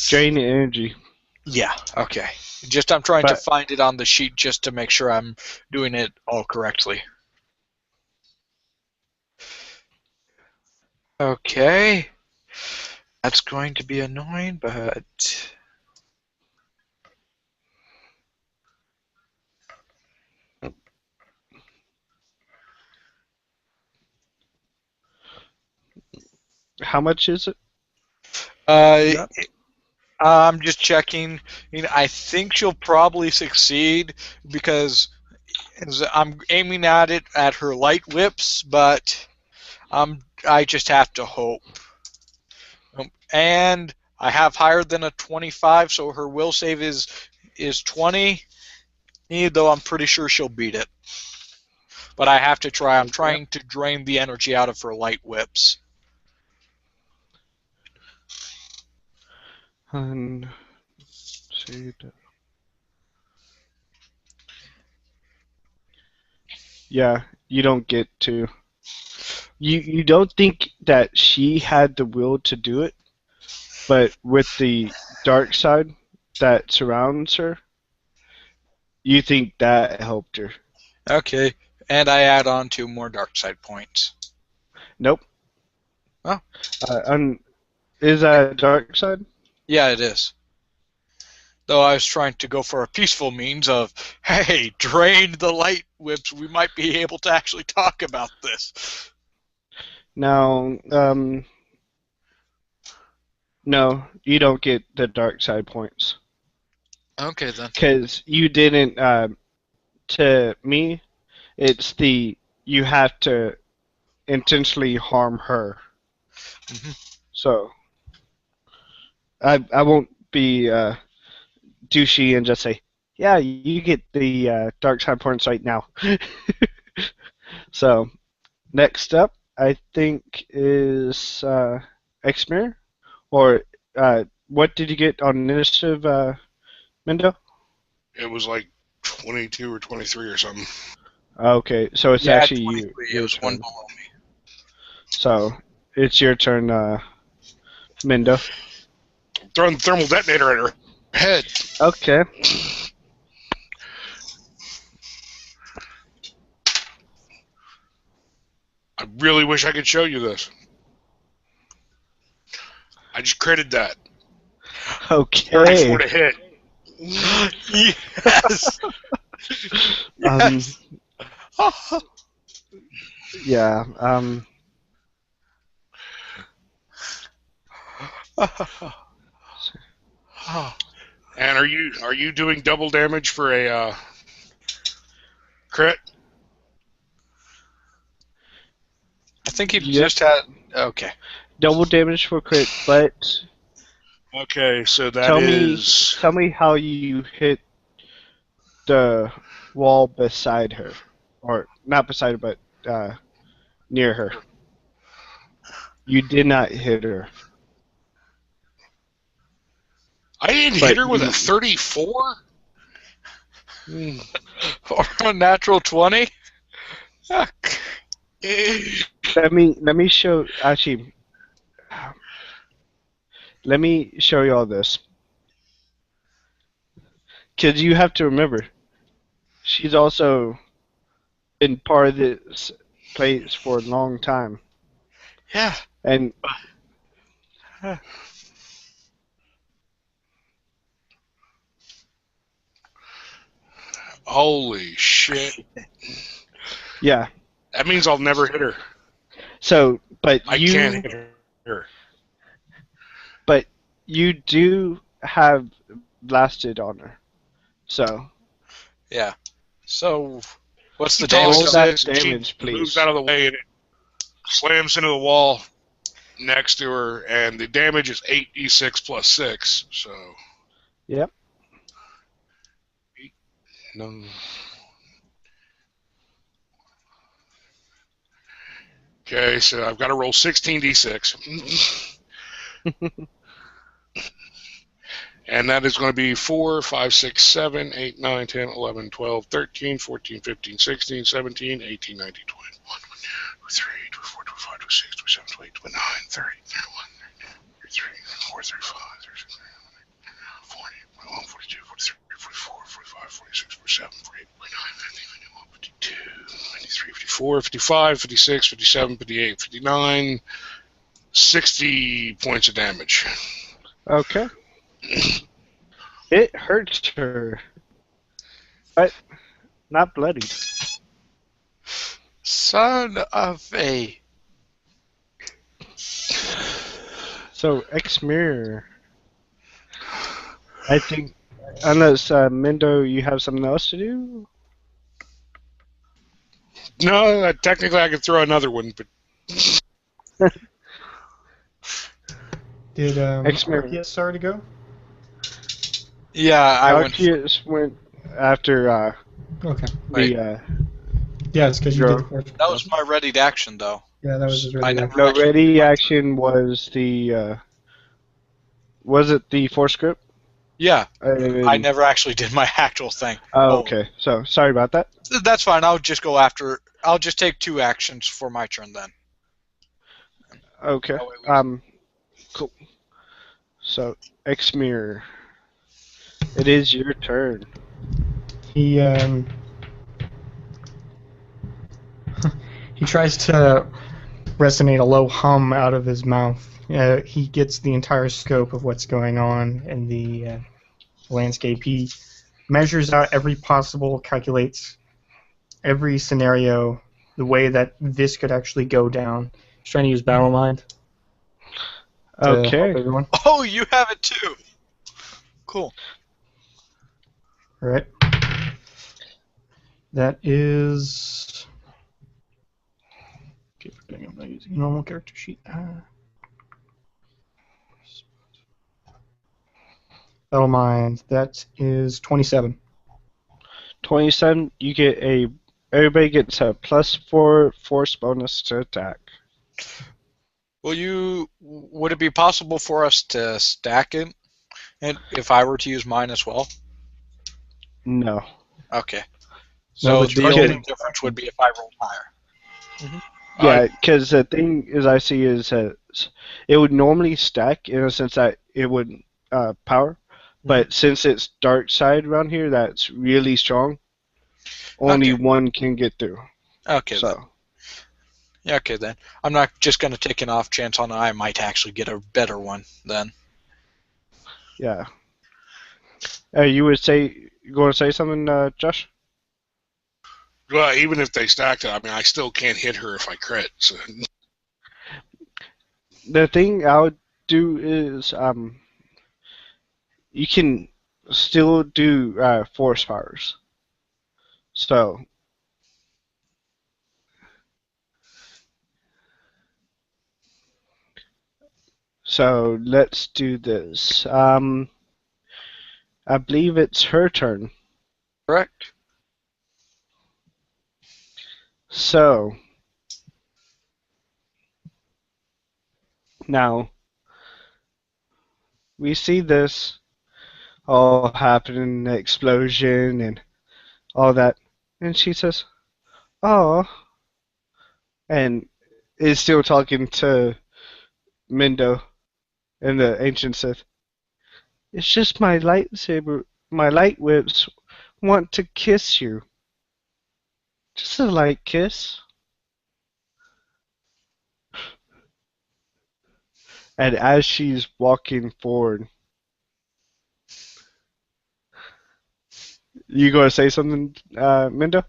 Drain energy. Yeah. Okay. Just I'm trying to But- find it on the sheet just to make sure I'm doing it all correctly. Okay. That's going to be annoying, but How much is it? uh, I'm just checking. I think she'll probably succeed because I'm aiming at it at her light whips, but I just have to hope. And I have higher than a 25, so her will save is 20. Though I'm pretty sure she'll beat it. But I have to try. I'm trying to drain the energy out of her light whips. Yeah, you don't get to. You don't think that she had the will to do it, but with the dark side that surrounds her, you think that helped her. Okay, and I add on 2 more dark side points. Nope. Oh. Is that dark side? Yeah, it is. Though I was trying to go for a peaceful means of, hey, drain the light whips. We might be able to actually talk about this. Now, no, you don't get the dark side points. Okay, then. Because you didn't, to me, it's you have to intentionally harm her. Mhm. So, I won't be douchey and just say, yeah, you get the dark side points right now. So, next up, I think is Xmir, or what did you get on initiative, Mendo? It was like 22 or 23 or something. Okay, so it's Yeah, actually 23, your it was one turn. below me. So it's your turn, Mendo. Throwing the thermal detonator at her head. Okay. I really wish I could show you this. I just critted that. Okay. 34 to hit. Yes! Yes! Yeah. And are you doing double damage for a crit? I think he Yep. just had. Okay. Double damage for crit, but Okay, so that tell is. me how you hit the wall beside her, or not beside her, but near her. You did not hit her. I didn't But hit her with a you- 34? Or a natural 20? Let me show. Actually, let me show you all this. Because you have to remember, she's also been part of this place for a long time, Yeah. and Holy shit. yeah. That means I'll never hit her. So, but I can't hit her. But you do have blasted on her. So Yeah. So, what's the Roll damage? roll that six, and damage, she please. moves out of the way and it slams into the wall next to her, and the damage is 8d6 plus 6. So. Yep. No. Okay, so I've got to roll 16d6. And that is going to be 4, 5, 6, 7, 8, 9, 10, 11, 12, 13, 14, 15, 16, 17, 18, 19, 20, 21, 23, 24, 25, 26, 27, 28, 29, 30, 31, 33, 34, 35, 36, 40, 41, 42, 43, 44, 45, 46, 47, 48, 49, 50, 51, 52, 53, 54, 55, 56, 57, 58, 59, 60 points of damage. Okay. It hurts her, but not bloody. Son of a... So X mirror. I think, unless Mendo, you have something else to do. No, technically I could throw another one, but Did X-Men. Arceus already go? Yeah, I went... Arceus went after Okay. Wait. the Yeah, it's because you Go. did the force. That was my readied action, though. Yeah, that was his I ready never- action. no actually ready did my action was the was it the force grip? Yeah, And- I never actually did my actual thing. Oh, okay. So sorry about that. That's fine. I'll just go after... I'll just take 2 actions for my turn, then. Okay. Oh, wait. Cool. So X mirror. It is your turn. He he tries to resonate a low hum out of his mouth. He gets the entire scope of what's going on in the landscape. He measures out every possible, calculates every scenario, the way that this could actually go down. He's trying to use Battle Mind to help Okay. everyone. Oh, you have it too. Cool. All right. That is. Keep forgetting I'm not using a normal character sheet. Battle Mind. That is 27. 27. You get a. Everybody gets a +4 force bonus to attack. Would it be possible for us to stack it? And if I were to use mine as well? No. Okay. No, So but the you only can- difference would be if I rolled higher. Yeah, because the thing is, I see is that it would normally stack in a sense that it would power, but since it's dark side around here, that's really strong. Only Okay. one can get through. Okay. So Then. Yeah, okay then. I'm not just going to take an off chance on I might actually get a better one then. yeah. You would say going to say something, Josh? well, even if they stacked it, I mean, I still can't hit her if I crit. So. The thing I would do is you can still do force powers. So So let's do this. I believe it's her turn. Correct. So now we see this all happening, the explosion and all that, and she says, "Oh," and is still talking to Mendo and the ancient Sith. It's just my lightsaber, my light whips want to kiss you. Just a light kiss. And as she's walking forward, you gonna say something, Mendo?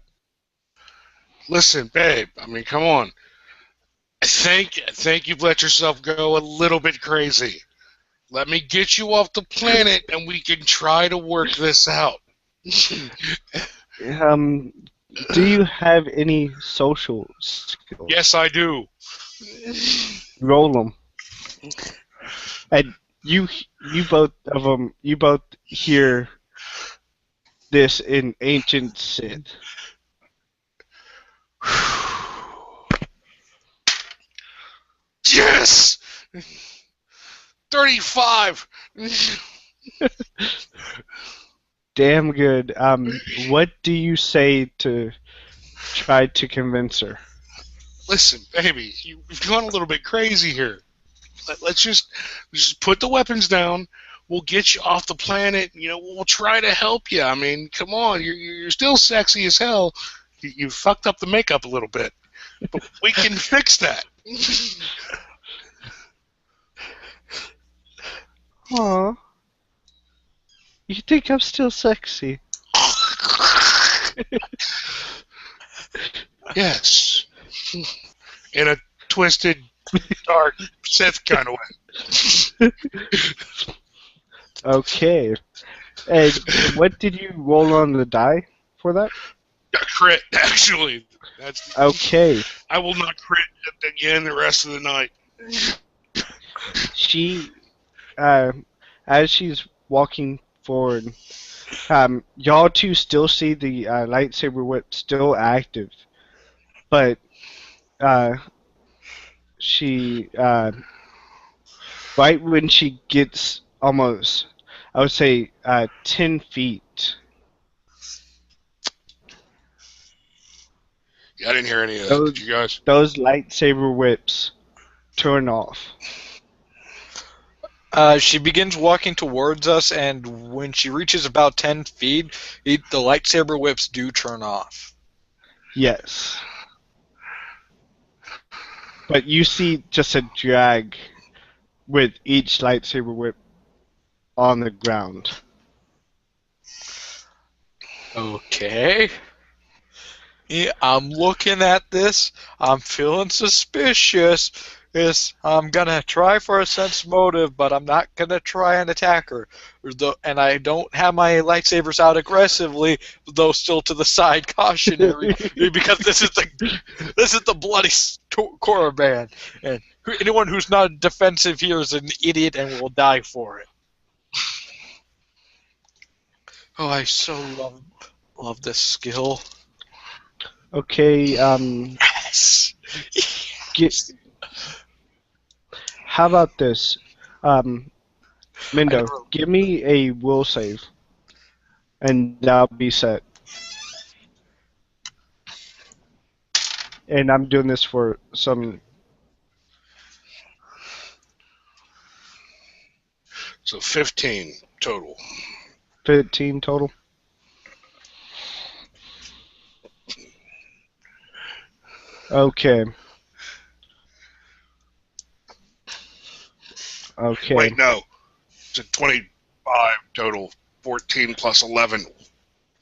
Listen, babe. I mean, come on. I think you've let yourself go a little bit crazy. Let me get you off the planet, and we can try to work this out. Do you have any social skills? Yes, I do. Roll them. And you both of them, you both hear this in ancient Sith. Yes! 35! Damn good. What do you say to try to convince her? Listen, baby, you've gone a little bit crazy here. Let's just put the weapons down. We'll get you off the planet. You know, we'll try to help you. I mean, come on, you're still sexy as hell. You fucked up the makeup a little bit, but we can fix that. Aw. You think I'm still sexy? Yes. In a twisted, dark, Sith kind of way. Okay. And what did you roll on the die for that? A crit, actually. That's Okay. I will not crit again the rest of the night. She, as she's walking forward, y'all two still see the lightsaber whip still active, but she, right when she gets almost, I would say, 10 feet. Yeah, I didn't hear any of that. Did you guys? Those lightsaber whips turn off. She begins walking towards us, and when she reaches about 10 feet, the lightsaber whips do turn off. Yes. But you see just a drag with each lightsaber whip on the ground. Okay. Yeah, I'm looking at this. I'm feeling suspicious. I'm gonna try for a sense motive, but I'm not gonna try and attack her. And I don't have my lightsabers out aggressively, though still to the side, cautionary, because this is the bloody Korriban, and anyone who's not defensive here is an idiot and will die for it. Oh, I so love this skill. Okay, Yes. How about this? Mendo, give me a will save. And I'll be set. And I'm doing this for some... So 15 total. 15 total? Okay. Okay. Wait, no. It's a 25 total. 14 plus 11.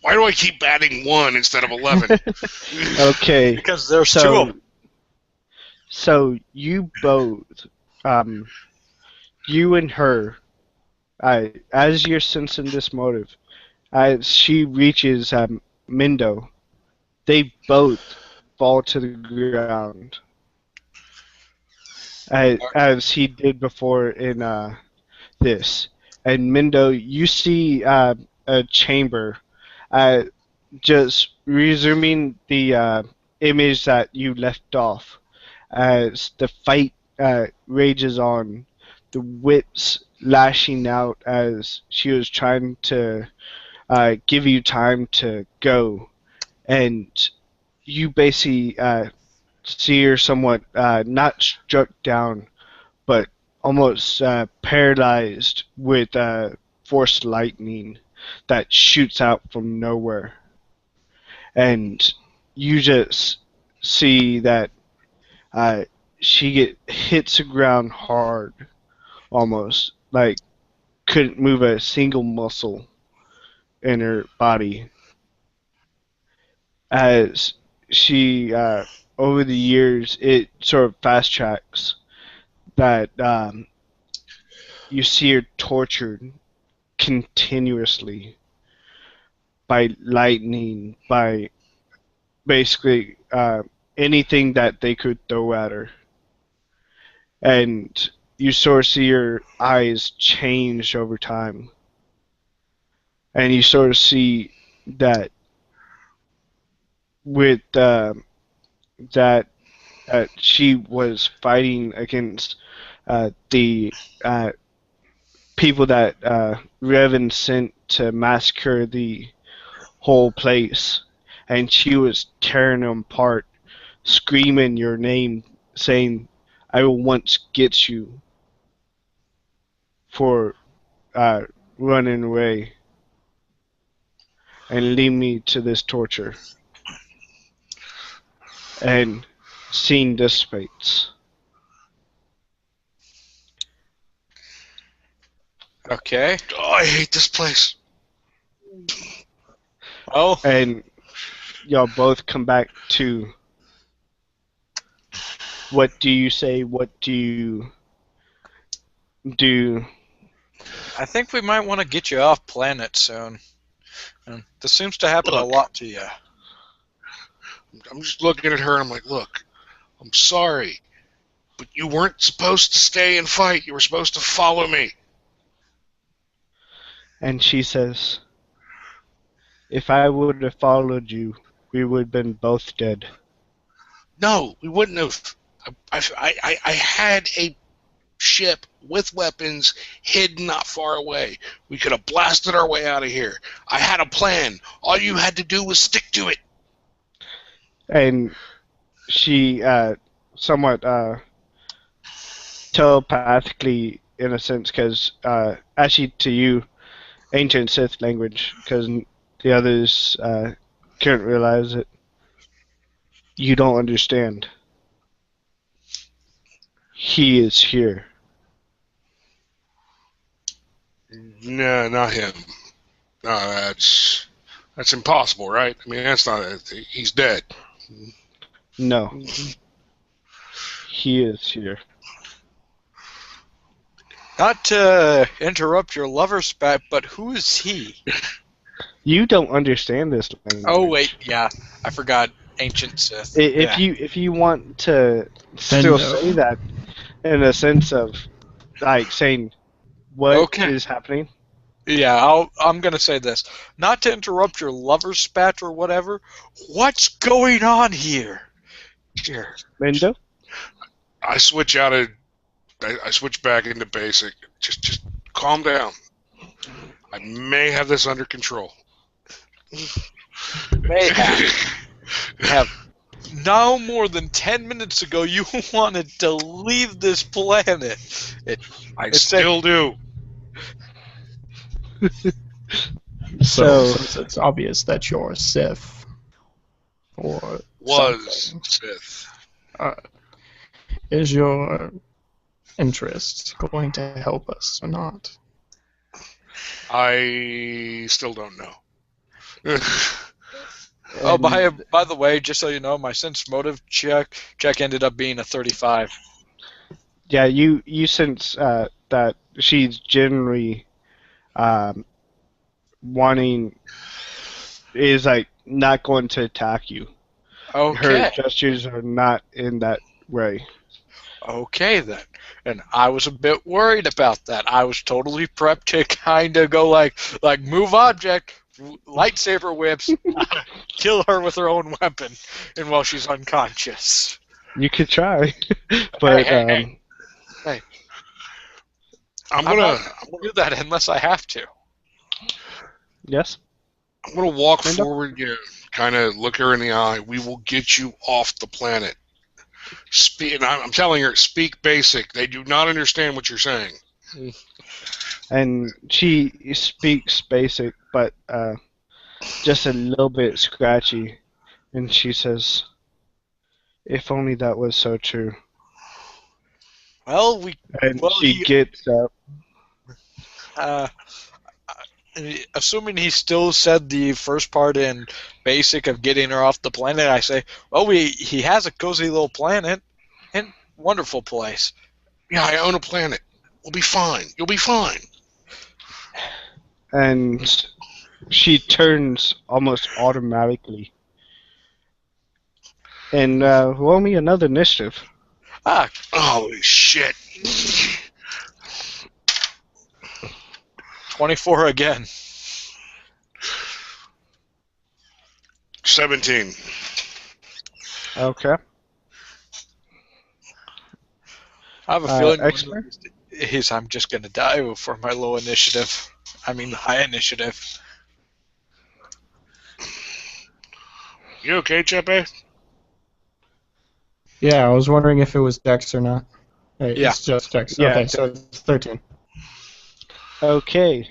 Why do I keep adding 1 instead of 11? Okay. Because there's two of them. So you both, you and her, as you're sensing this motive, as she reaches Mendo, they both fall to the ground. as he did before in this. And Mendo, you see a chamber, uh, just resuming the image that you left off as the fight rages on, the whips lashing out as she was trying to give you time to go, and you basically see her somewhat not struck down, but almost paralyzed with force lightning that shoots out from nowhere. And you just see that uh, hits the ground hard, almost like couldn't move a single muscle in her body. As she, over the years, it sort of fast tracks that you see her tortured continuously by lightning, by basically anything that they could throw at her. And you sort of see her eyes change over time. And you sort of see that with that she was fighting against the people that Revan sent to massacre the whole place, and she was tearing them apart, screaming your name, saying, "I will once get you," for running away and lead me to this torture. And scene dissipates. Okay. Oh, I hate this place. Oh, And y'all both come back to what do you say? What do you do? I think we might want to get you off planet soon. And this seems to happen a Look. lot to you. I'm just looking at her and I'm like, look, I'm sorry, but you weren't supposed to stay and fight. You were supposed to follow me. And she says, "If I would have followed you, we would have been both dead." No, we wouldn't have. I had a ship with weapons hidden not far away. We could have blasted our way out of here. I had a plan. All you had to do was stick to it. And she somewhat telepathically, in a sense, because actually to you, ancient Sith language, because the others couldn't realize it. You don't understand. He is here. No, not him. No, that's impossible, right? I mean, that's not. He's dead. No. He is here. Not to interrupt your lover spat, but who is he? You don't understand this language. Oh wait, yeah, I forgot. Ancient Sith. If you want to still no. say that in a sense of like saying what is Okay. happening, Yeah, I'm gonna say this. Not to interrupt your lover spat or whatever. What's going on here? Here. Mendo, I switch I switch back into basic. Just calm down. I may have this under control. Have no more than 10 minutes ago you wanted to leave this planet. I It's still do. So- Since it's obvious that you're a Sith, or Was something, Sith. is your interest going to help us or not? I still don't know. Oh, by the way, just so you know, my sense motive check ended up being a 35. yeah, you sense that she's generally wanting is like not going to attack you. Her Okay. gestures are not in that way. Okay then. And I was a bit worried about that. I was totally prepped to kind of go like move object, lightsaber whips, kill her with her own weapon, and while she's unconscious. You could try, Hey, but hey, hey, hey! I'm I'm gonna not going to do that unless I have to. yes. I'm gonna walk Mendo? forward, kind of look her in the eye. We will get you off the planet. And I'm telling her, speak basic. They do not understand what you're saying. And she speaks basic, but just a little bit scratchy. And she says, "If only that was so true." Well, And she he, gets up. uh, assuming he still said the first part in basic of getting her off the planet, I say, well, he has a cozy little planet and wonderful place. Yeah, I own a planet. We'll be fine. You'll be fine. And she turns almost automatically. And roll me another initiative. Ah, Holy shit. 24 again. 17. Okay. I have a feeling Expert? I'm just going to die for my low initiative. I mean, high initiative. You okay, Chepe? Yeah, I was wondering if it was Dex or not. Hey, Yeah. It's just Dex. Yeah, Okay, so it's 13. Okay.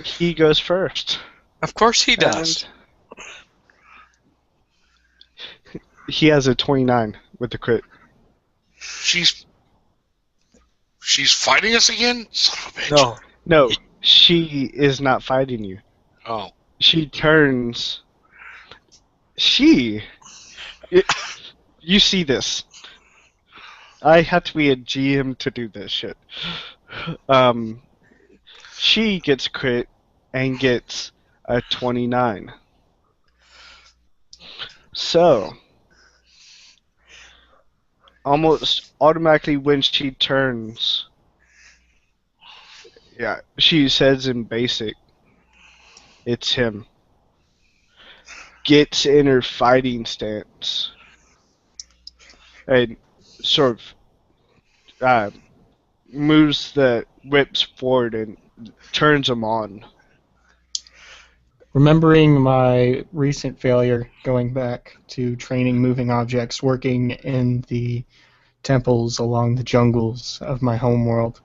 He goes first. Of course he does. And he has a 29 with the crit. She's fighting us again? Son of a bitch. No. No, she is not fighting you. Oh. She turns. You see this. I had to be a GM to do this shit. She gets crit and gets a 29. So, almost automatically when she turns, yeah, she says in basic, it's him. Gets in her fighting stance and sort of moves the whips forward and turns them on. Remembering my recent failure going back to training moving objects, working in the temples along the jungles of my homeworld,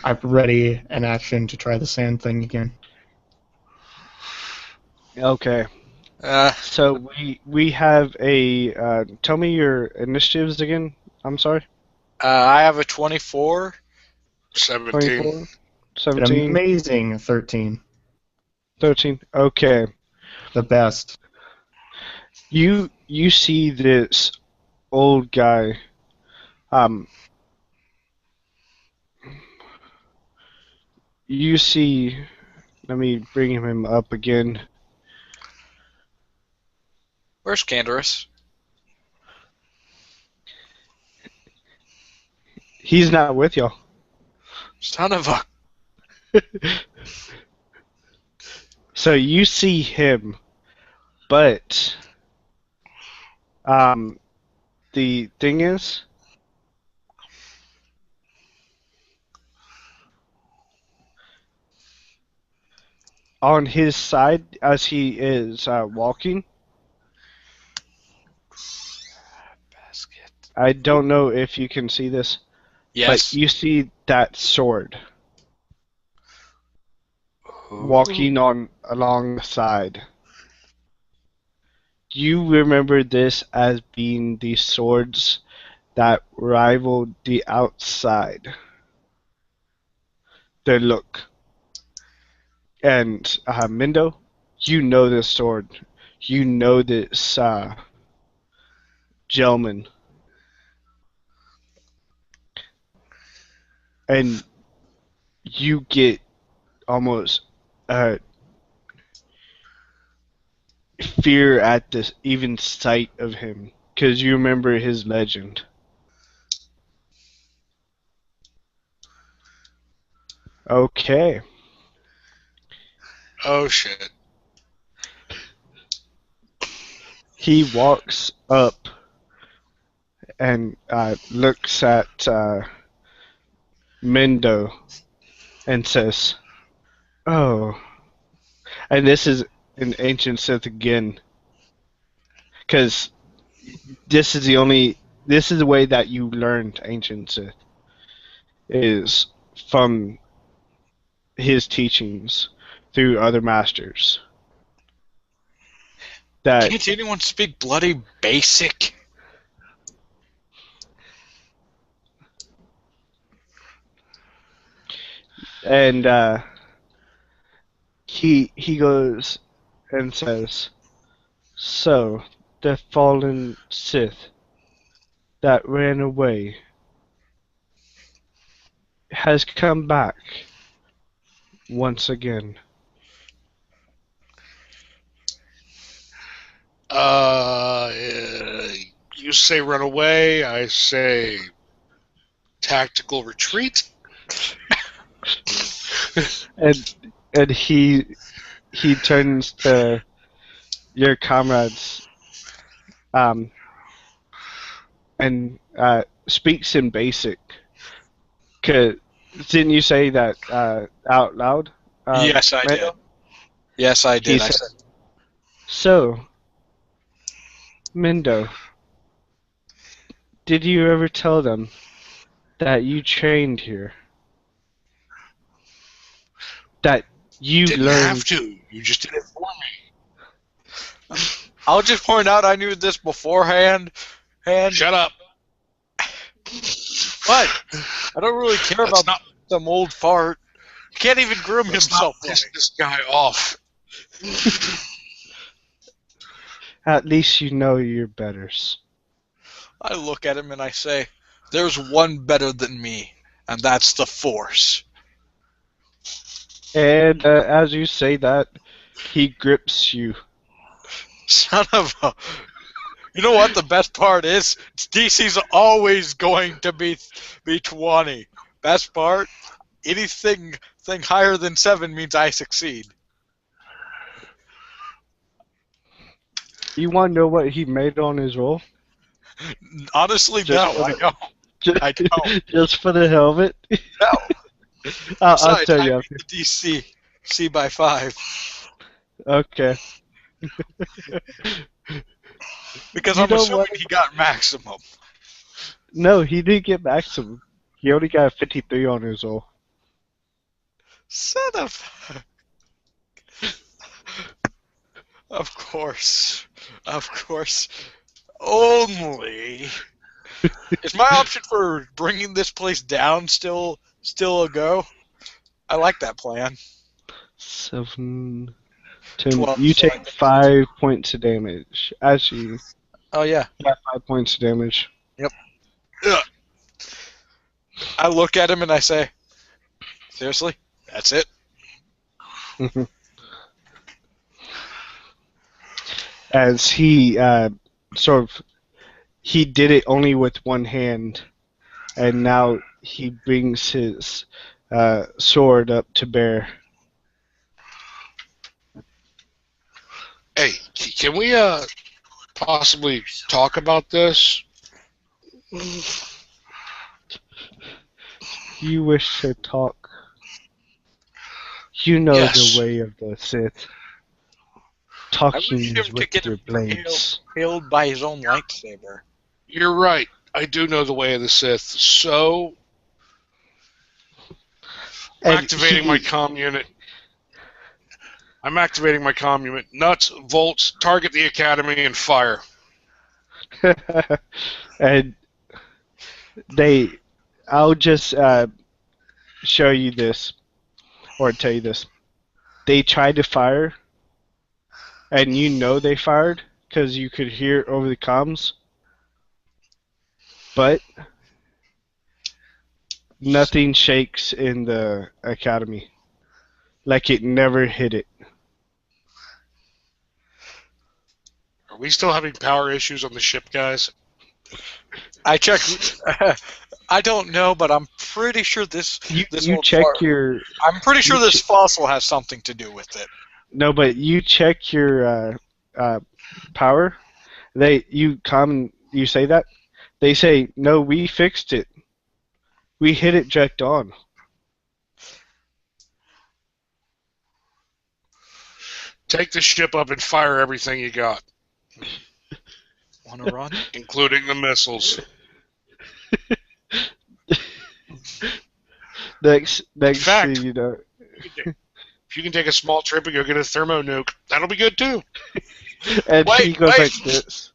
I'm ready in action to try the sand thing again. Okay. So we have a. Tell me your initiatives again. I'm sorry. I have a 24. 17. 24, An 17, amazing 13. 13. Okay. The best. You see this old guy. You see. Let me bring him up again. Where's Canderous? He's not with y'all. Son of a... So you see him, but the thing is, on his side as he is walking, Basket. I don't know if you can see this, Yes. but you see that sword walking along the side. You remember this as being the swords that rivaled the outside. Their look. And Mindo, you know this sword. You know this gentleman. And you get almost fear at this even sight of him. because you remember his legend. Okay. Oh shit. He walks up and looks at Mendo and says, "Oh," and this is an ancient Sith again, because this is the way that you learned ancient Sith is from his teachings through other masters. That Can't anyone speak bloody basic? and he goes and says, "So the fallen Sith that ran away has come back once again." You say run away. I say tactical retreat. And he turns to your comrades and speaks in basic. 'Cause didn't you say that out loud? Yes, I did. Mando? Yes, I He did. said, "So, Mendo, did you ever tell them that you trained here? That you Didn't learned?" have to. You just did it for me. I'll just point out I knew this beforehand. Shut up. What? I don't really care Let's about not, some old fart. He can't even groom let's himself. not piss this guy off. At least you know your betters. I look at him and I say, "There's one better than me, and that's the Force." And as you say that, he grips you. Son of a... You know what the best part is? DC's always going to be 20. Best part? Anything higher than 7 means I succeed. You want to know what he made on his roll? Honestly, Just no, for I the- don't. I don't. Just for the hell of it? No. I'll Besides, tell I you beat after. the DC. C by 5. Okay. Because You I'm know assuming what? he got maximum. No, he didn't get maximum. He only got a 53 on his roll. Son of... Of course. Of course. Only... Is my option for bringing this place down still a go? I like that plan. 7, 10. 12, You so I take think- 5 points of damage. Actually, Oh yeah. you got 5 points of damage. Ugh. I look at him and I say, "Seriously? That's it?" As he sort of, he did it only with one hand, and now he brings his sword up to bear. Hey, can we possibly talk about this? You wish to talk? You know Yes. the way of the Sith. I Talking wish him is to with get your blades. impaled by his own lightsaber. You're right. I do know the way of the Sith. So, And activating my comm unit. I'm activating my comm unit. Nuts, volts, target the academy, and fire. and I'll just show you this, or tell you this. They tried to fire, and you know they fired, because you could hear it over the comms, but nothing shakes in the academy. Like it never hit it. Are we still having power issues on the ship, guys? I checked. I don't know, but I'm pretty sure this You old check your I'm pretty sure you this fossil has something to do with it. no, but you check your power. You say that they say no, we fixed it. We hit it direct on. Take the ship up and fire everything you got, Wanna run? including the missiles. Next fact- thing you know, If you can take a small trip and go get a thermo nuke, that'll be good too. and he Wait, goes wait. like this.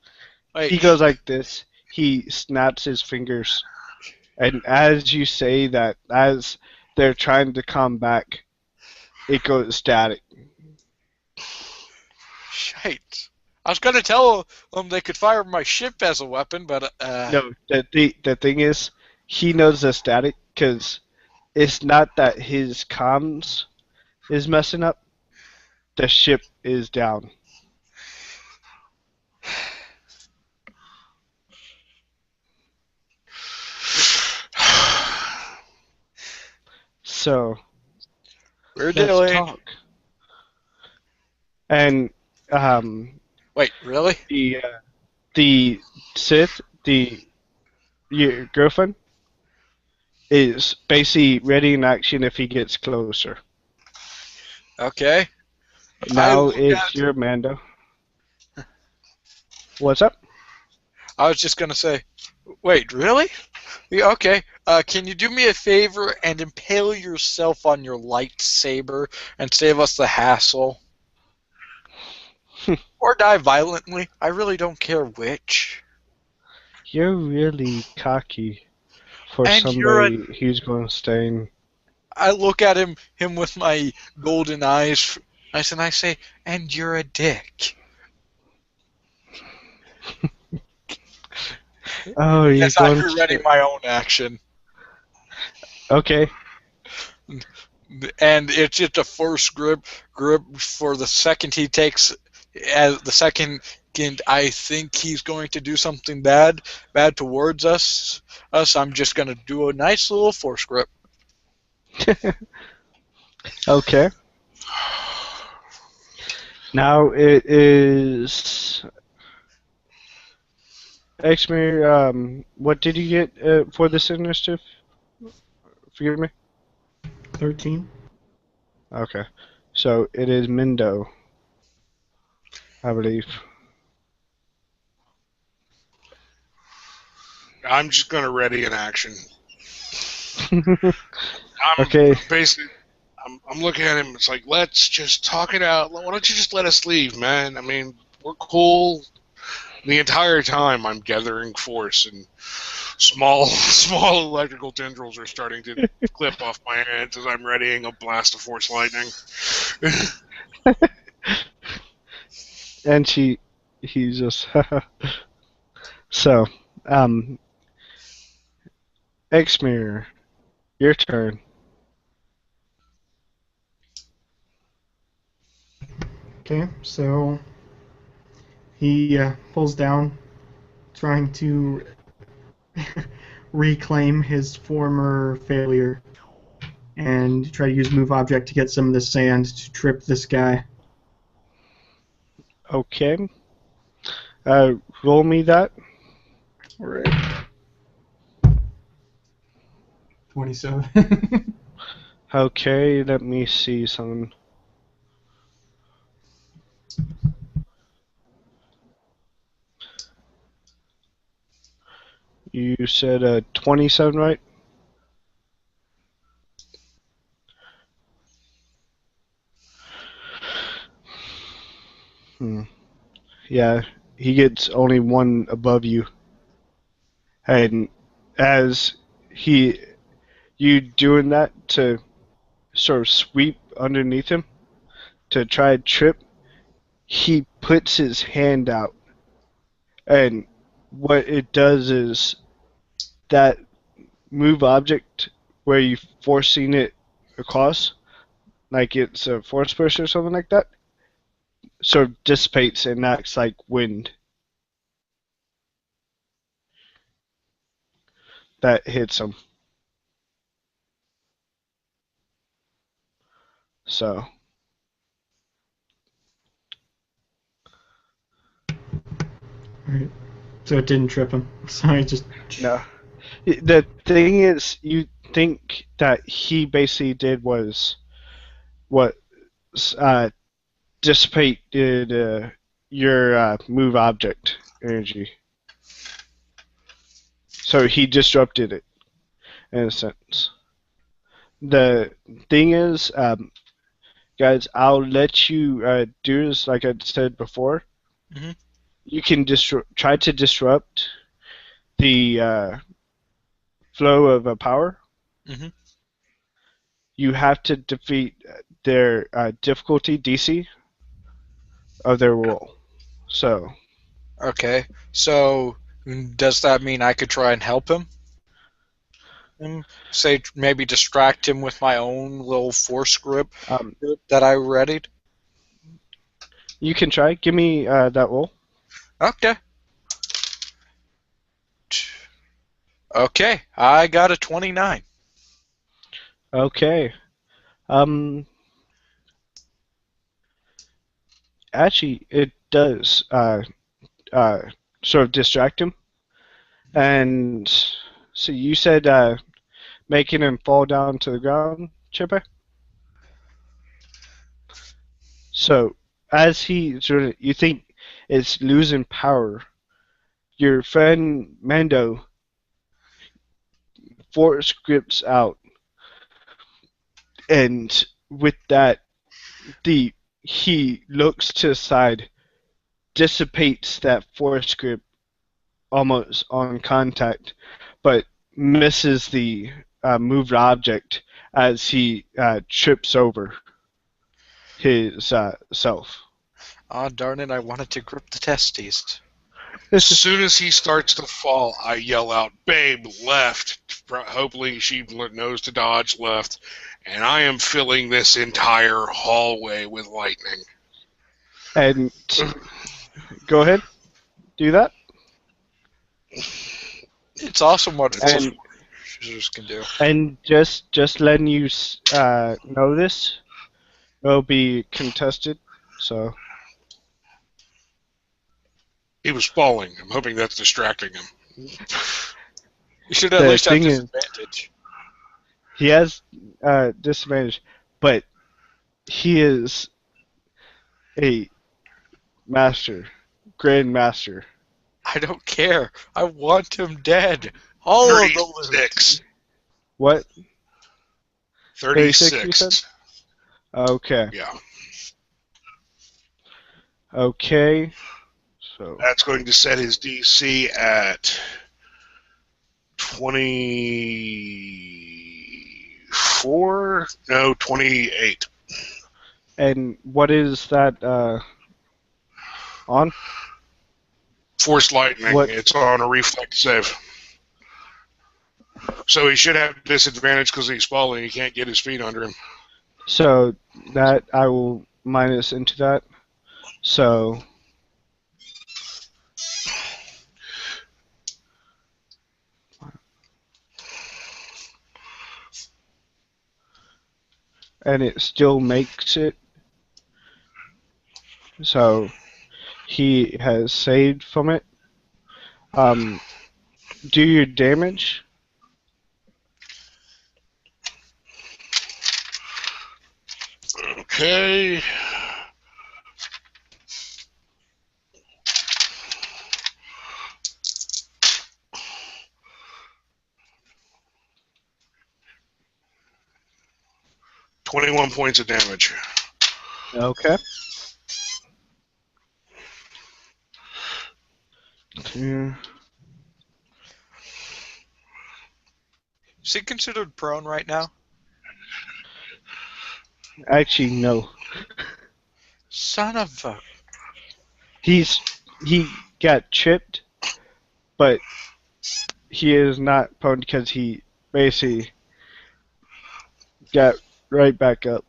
Wait, He goes like this. He snaps his fingers, and as you say that, as they're trying to come back, it goes static. shite. I was gonna tell them they could fire my ship as a weapon, but No, the thing is, he knows the static because it's not that his comms is messing up. The ship is down. So we're let's doing. talk. And Wait, really? the Sith, your girlfriend, is basically ready in action if he gets closer. Okay. Now look it's at- your Mando. What's up? I was just gonna say. Wait, really? Yeah, okay. Can you do me a favor and impale yourself on your lightsaber and save us the hassle? Or die violently. I really don't care which. You're really cocky for And you're somebody who's going to stain. I look at him with my golden eyes, and I say, "And you're a dick." Oh, you're Yes, I'm going regretting to... my own action, Okay. and it's just a first grip for the second he takes. As the second, I think he's going to do something bad towards us. I'm just gonna do a nice little force grip. Okay. Now it is... Exmir, what did you get for this initiative? Forgive me? 13. Okay. So it is Mindo, I believe. I'm just gonna ready in action. Okay. Basically, I'm looking at him. It's like, let's just talk it out. Why don't you just let us leave, man? I mean, we're cool. The entire time, I'm gathering force, and small electrical tendrils are starting to clip off my hands as I'm readying a blast of force lightning. And he's just... So, Exmir, your turn. Okay, so he pulls down, trying to reclaim his former failure, and try to use move object to get some of the sand to trip this guy. Okay. Roll me that. Alright. 27. Okay, let me see something. You said 27, right? Yeah, he gets only one above you. And as you doing that to sort of sweep underneath him to try to trip, he puts his hand out. And what it does is that move object where you forcing it across, like it's a force push or something like that, sort of dissipates and acts like wind that hits him. So, Alright. So it didn't trip him. Sorry, just. no. The thing is, you think that he basically did was what dissipated your move object energy. So he disrupted it, in a sense. The thing is, guys, I'll let you do this like I said before. Mhm. You can try to disrupt the flow of power. Mhm. You have to defeat their difficulty DC of their roll. So, Okay, so does that mean I could try and help him? Say maybe distract him with my own little force grip um, that I readied? you can try. Give me that roll. Okay. Okay, I got a 29. Okay. Actually, it does uh, sort of distract him. And so you said making him fall down to the ground, Chipper? So as he sort of, you think it's losing power, your friend Mando force grips out, and with that, he looks to the side, dissipates that force grip almost on contact, but misses the moved object as he trips over his self. Ah, darn it, I wanted to grip the testes. As soon as he starts to fall, I yell out, "Babe, left!" Hopefully she knows to dodge left. And I am filling this entire hallway with lightning. And go ahead, do that. It's awesome what And scissors can do. and just letting you know this, it'll be contested. So He was falling. I'm hoping that's distracting him. You should at The least have thing is- disadvantage. he has disadvantage, but he is a master, grand master. I don't care. I want him dead. All of the loot. 36. What? 36. 36, you said? Okay. Yeah. Okay. So That's going to set his DC at 24? No, 28. and what is that on? Force lightning. What- It's on a reflex save. So he should have disadvantage because he's falling. He can't get his feet under him. So that I will minus into that. So and it still makes it. So he has saved from it. Do your damage. Okay. $21 points of damage. Okay. Yeah. Is he considered prone right now? Actually, no. Son of a... He got chipped, but he is not prone because he basically got right back up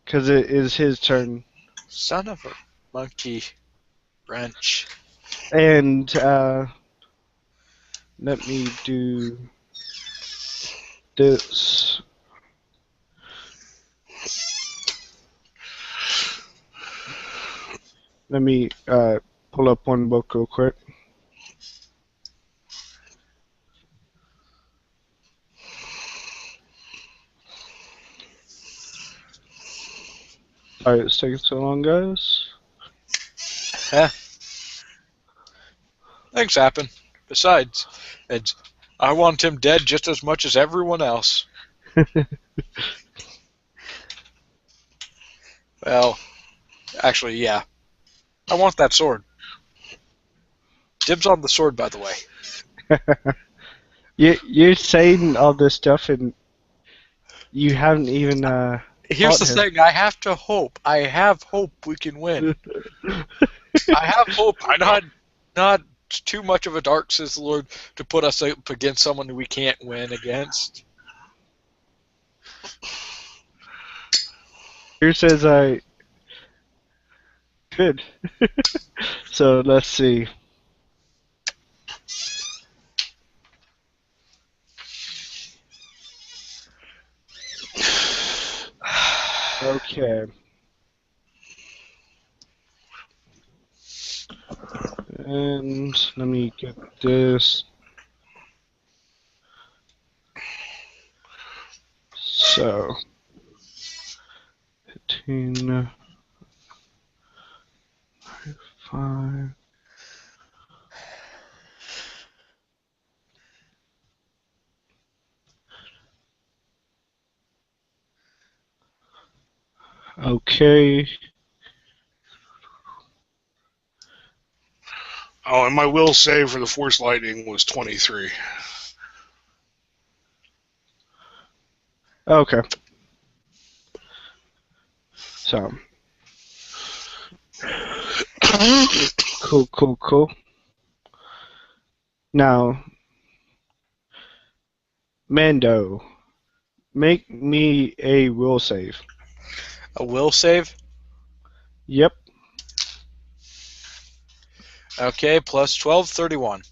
because it is his turn. Son of a... Monkey wrench. And let me do this. Let me pull up one book real quick. Sorry, it's taking so long, guys. Things happen. Besides, I want him dead just as much as everyone else. Well, actually, yeah. I want that sword. Dibs on the sword, by the way. You're saying all this stuff and you haven't even Here's the fought him. thing, I have to hope. I have hope we can win. I have hope. Not too much of a dark Sith Lord to put us up against someone we can't win against. Here says I could. So let's see. Okay. And let me get this. So 15, 5. Okay. Oh, and my will save for the Force Lightning was 23. Okay. So. Cool. Now, Mando, make me a will save. A will save? Yep. Okay, plus 12, 31.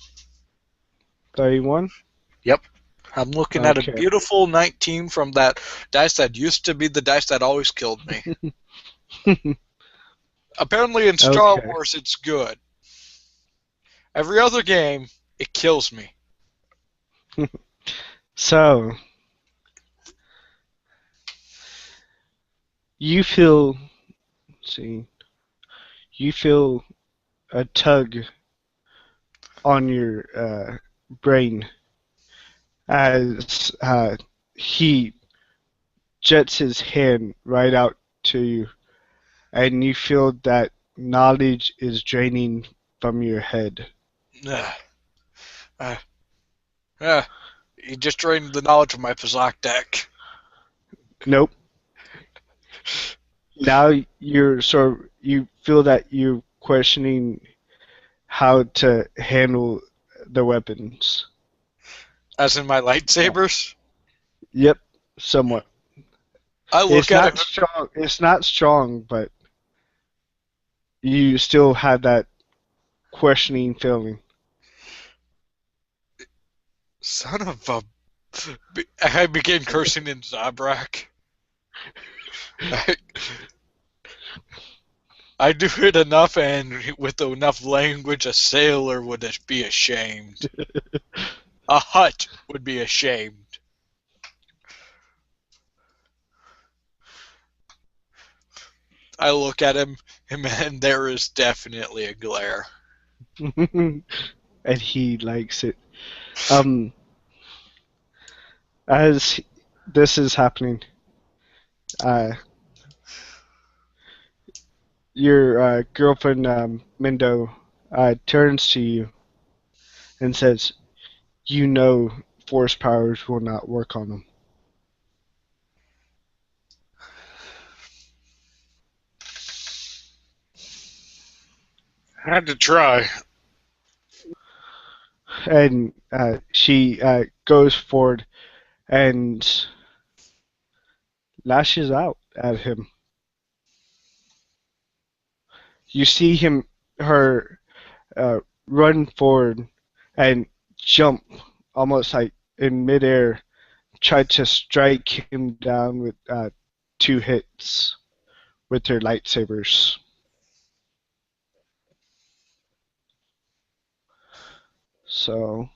31. Yep. I'm looking at a Okay. beautiful 19 from that dice that used to be the dice that always killed me. Apparently in Star Okay. Wars it's good. Every other game, it kills me. So, you feel, let's see, you feel a tug on your brain as he jets his hand right out to you, and you feel that knowledge is draining from your head. You just drained the knowledge of my Pazak deck. Nope. Now you feel that you're questioning how to handle the weapons. As in my lightsabers? Yep, somewhat. I look It's at not it. strong. It's not strong, but you still have that questioning feeling. Son of a... I began cursing in Zabrak. I do it enough, and with enough language, a sailor would be ashamed. A Hutt would be ashamed. I look at him, and there is definitely a glare. And he likes it. As this is happening, your girlfriend Mendo turns to you and says, "You know, force powers will not work on them." Had to try. And she goes forward and lashes out at him. you see her run forward and jump almost like in midair, try to strike him down with 2 hits with her lightsabers. So,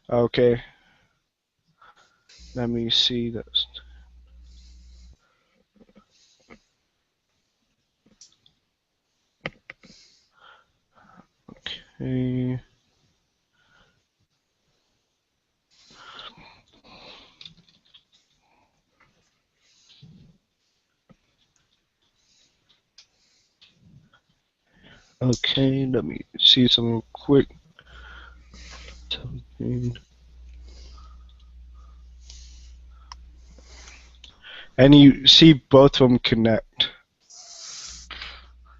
okay. Let me see this. Okay. Okay, let me see some real quick. And you see both of them connect.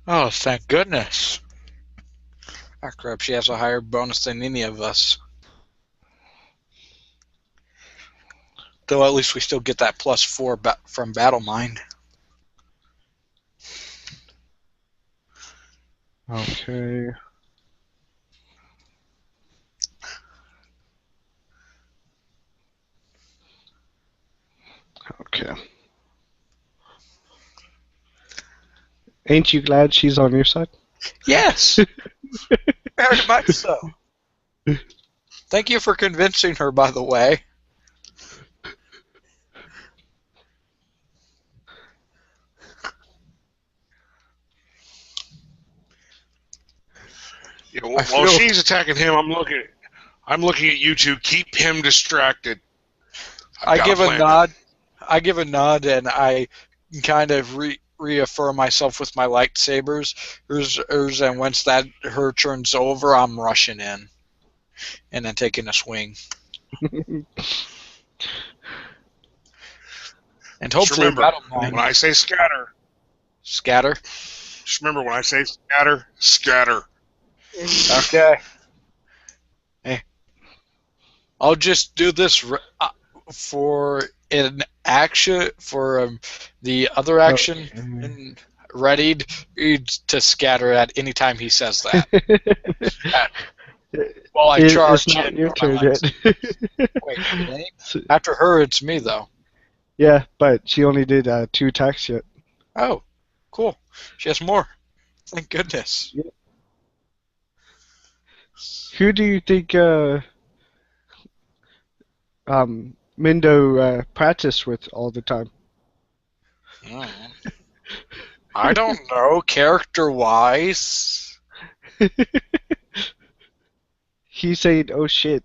Oh, thank goodness. Ah, crap, she has a higher bonus than any of us. Though at least we still get that +4 from Battle Mind. Okay. Okay. Ain't you glad she's on your side? Yes! Very much so. Thank you for convincing her, by the way. Yeah, while she's attacking him, I'm looking at you two. Keep him distracted. I give a nod, and I kind of reaffirm myself with my lightsabers. And once her turn's over, I'm rushing in, and then taking a swing. And hopefully, remember, when I say scatter. Scatter. Just remember, when I say scatter, scatter. Okay. Hey, I'll just do this for an action for the other action, and readied to scatter at any time he says that. While I charge it's not in your with turn my yet. Wait, really? After her, it's me though. Yeah, but she only did 2 attacks yet. Oh, cool. She has more. Thank goodness. Yeah. Who do you think Mindo practiced with all the time? I don't know, character-wise. He said, "Oh shit,"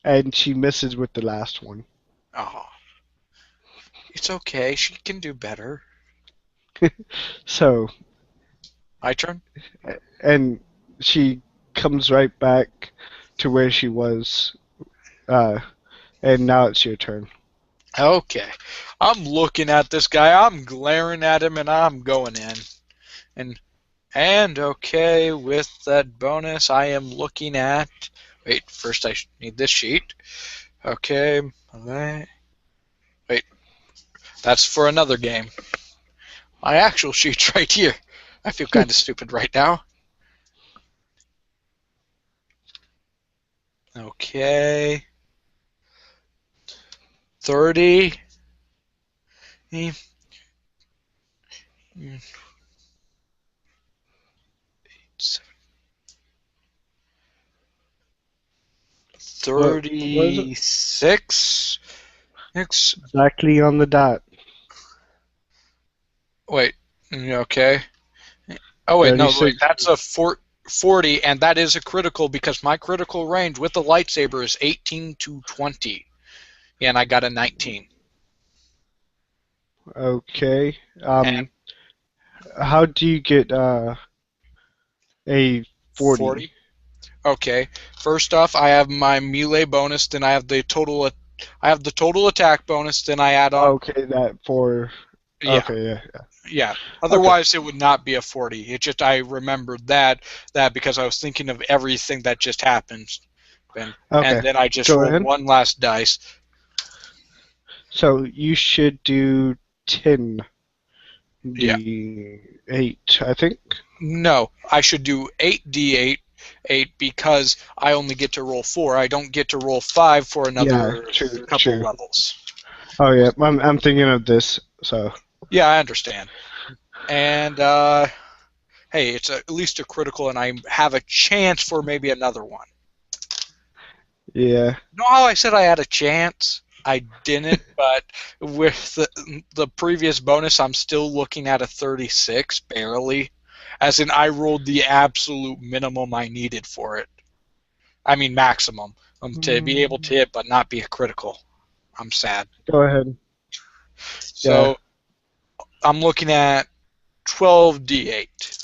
and she misses with the last one. Oh, it's okay. She can do better. So, My turn? and she comes right back to where she was, and now it's your turn. Okay. I'm looking at this guy. I'm glaring at him, and I'm going in. And okay, with that bonus, I am looking at. Wait, first I need this sheet. Okay. Wait, that's for another game. My actual sheet's right here. I feel kind of stupid right now. Okay. 30. 36. Exactly on the dot. Wait. Okay. Oh wait, no, 36. wait. That's a 40, and that is a critical because my critical range with the lightsaber is 18 to 20, and I got a 19. Okay. How do you get a 40? Okay. First off, I have my melee bonus. Then I have the total. I have the total attack bonus. Then I add on. Okay, that for. Yeah. Okay, yeah. Yeah. Otherwise, it would not be a 40. It just I remembered that because I was thinking of everything that just happened, and then I just rolled one last dice. So you should do 10 Yeah. D8, I think. No, I should do 8d8 because I only get to roll 4. I don't get to roll 5 for Yeah, another true, couple true. levels. Oh yeah, I'm thinking of this. So Yeah, I understand. And hey, it's at least a critical, and I have a chance for maybe another one. yeah, You know how I said I had a chance? I didn't, but with the previous bonus, I'm still looking at a 36, barely. As in, I rolled the absolute minimum I needed for it. I mean, maximum. To be able to hit, but not be a critical. I'm sad. go ahead. Yeah, So, I'm looking at 12d8.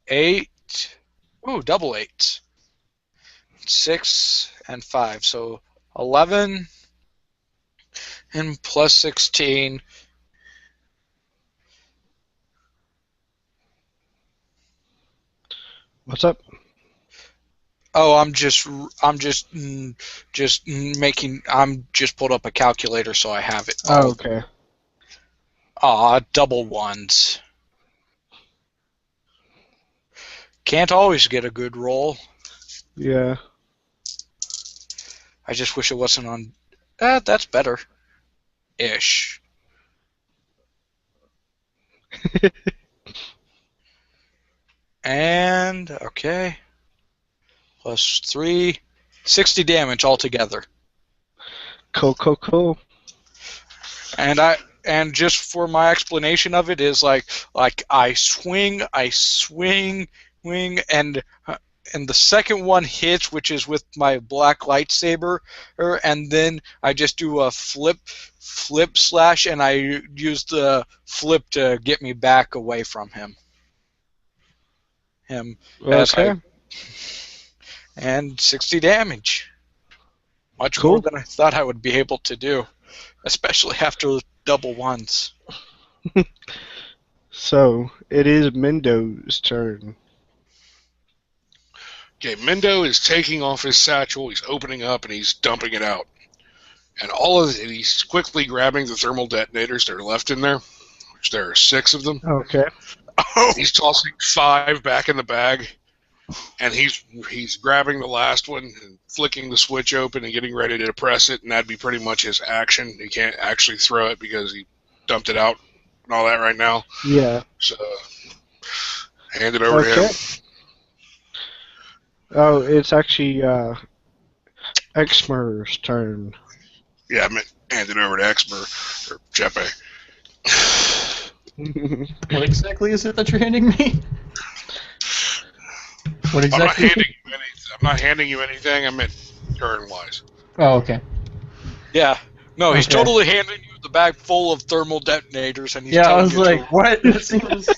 8. Ooh, double eights. 6 and 5. So, 11 and plus 16. what's up? Oh, I'm just pulled up a calculator so I have it. Oh, okay. Double ones. Can't always get a good roll. Yeah. I just wish it wasn't on. That's better. Ish. And okay, plus 3, 60 damage altogether. Cool. And just for my explanation of it is like I swing, wing, and the second one hits, which is with my black lightsaber, and then I just do a flip slash, and I use the flip to get me back away from him. Okay. And 60 damage. Much more Cool. than I thought I would be able to do, especially after double ones. So it is Mendo's turn. Okay, Mendo is taking off his satchel, he's opening up, and he's dumping it out. And all of it, he's quickly grabbing the thermal detonators that are left in there, which there are 6 of them. Okay. He's tossing 5 back in the bag, and he's grabbing the last one and flicking the switch open and getting ready to press it, and that'd be pretty much his action. He can't actually throw it because he dumped it out and all that right now. Yeah. So, hand it over to him. Oh, it's actually Exmer's turn. Yeah, I meant hand it over to Exmer, or Jeppe. What exactly is it that you're handing me? What exactly? I'm not handing you anything. I meant turn-wise. Oh, okay. Yeah. No, he's Okay. totally handing you the bag full of thermal detonators, and he's Yeah, I telling was you like, to. what? That seems.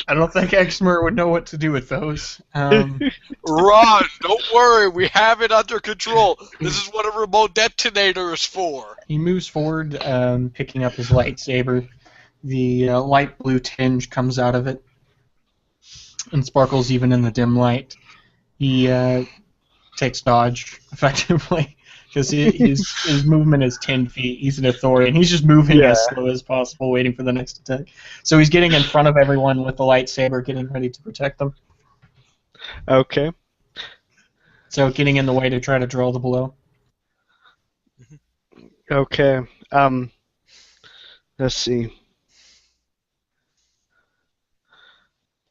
I don't think Exmer would know what to do with those. Run! Don't worry, we have it under control. This is what a remote detonator is for. He moves forward, picking up his lightsaber. The light blue tinge comes out of it and sparkles even in the dim light. He takes dodge, effectively, because his movement is 10 feet. He's an authority, and he's just moving as slow as possible, waiting for the next attack. So he's getting in front of everyone with the lightsaber, getting ready to protect them. Okay. So getting in the way to try to draw the blow. Okay. Let's see.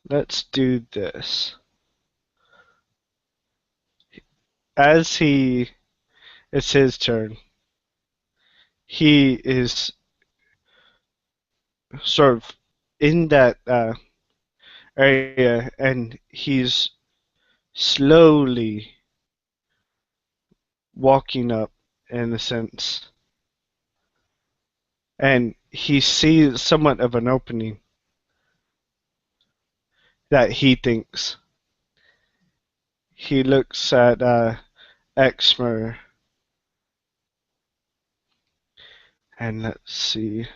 Let's do this. It's his turn. He is sort of in that area, and he's slowly walking up, in a sense. And he sees somewhat of an opening that he thinks. He looks at Exmer, and let's see.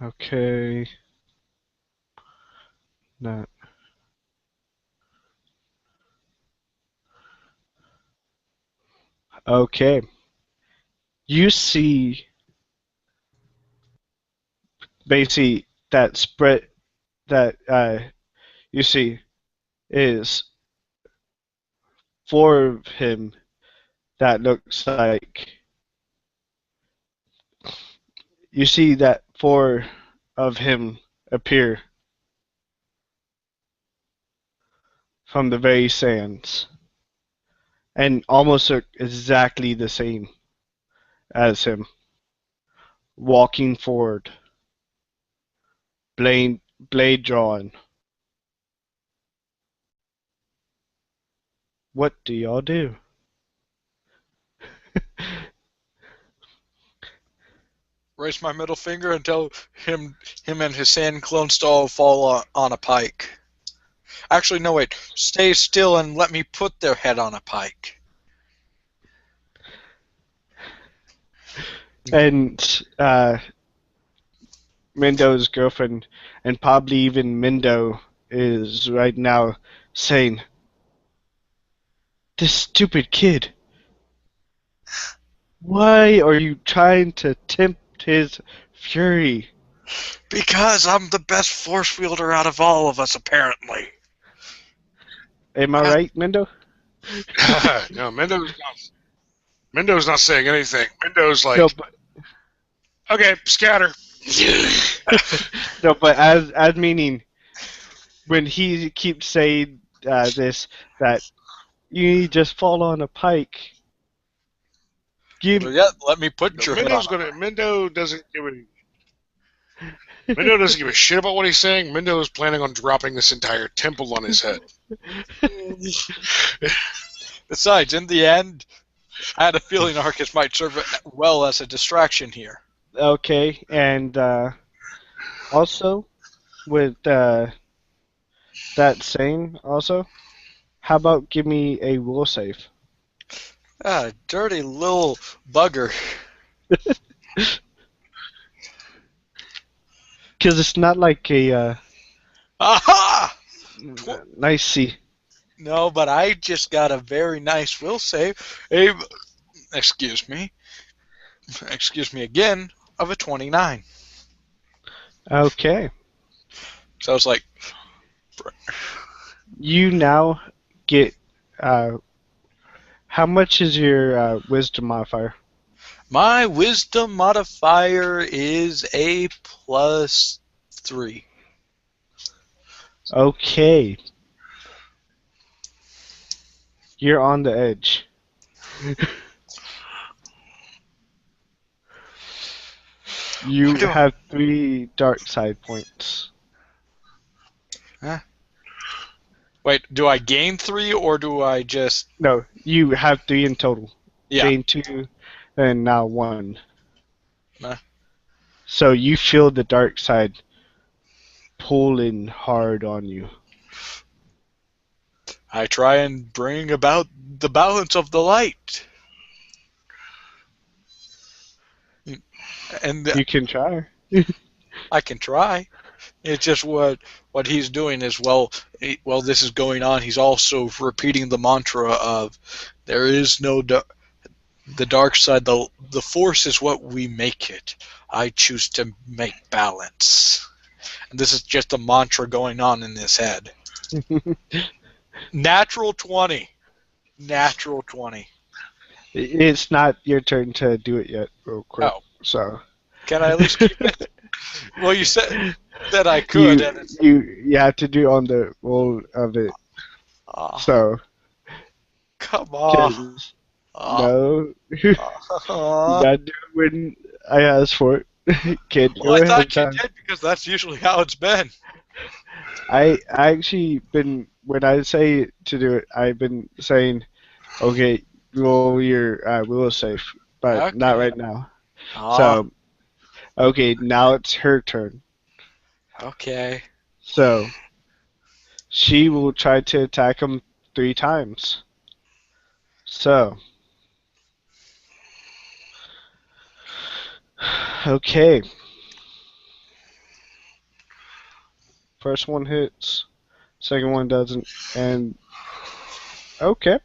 Okay. Not. Okay. You see basically that spread that you see is four of him that looks like you see that four of him appear from the very sands and almost look exactly the same as him, walking forward, blade drawn. What do y'all do? Raise my middle finger and tell him and his sand clones to all fall on a pike. Actually, no, wait. Stay still and let me put their head on a pike. And Mindo's girlfriend, and probably even Mindo, is right now saying, "This stupid kid. Why are you trying to tempt his fury?" Because I'm the best force wielder out of all of us, apparently. Am I right, Mindo? No, Mendo's not saying anything. Mendo's like, No, but okay, scatter. no, but as meaning when he keeps saying this that you just fall on a pike. Give Yeah, let me put No, your head on. Mendo doesn't give a shit about what he's saying. Mendo is planning on dropping this entire temple on his head. Besides, in the end, I had a feeling Arcus might serve well as a distraction here. Okay, and also with that saying, also, how about give me a will save? Ah, dirty little bugger. Because it's not like a Aha! nice C. No, but I just got a very nice will save. Excuse me again, of a 29. Okay. So it's like, You now get. How much is your wisdom modifier? my wisdom modifier is a +3. Okay. You're on the edge. You have 3 dark side points. Wait, do I gain 3 or do I just... No, you have 3 in total. Yeah. Gain 2 and now 1. Nah. So you feel the dark side pulling hard on you. I try and bring about the balance of the light. And You can try. I can try. It's just what he's doing is while this is going on, he's also repeating the mantra of there is no the dark side. The force is what we make it. I choose to make balance. And this is just a mantra going on in his head. Natural 20. Natural 20. It's not your turn to do it yet, real quick. Oh. So. Can I at least keep it? Well, you said that I could. You have to do on the roll of it. So. Come on. No. You gotta do it when I ask for it. Kid, Well, I thought you did because that's usually how it's been. I actually been when I say to do it, I've been saying, okay, roll your will safe, but Okay. not right now. So, okay, now it's her turn. Okay. So, she will try to attack him 3 times. So, okay. First one hits, second one doesn't, and okay.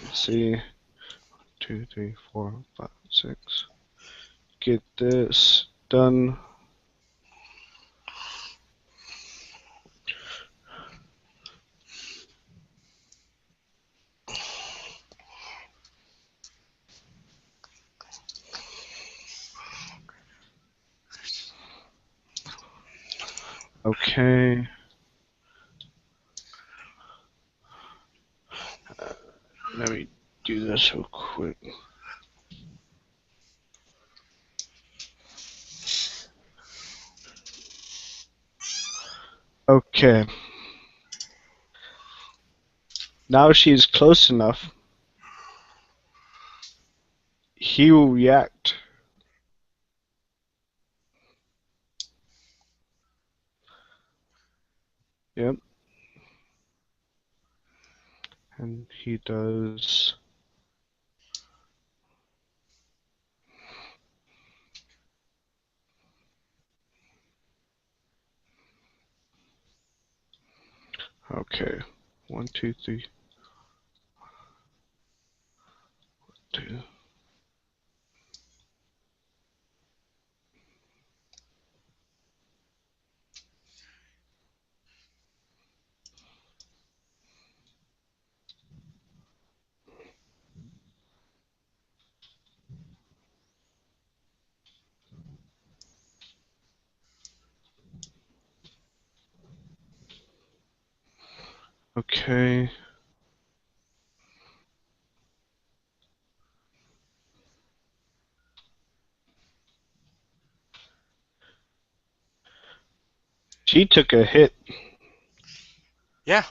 Let's see, 2, 3, 4, 5, 6. Get this done. Okay. Let me do this real quick. Okay. Now she's close enough. He will react. Yep. And he does. Okay. 1, 2, 3. 2. Okay. She took a hit. Yeah.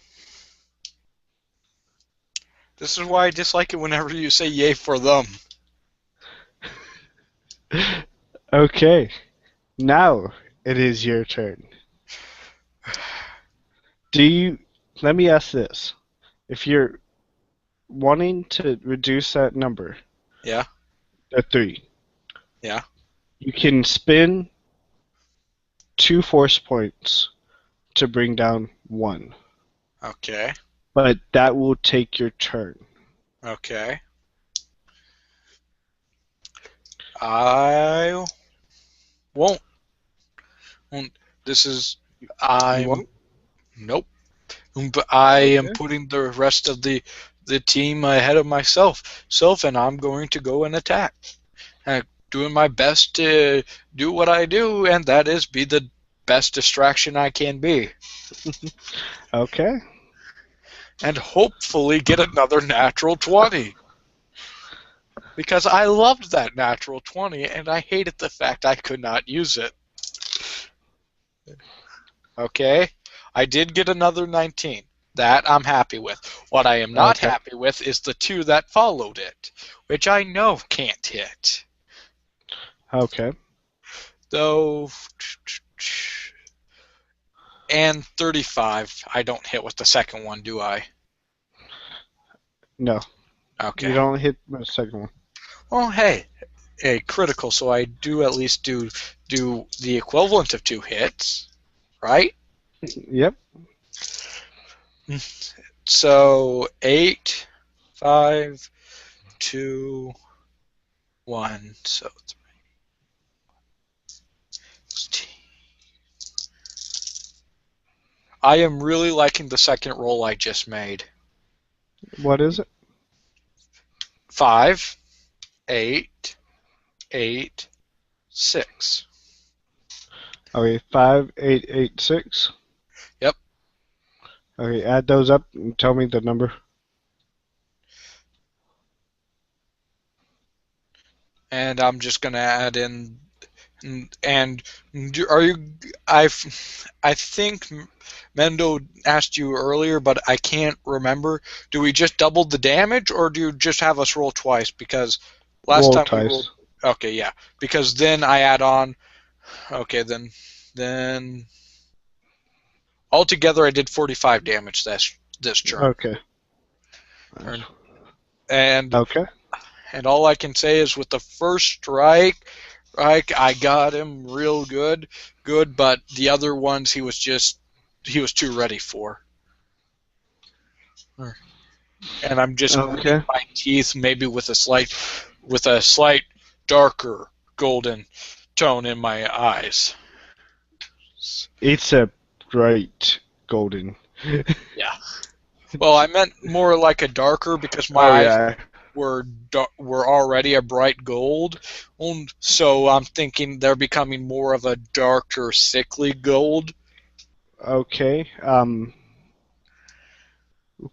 This is why I dislike it whenever you say yay for them. Okay. Now it is your turn. Let me ask this. If you're wanting to reduce that number, Yeah. to 3, Yeah. you can spin 2 force points to bring down 1. Okay. But that will take your turn. Okay. I won't. This is You I'm won't? nope. But I am Okay. putting the rest of the team ahead of myself. And I'm going to go and attack. Doing my best to do what I do, and that is be the best distraction I can be. Okay. And hopefully get another natural 20. Because I loved that natural 20, and I hated the fact I could not use it. Okay? I did get another 19. That I'm happy with. What I am not Okay. happy with is the 2 that followed it, which I know can't hit. Okay. Though, and 35, I don't hit with the second one, do I? No. Okay. You don't hit the second one. Well, hey, a critical, so I do at least do the equivalent of 2 hits, right? Yep. So 8, 5, 2, 1. So 3. I am really liking the second roll I just made. What is it? 5, 8, 8, 6. Okay, 5, 8, 8, 6. Yep. Okay, add those up and tell me the number. And I'm just gonna add in. And are you? I think Mendo asked you earlier, but I can't remember. Do we just double the damage, or do you just have us roll twice? Because last Roll time we twice. rolled. Okay, yeah. Because then I add on. Okay, then altogether I did 45 damage this turn. Okay. And Okay. all I can say is with the first strike, I got him real good, but the other ones he was too ready for. And I'm just gritting Okay. my teeth, maybe with a slight darker golden tone in my eyes. It's a bright golden. Yeah. Well, I meant more like a darker because my Oh eyes yeah. were already a bright gold, so I'm thinking they're becoming more of a darker, sickly gold. Okay.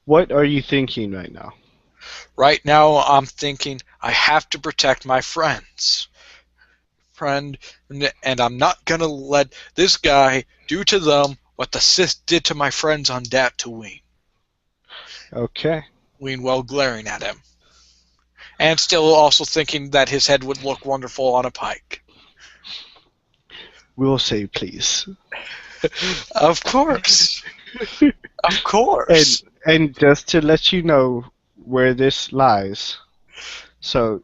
What are you thinking right now? Right now, I'm thinking I have to protect my friend, and I'm not gonna let this guy do to them what the Sith did to my friends on Tatooine. Okay. While glaring at him, and still also thinking that his head would look wonderful on a pike. We'll say please. Of course. Of course. And just to let you know where this lies, so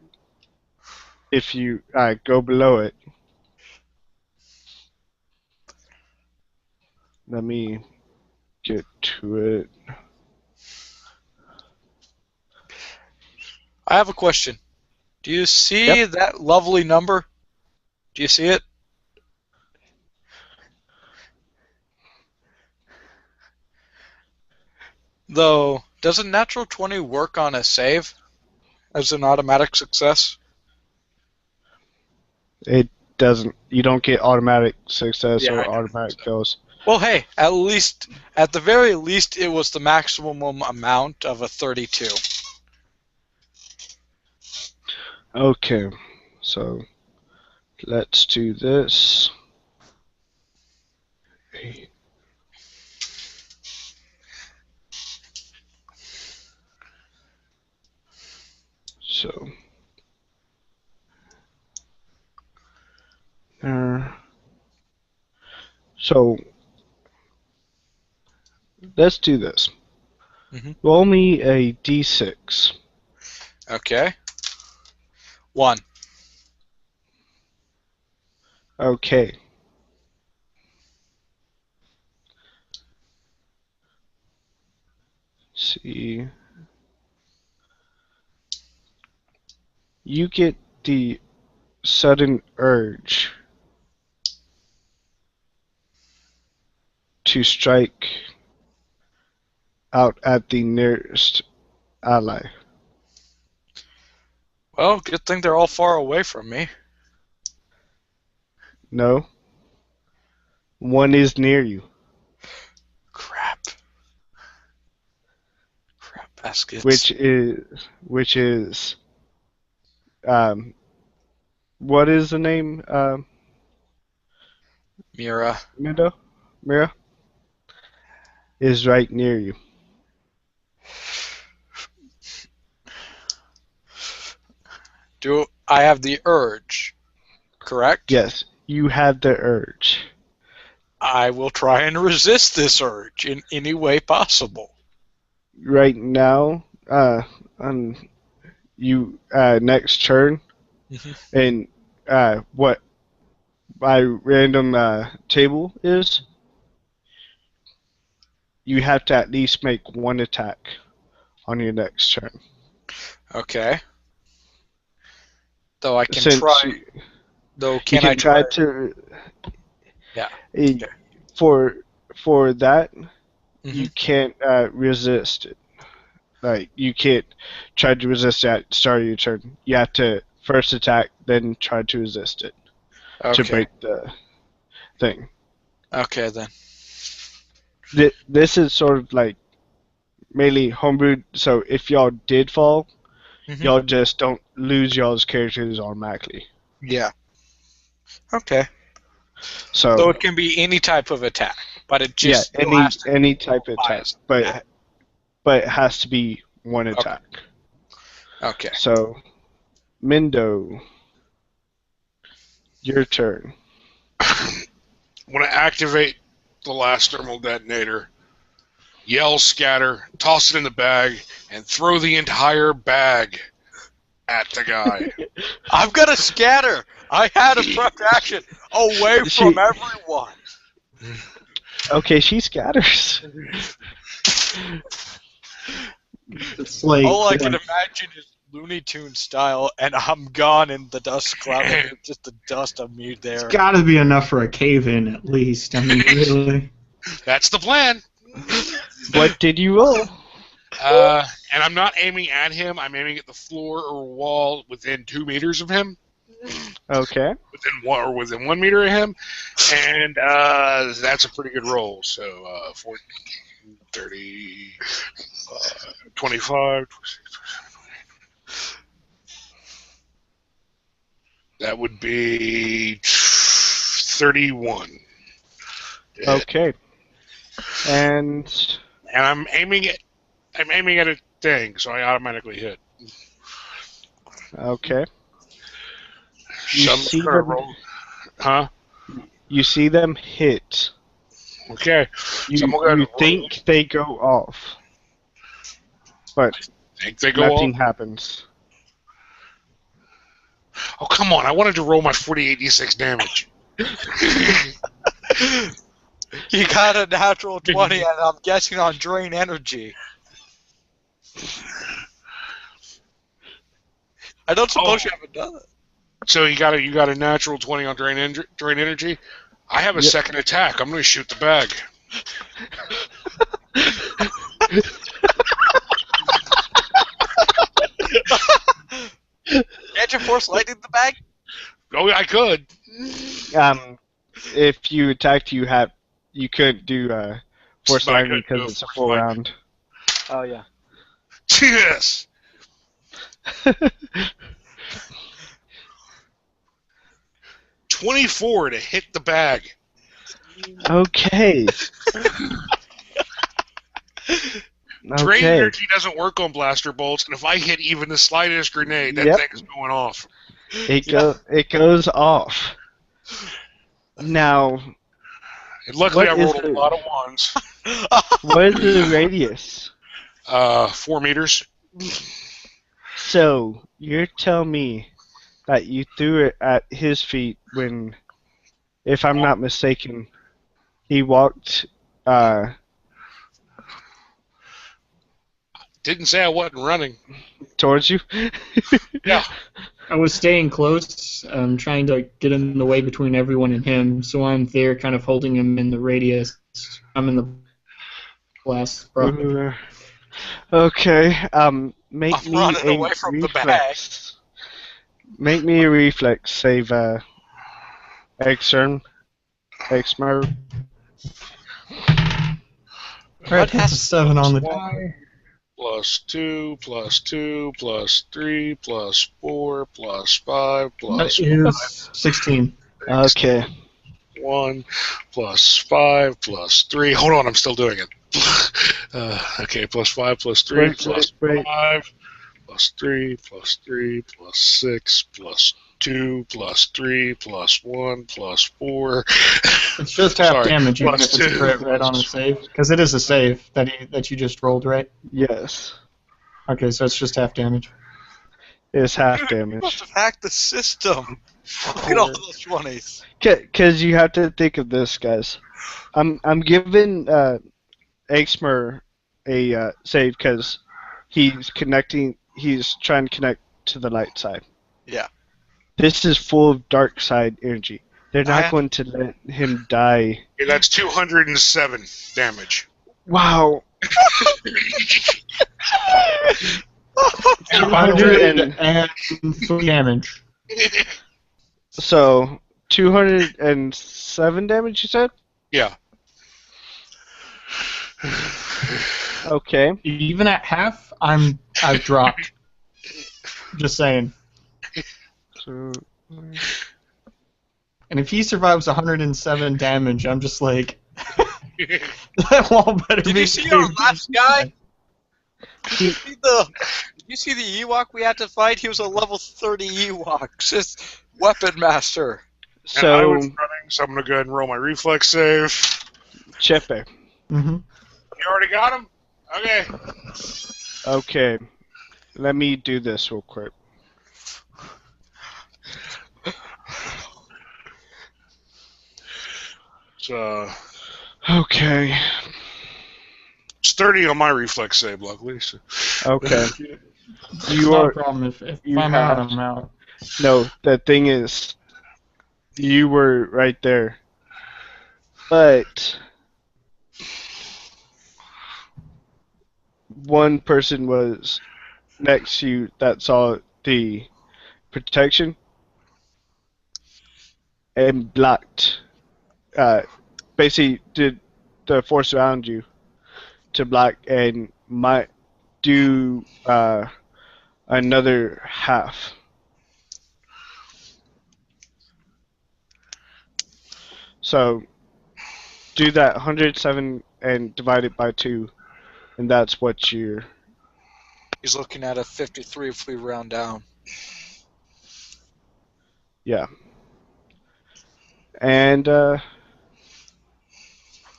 if you go below it, let me get to it. I have a question. Do you see Yep. that lovely number? Do you see it? Though, doesn't natural 20 work on a save as an automatic success? It doesn't. You don't get automatic success Yeah, I or know. automatic fails. Well, hey, at the very least, it was the maximum amount of a 32. Okay. So let's do this. So. So let's do this. Mhm. Roll me a d6. Okay. 1. Okay. See. You get the sudden urge to strike out at the nearest ally. Well, good thing they're all far away from me. No. One is near you. Crap baskets. Which is what is the name? Mira. Mira is right near you. Do I have the urge? Correct? Yes, you have the urge. I will try and resist this urge in any way possible. Right now, on you next turn, and what my random table is, you have to at least make one attack on your next turn. Okay. Though I can Since try. Though you can can I try? to Yeah. eh, for that you Mhm. can't resist it. Like you can't try to resist it at the start of your turn. You have to first attack, then try to resist it to Okay. break the thing. Okay then. This is sort of like mainly homebrewed. So if y'all did fall, Mhm. y'all just don't lose y'all's characters automatically. Yeah. Okay. So So it can be any type of attack, but it yeah, just still has to any type of attack, bias. but it has to be one attack. Okay. So Mindo, your turn. Want to activate the last thermal detonator, yell scatter, toss it in the bag, and throw the entire bag at the guy. I'm gonna scatter. I had a prepped action away from everyone. Okay, she scatters. It's like All I can imagine is Looney Tunes style, and I'm gone in the dust cloud. And it's just the dust of me there. it's got to be enough for a cave-in at least. I mean, really. That's the plan. What did you roll? And I'm not aiming at him. I'm aiming at the floor or wall within 2 meters of him. Okay. Within 1 meter of him, and that's a pretty good roll. So 14, 30, 25. That would be 31. Okay. And I'm aiming at a thing, so I automatically hit. okay. So I'm just gonna roll. Huh? You see them hit. Okay. You, So I'm gonna you think they go off, but think they go nothing off? happens. Oh, come on. I wanted to roll my 48d6 damage. You got a natural 20, and I'm guessing on drain energy. I don't suppose you haven't done it. So you got a natural 20 on drain energy. I have a second attack. I'm going to shoot the bag. Can't you force lightning the bag? Oh, I could. If you attacked, you couldn't do force I lightning couldn't do because it's a force full lightning. round. Oh, yeah. Yes. 24 to hit the bag. Okay. Drain Okay. energy doesn't work on blaster bolts, and if I hit even the slightest grenade, that Yep. thing is going off. It goes off. Now, And luckily, What I is rolled a the- lot of ones. what is the radius? 4 meters. So, you're telling me that you threw it at his feet when, if I'm not mistaken, he walked, Didn't say I wasn't running. towards you? Yeah. I was staying close, trying to get in the way between everyone and him, so I'm there kind of holding him in the radius. I'm in the blast. Okay, make I'm me running a away from the reflex. Make me a reflex save, Exern. Exmer. Alright, that's a 7 on the die. Plus 2, plus 2, plus 3, plus 4, plus 5, That plus is 16. Okay. 1, plus 5, plus 3. Hold on, I'm still doing it. Okay, plus 5, plus 3, plus 5, plus 3, plus 3, plus 6, plus 2, plus 3, plus 1, plus 4. It's just half Sorry, damage, even if plus it's a 2, crit right on a save. Because it is a save that you just rolled, right? Yes. Okay, so it's just half damage. It's half You damage. must have hacked the system. Look at all those 20s. Because you have to think of this, guys. I'm giving Exmer a save because he's trying to connect to the light side. Yeah. This is full of dark side energy. They're not going to let him die. Okay, that's 207 damage. Wow. 203 damage. So 207 damage, you said? Yeah. Okay. Even at half, I've dropped. Just saying. So, And if he survives 107 damage, I'm just like, that wall better Did be you see our saved. last guy? Did you see the Ewok we had to fight? He was a level 30 Ewok. Just weapon master. And I so was running, so I'm going to go ahead and roll my reflex save. Chepe. Mm-hmm. You already got him? Okay. Okay. Let me do this real quick. Okay. It's 30 on my reflex save, luckily. So. Okay. It's You not are. a problem. If You I'm out, have. I'm out. No, the thing is, you were right there. But one person was next to you that saw the protection and blocked. Basically, did the force around you to block and might do another half. So do that 107 and divide it by 2, and that's what you're. He's looking at a 53 if we round down. Yeah. And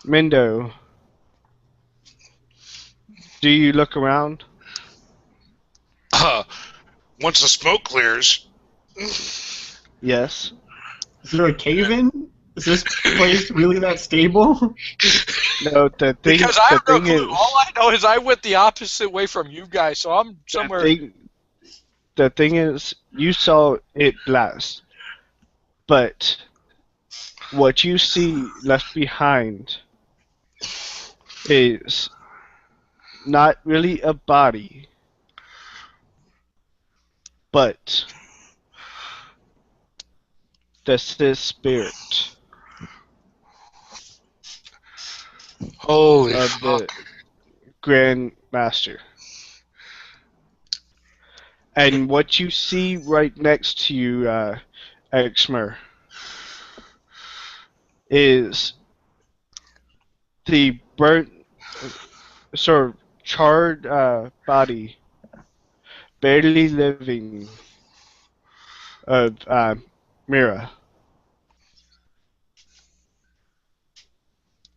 Mendo, do you look around? Once the smoke clears, Yes. Is there a cave-in? Is this place really that stable? No, the thing. Because I The have no thing clue. is, All I know is I went the opposite way from you guys, so I'm somewhere. the thing is, you saw it blast, but what you see left behind is not really a body, but the Sith spirit holy of fuck. the Grand Master. And what you see right next to you, Exmer, is the burnt, sort of charred body, barely living, of Mira.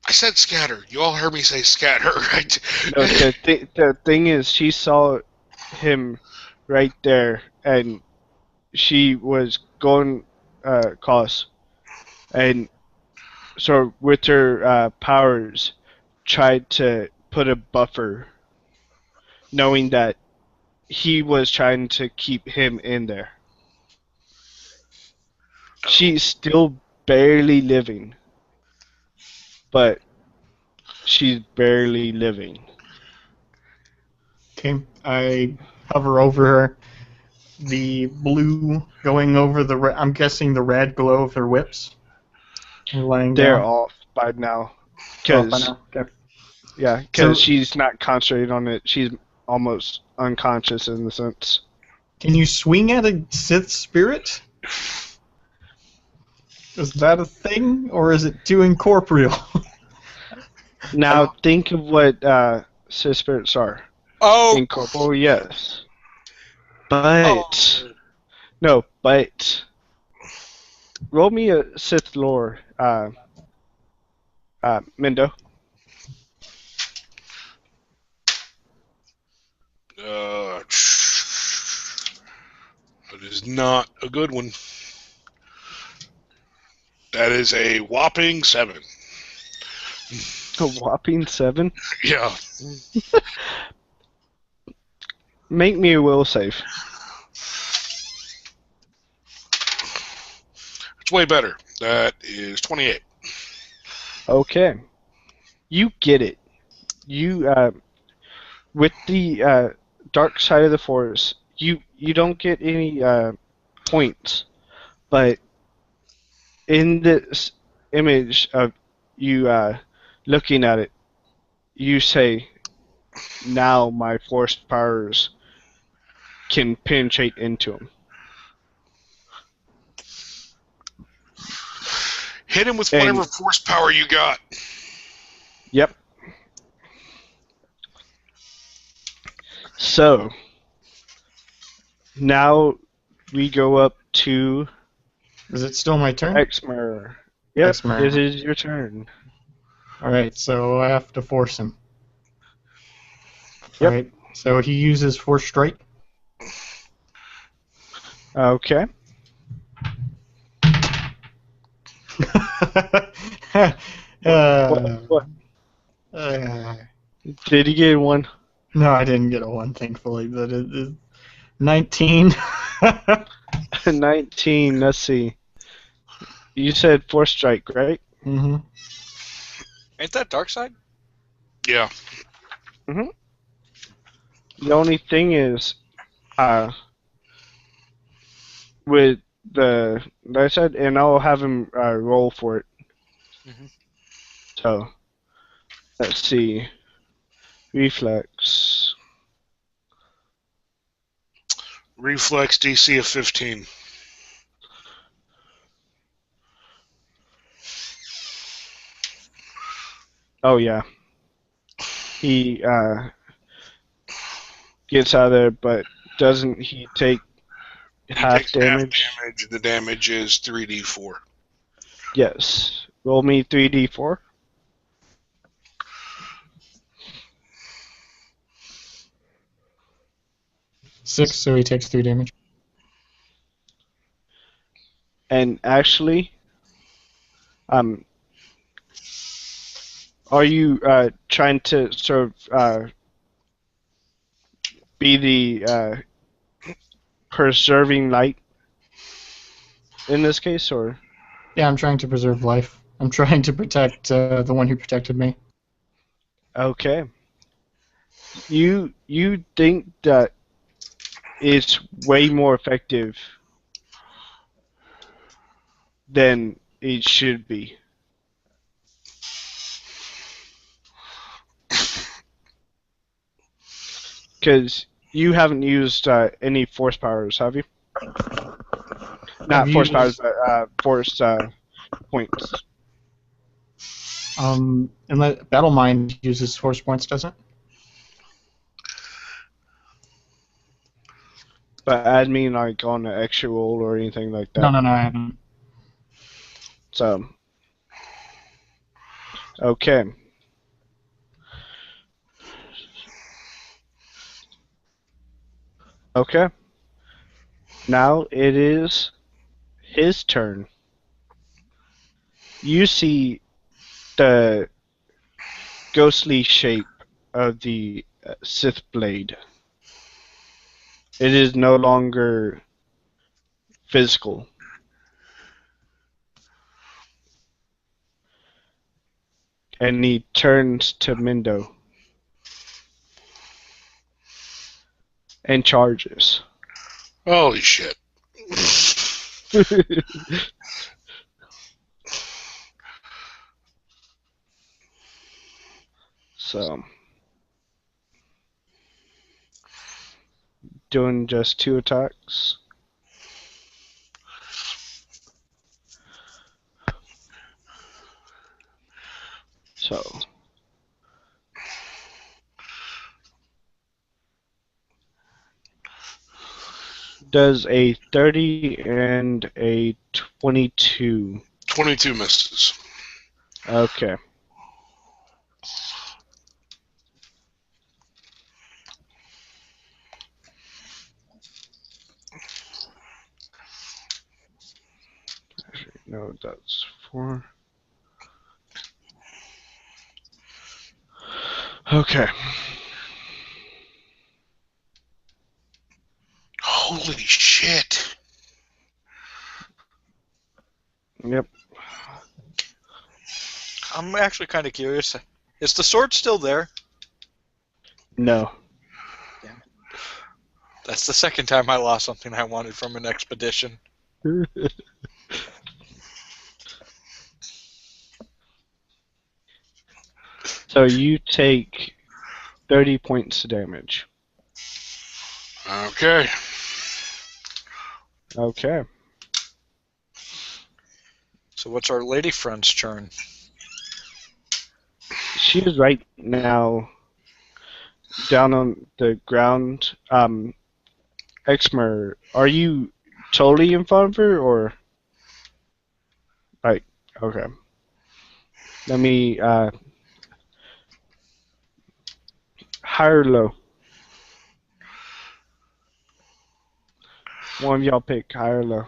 I said scatter. You all heard me say scatter, right? No, the thing is, she saw him right there, and she was going across, and so with her powers, tried to put a buffer, knowing that he was trying to keep him in there. She's still barely living, but she's barely living. Okay, I hover over her. The blue going over the I'm guessing the red glow of her whips. Are laying They're down. off by now, Oh, by because now. Okay. yeah, So- because she's not concentrating on it. She's almost unconscious in the sense. Can you swing at a Sith spirit? Is that a thing, or is it too incorporeal? Now think of what Sith spirits are. Oh, Incorporeal, yes. But no, but roll me a Sith lore, Mendo. That is not a good one. That is a whopping 7. A whopping 7. Yeah. Make me a will save. It's way better. That is 28. Okay. You get it. You with the dark side of the force, you don't get any points, but in this image of you looking at it, you say, now my force powers can penetrate into him. Hit him with And- whatever force power you got. Yep. So, now we go up to Is it still my turn? Exmer. Yep, Exmer. it is your turn. Alright, so I have to force him. Yep. Alright, so he uses Force Strike. Okay. uh, What? uh, Did you get one? no, I didn't get a 1, thankfully, but it is 19. 19. Let's see. You said Force Strike, right? hmm Ain't that dark side? Yeah. The only thing is, with the like I said, and I'll have him roll for it. Mhm. So let's see. Reflex. Reflex DC of 15. Oh yeah. He gets out of there, but doesn't he take He half takes damage? half damage. The damage is 3d4. Yes. Roll me 3d4. 6, so he takes 3 damage. And actually, are you trying to sort of be the preserving light in this case, or? Yeah, I'm trying to preserve life. I'm trying to protect the one who protected me. Okay. You think that it's way more effective than it should be. Because you haven't used any force powers, have you? Not I've force powers, used but force points. Unless Battle Mind uses force points, doesn't? But add me like on an extra roll or anything like No, that. no, no, I haven't. So, okay. Okay. Now it is his turn. You see the ghostly shape of the Sith blade. It is no longer physical. And he turns to Mindo and charges. Holy shit. So, doing just 2 attacks. So, does a 30 and a 22. 22 misses. Okay. No, that's 4. Okay. Holy shit. Yep. I'm actually kind of curious. Is the sword still there? No. That's the second time I lost something I wanted from an expedition. So you take 30 points of damage. Okay. Okay. So what's our lady friend's turn? She is right now down on the ground. Exmer, are you totally in front of her, or? Right. Okay. Let me high or low. One of y'all pick high or low.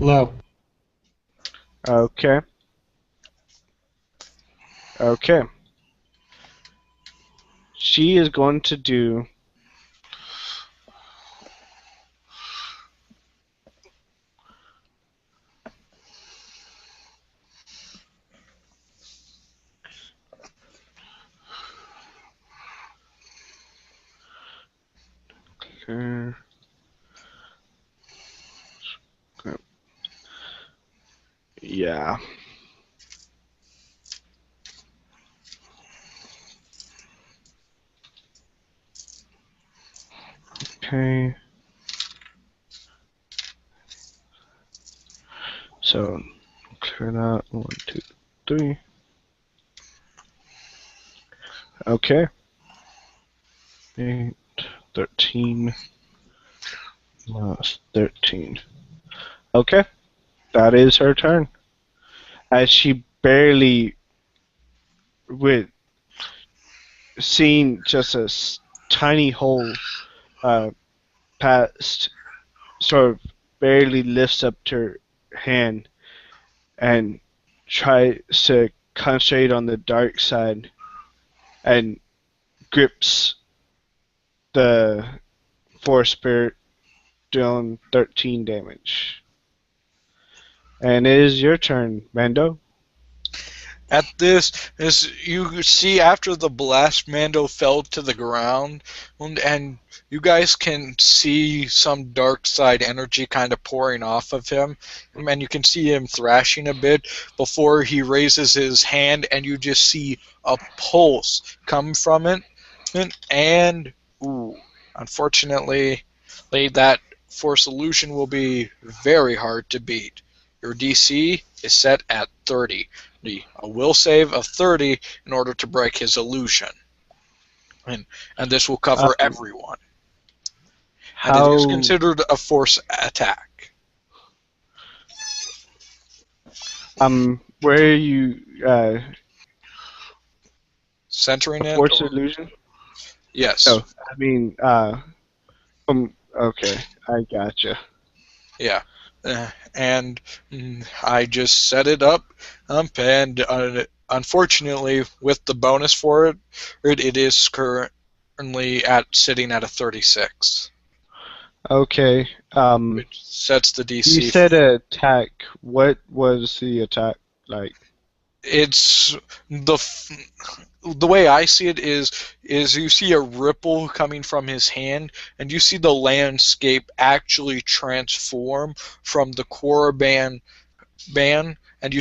Low. Okay. Okay. She is going to do uh, yeah. Okay. So clear that. 1, 2, 3. Okay. 8, 13 minus 13. Okay. That is her turn. As she barely, with seeing just a tiny hole uh, past, sort of barely lifts up her hand and tries to concentrate on the dark side and grips the Force Spirit, dealing 13 damage. And it is your turn, Mando. At this, as you see after the blast, Mando fell to the ground, and you guys can see some dark side energy kind of pouring off of him, and you can see him thrashing a bit before he raises his hand, and you just see a pulse come from it, and ooh, unfortunately, that force illusion will be very hard to beat. Your DC is set at 30. A will save of 30 in order to break his illusion. And this will cover everyone. And it is considered a force attack. Where are you Centering it? force Or, illusion? yes. Oh, I mean, okay, I gotcha. Yeah. And I just set it up, and unfortunately, with the bonus for it, it is currently sitting at a 36. Okay. Which sets the DC. You said attack. What was the attack like? It's the way I see it is you see a ripple coming from his hand, and you see the landscape actually transform from the Korriban ban, and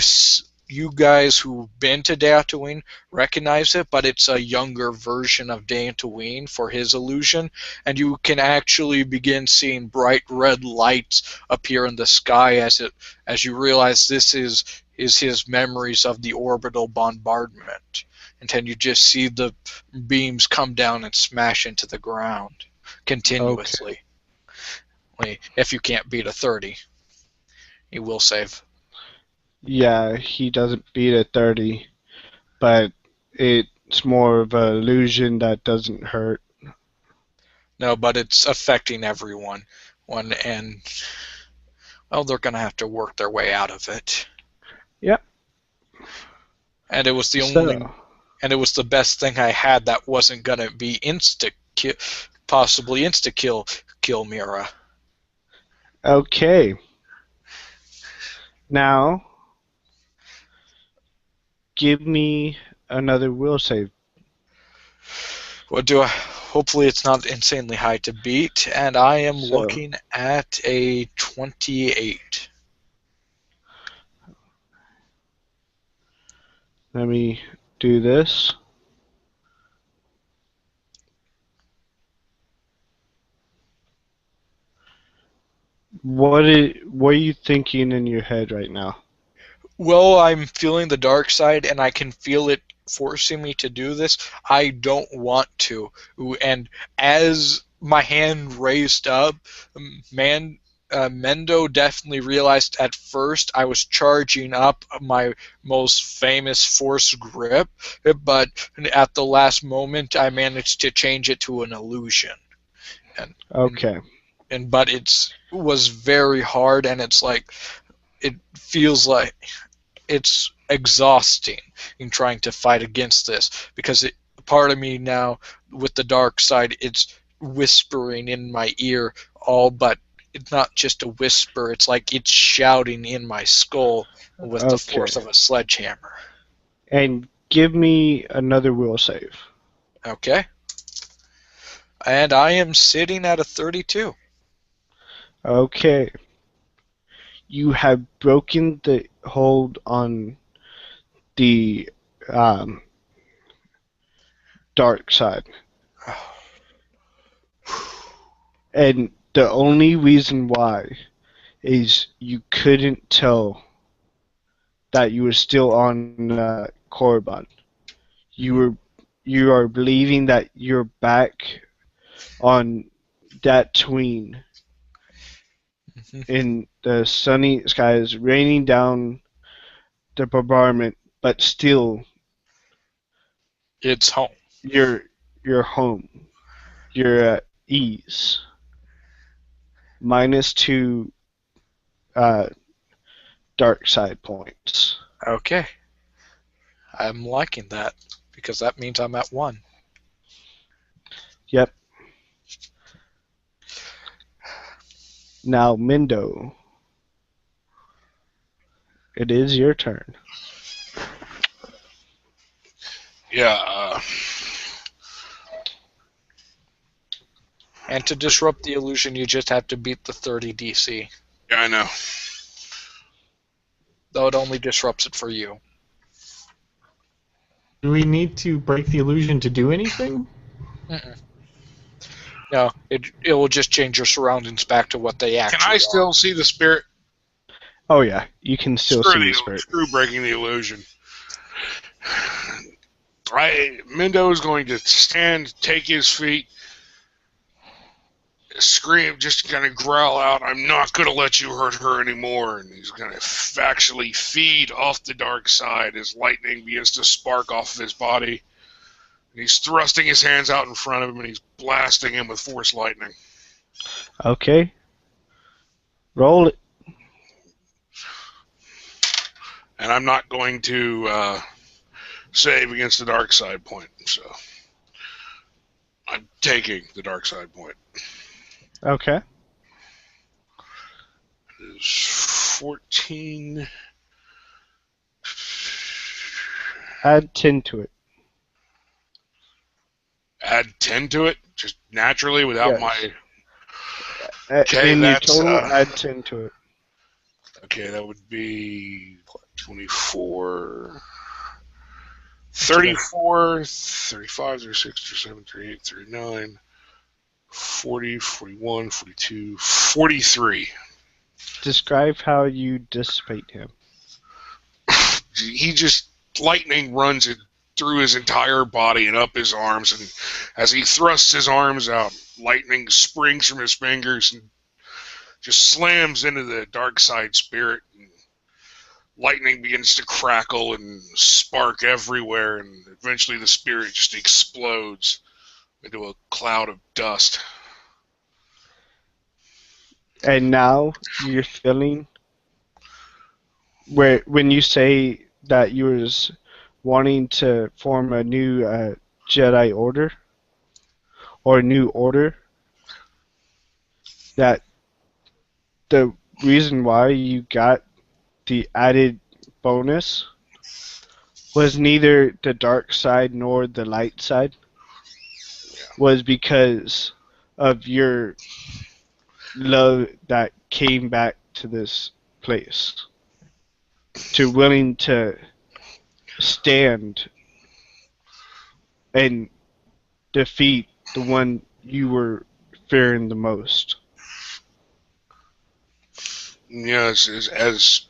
you guys who've been to Tatooine recognize it, but it's a younger version of Tatooine for his illusion, and you can actually begin seeing bright red lights appear in the sky as you realize this is his memories of the orbital bombardment. And then you just see the beams come down and smash into the ground continuously. Okay. If you can't beat a 30, you will save. Yeah, he doesn't beat a 30, but it's more of an illusion that doesn't hurt. No, but it's affecting everyone. And well, they're gonna have to work their way out of it. Yep. And it was and it was the best thing I had that wasn't gonna be possibly insta kill Mira. Okay. Now, give me another will save. What do I? Hopefully, it's not insanely high to beat, and I am looking at a 28. Let me do this. What are you thinking in your head right now? Well, I'm feeling the dark side, and I can feel it forcing me to do this. I don't want to. And as my hand raised up, Mendo definitely realized at first I was charging up my most famous force grip, but at the last moment I managed to change it to an illusion. Okay. But it was very hard, and it's like it feels like it's exhausting in trying to fight against this, because part of me now, with the dark side, it's whispering in my ear, all but it's not just a whisper, it's like it's shouting in my skull with the Okay. force of a sledgehammer. And give me another will save. Okay. And I am sitting at a 32. Okay. You have broken the hold on the dark side. And the only reason why is you couldn't tell that you were still on Korriban. You are believing that you're back on that tween in the sunny skies, raining down the bombardment, but still It's home. you're home. You're at ease. -2 dark side points. Okay. I'm liking that, because that means I'm at 1. Yep. Now, Mindo, it is your turn. Yeah. And to disrupt the illusion, you just have to beat the 30 DC. Yeah, I know. Though it only disrupts it for you. Do we need to break the illusion to do anything? No, it will just change your surroundings back to what they actually Can I are. still see the spirit? Oh yeah, you can still see the spirit. Screw breaking the illusion. Mindo is going to stand, take his feet, scream, just kind of growl out, "I'm not going to let you hurt her anymore." And he's going to actually feed off the dark side as lightning begins to spark off of his body. And he's thrusting his hands out in front of him, and he's blasting him with force lightning. Okay. Roll it. And I'm not going to save against the dark side point, so I'm taking the dark side point. Okay. It is 14. Add 10 to it. Add 10 to it, just naturally without Yes. my. Okay, in your that's, total, add 10 to it. Okay, that would be 24, 34, 35, 36, 37, 38, 39, 40, 41, 42, 43. Describe how you dissipate him. He just, lightning runs it through his entire body and up his arms, and as he thrusts his arms out, lightning springs from his fingers and just slams into the dark side spirit, and lightning begins to crackle and spark everywhere, and eventually the spirit just explodes into a cloud of dust. And now you're feeling where when you say that you was wanting to form a new Jedi Order or a new order, that the reason why you got the added bonus was neither the dark side nor the light side, was because of your love that came back to this place, to willing to stand and defeat the one you were fearing the most. Yes, as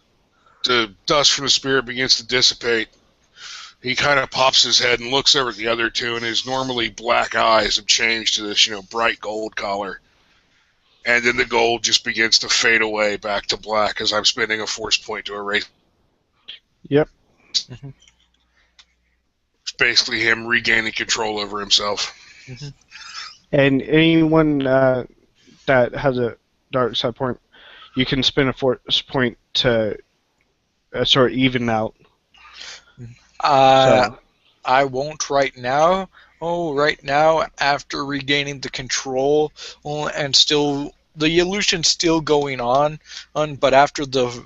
the dust from the spirit begins to dissipate, he kind of pops his head and looks over at the other two, and his normally black eyes have changed to this, bright gold color. And then the gold just begins to fade away back to black as I'm spending a force point to erase. Yep. Mm-hmm. It's basically him regaining control over himself. Mm-hmm. And anyone that has a dark side point, you can spend a force point to sort of even out Uh, So, I won't right now. Oh, right now, after regaining the control, and still the illusion's still going on, but after the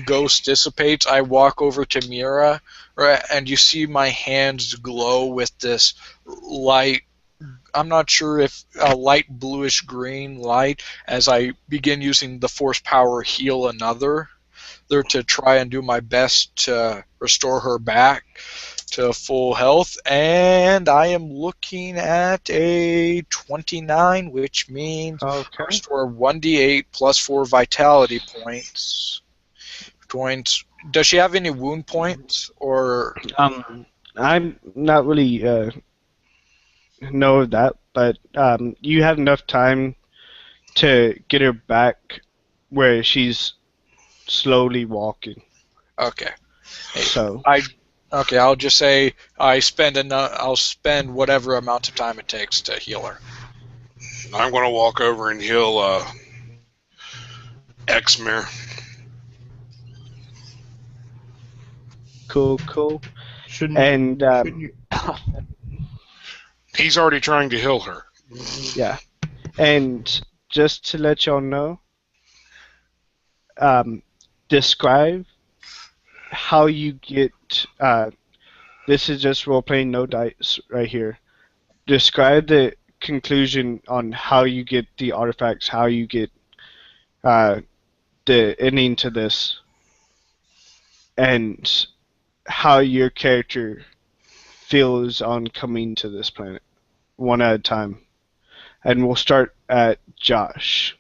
ghost dissipates, I walk over to Mira, right, and you see my hands glow with this light. I'm not sure if a light bluish green light as I begin using the force power heal another there to try and do my best to restore her back to full health, and I am looking at a 29, which means I okay. restore 1d8 plus 4 vitality points. Does she have any wound points, or I'm not really know of that, but you have enough time to get her back where she's slowly walking. okay? So, I okay. I'll just say I'll spend whatever amount of time it takes to heal her. I'm going to walk over and heal Exmir. cool. Shouldn't And shouldn't you? He's already trying to heal her. yeah, and just to let y'all know, um, describe how you get. This is just role playing, no dice right here. Describe the conclusion on how you get the artifacts, how you get uh, the ending to this, and how your character feels on coming to this planet, one at a time. And we'll start at Josh.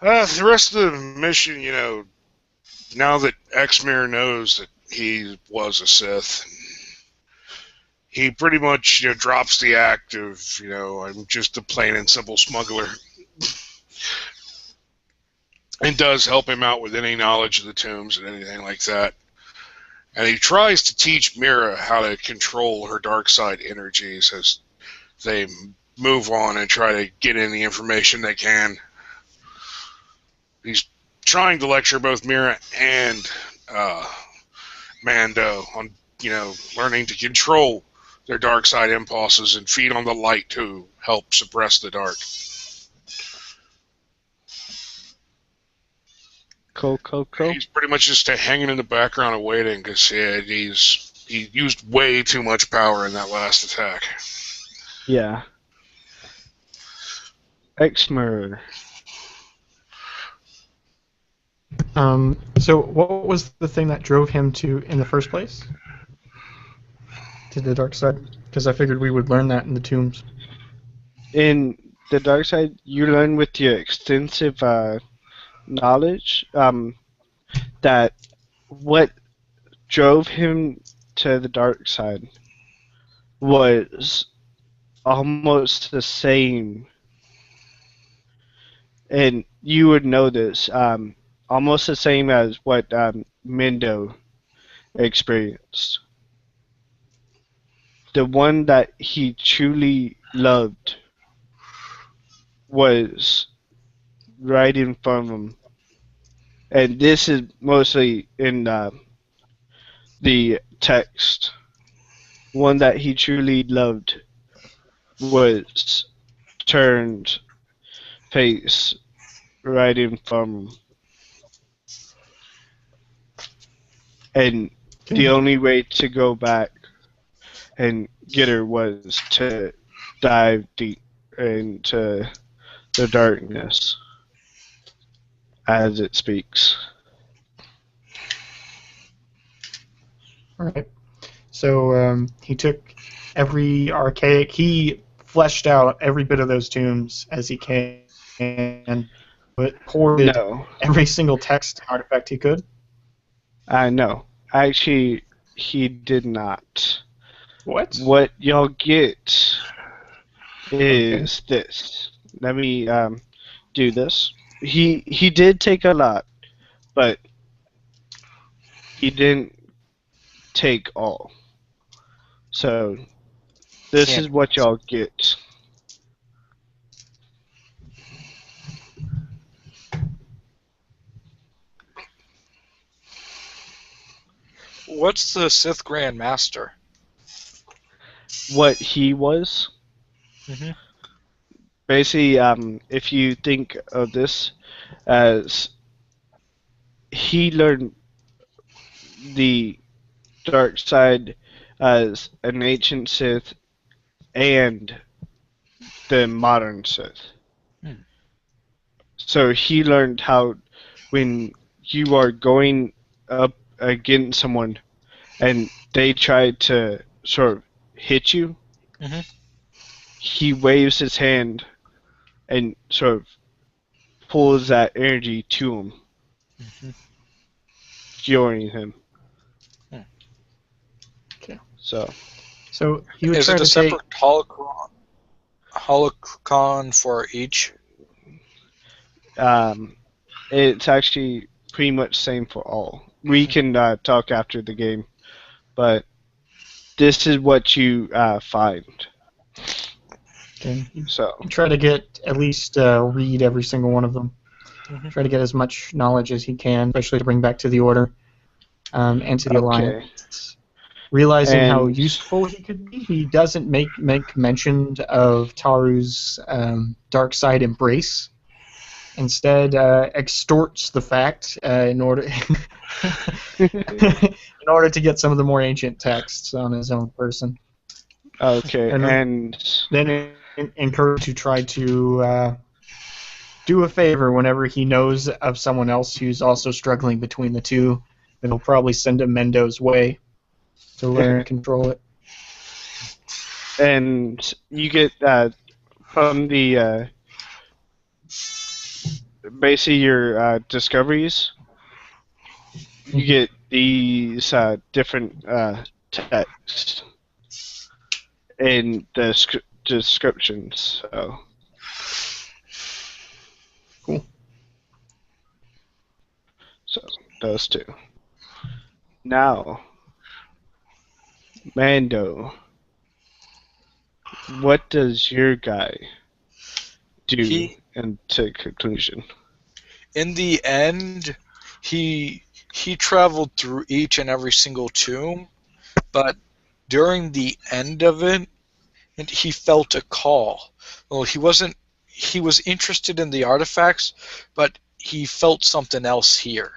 The rest of the mission, now that Exmir knows that he was a Sith, he pretty much drops the act of, I'm just a plain and simple smuggler. And does help him out with any knowledge of the tombs and anything like that. And he tries to teach Mira how to control her dark side energies as they move on and try to get in the information they can. He's trying to lecture both Mira and Mando on, learning to control their dark side impulses and feed on the light to help suppress the dark. Cool. He's pretty much just hanging in the background and waiting because he used way too much power in that last attack. Yeah. Exmer. So what was the thing that drove him to in the first place? To the dark side? Because I figured we would learn that in the tombs. In the dark side, you learn with your extensive knowledge that what drove him to the dark side was almost the same, and you would know this, almost the same as what Mendo experienced. The one that he truly loved was right in front of him, and this is mostly in the text. One that he truly loved was turned face right in front of him. And the only way to go back and get her was to dive deep into the darkness as it speaks. All right. So he took every archaic. He fleshed out every bit of those tombs as he can, but hoarded No, every single text artifact he could. no. Actually, he did not. What? What y'all get is this. Let me do this. He did take a lot, but he didn't take all. So this is what y'all get. What's the Sith Grand Master? What he was, Mm-hmm. basically, if you think of this as he learned the dark side as an ancient Sith and the modern Sith. Hmm. So he learned how when you are going up against someone and they try to sort of hit you, Mhm. he waves his hand and sort of pulls that energy to him, Mhm. fueling him. Hmm. Okay. So So he would Is try it a to take. separate holocron for each? um, it's actually pretty much same for all. We can talk after the game, but this is what you find. Okay. So You try to get at least read every single one of them. Mhm. Try to get as much knowledge as he can, especially to bring back to the Order and to the okay, Alliance. Realizing how and useful he could be, he doesn't make mention of Taru's dark side embrace. Instead, extorts the fact in order in order to get some of the more ancient texts on his own person, okay, and and then encourage to try to do a favor whenever he knows of someone else who's also struggling between the two. Then he'll probably send him Mendo's way to learn and control it. and you get from the basically your discoveries. You get these different texts in the descriptions. So Cool. so those two. Now, Mando, what does your guy do He, into conclusion? in the end, he he traveled through each and every single tomb, but during the end of it, and he felt a call. Well, he was interested in the artifacts, but he felt something else here.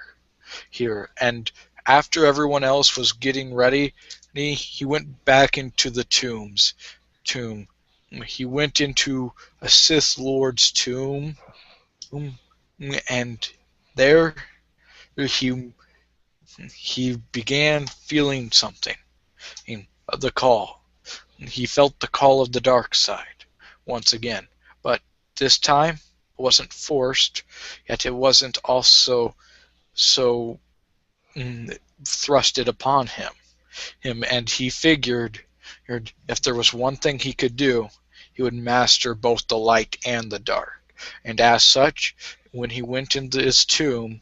And after everyone else was getting ready, he went back into the tomb. He went into a Sith Lord's tomb, and there he he began feeling something. The call. He felt the call of the dark side once again, but this time it wasn't forced, yet it wasn't also so thrusted upon him, and he figured if there was one thing he could do, he would master both the light and the dark. And as such, when he went into his tomb,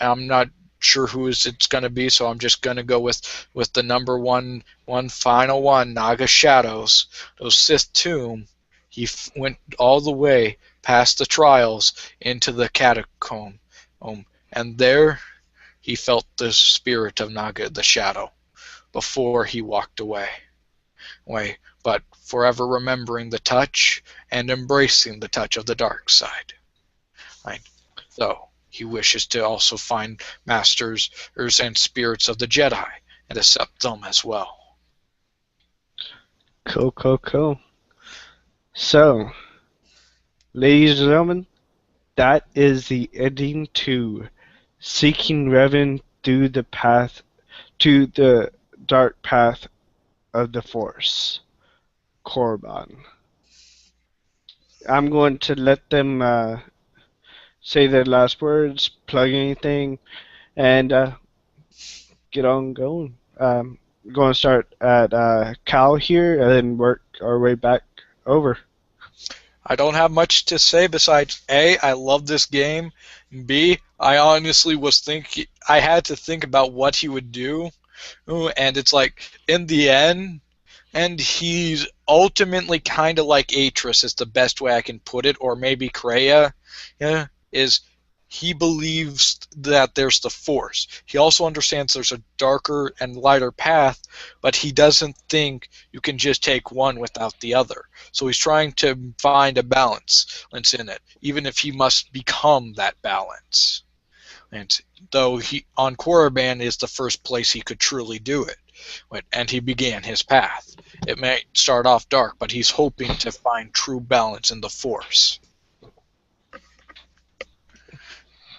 I'm not sure who it's going to be, so I'm just going to go with the number one final one, Naga Shadows, those Sith tomb. He went all the way past the trials into the catacomb, and there he felt the spirit of Naga the Shadow before he walked away, but forever remembering the touch and embracing the touch of the dark side. Right? So he wishes to also find masters and spirits of the Jedi and accept them as well. Cool. So, ladies and gentlemen, that is the ending to Seeking Revan through the path to the dark path of the Force, Korriban. I'm going to let them say their last words, plug anything, and get on going. We're going to start at Cal here and then work our way back over. I don't have much to say besides A, I love this game. B, I honestly was thinking I had to think about what he would do. And it's like in the end, and he's ultimately kind of like Atris is the best way I can put it, or maybe Kreia, is He believes that there's the Force. He also understands there's a darker and lighter path, but he doesn't think you can just take one without the other. So he's trying to find a balance in it, even if he must become that balance. And though he on Korriban is the first place he could truly do it, and he began his path. It may start off dark, but he's hoping to find true balance in the Force.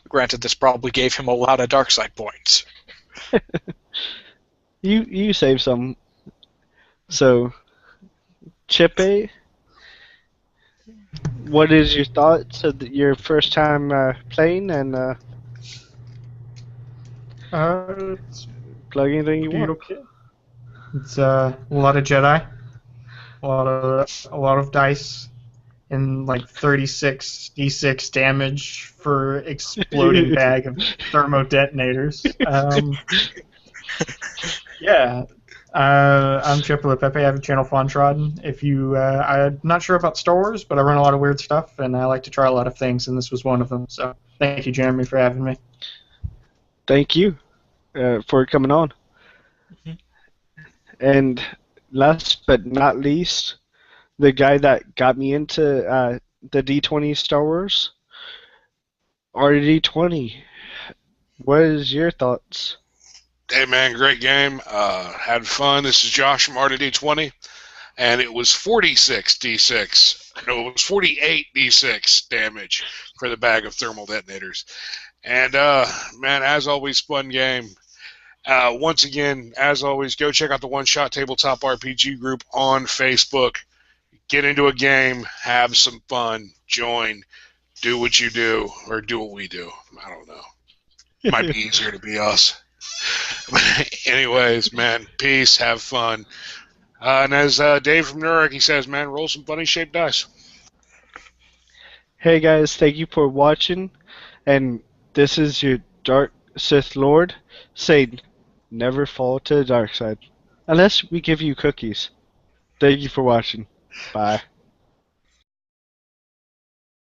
Granted, this probably gave him a lot of dark side points. You save some. So, Chippe, what is your thoughts of your first time playing, and It's plug anything you pretty want? okay. It's a lot of Jedi, a lot of dice, and like 36 d6 damage for exploding bag of thermodetonators. Yeah. I'm Triple Pepe. I have a channel Fun Trodden. If you, I'm not sure about Star Wars, but I run a lot of weird stuff, and I like to try a lot of things, and this was one of them. So thank you, Jeremy, for having me. Thank you for coming on. And last but not least, the guy that got me into the D20 Star Wars, RD20. What is your thoughts? Hey man, great game. Had fun. This is Josh from RTD20, and it was 46 d6. No, it was 48 d6 damage for the bag of thermal detonators. And man, as always, fun game. Once again, as always, go check out the One Shot Tabletop RPG group on Facebook. Get into a game, have some fun, join, do what you do, or do what we do. I don't know. Might be easier to be us. Anyways, man, peace, have fun. And as Dave from Nurek, he says, man, roll some funny shaped dice. Hey guys, thank you for watching, and this is your Dark Sith Lord saying, never fall to the dark side, unless we give you cookies. Thank you for watching. Bye.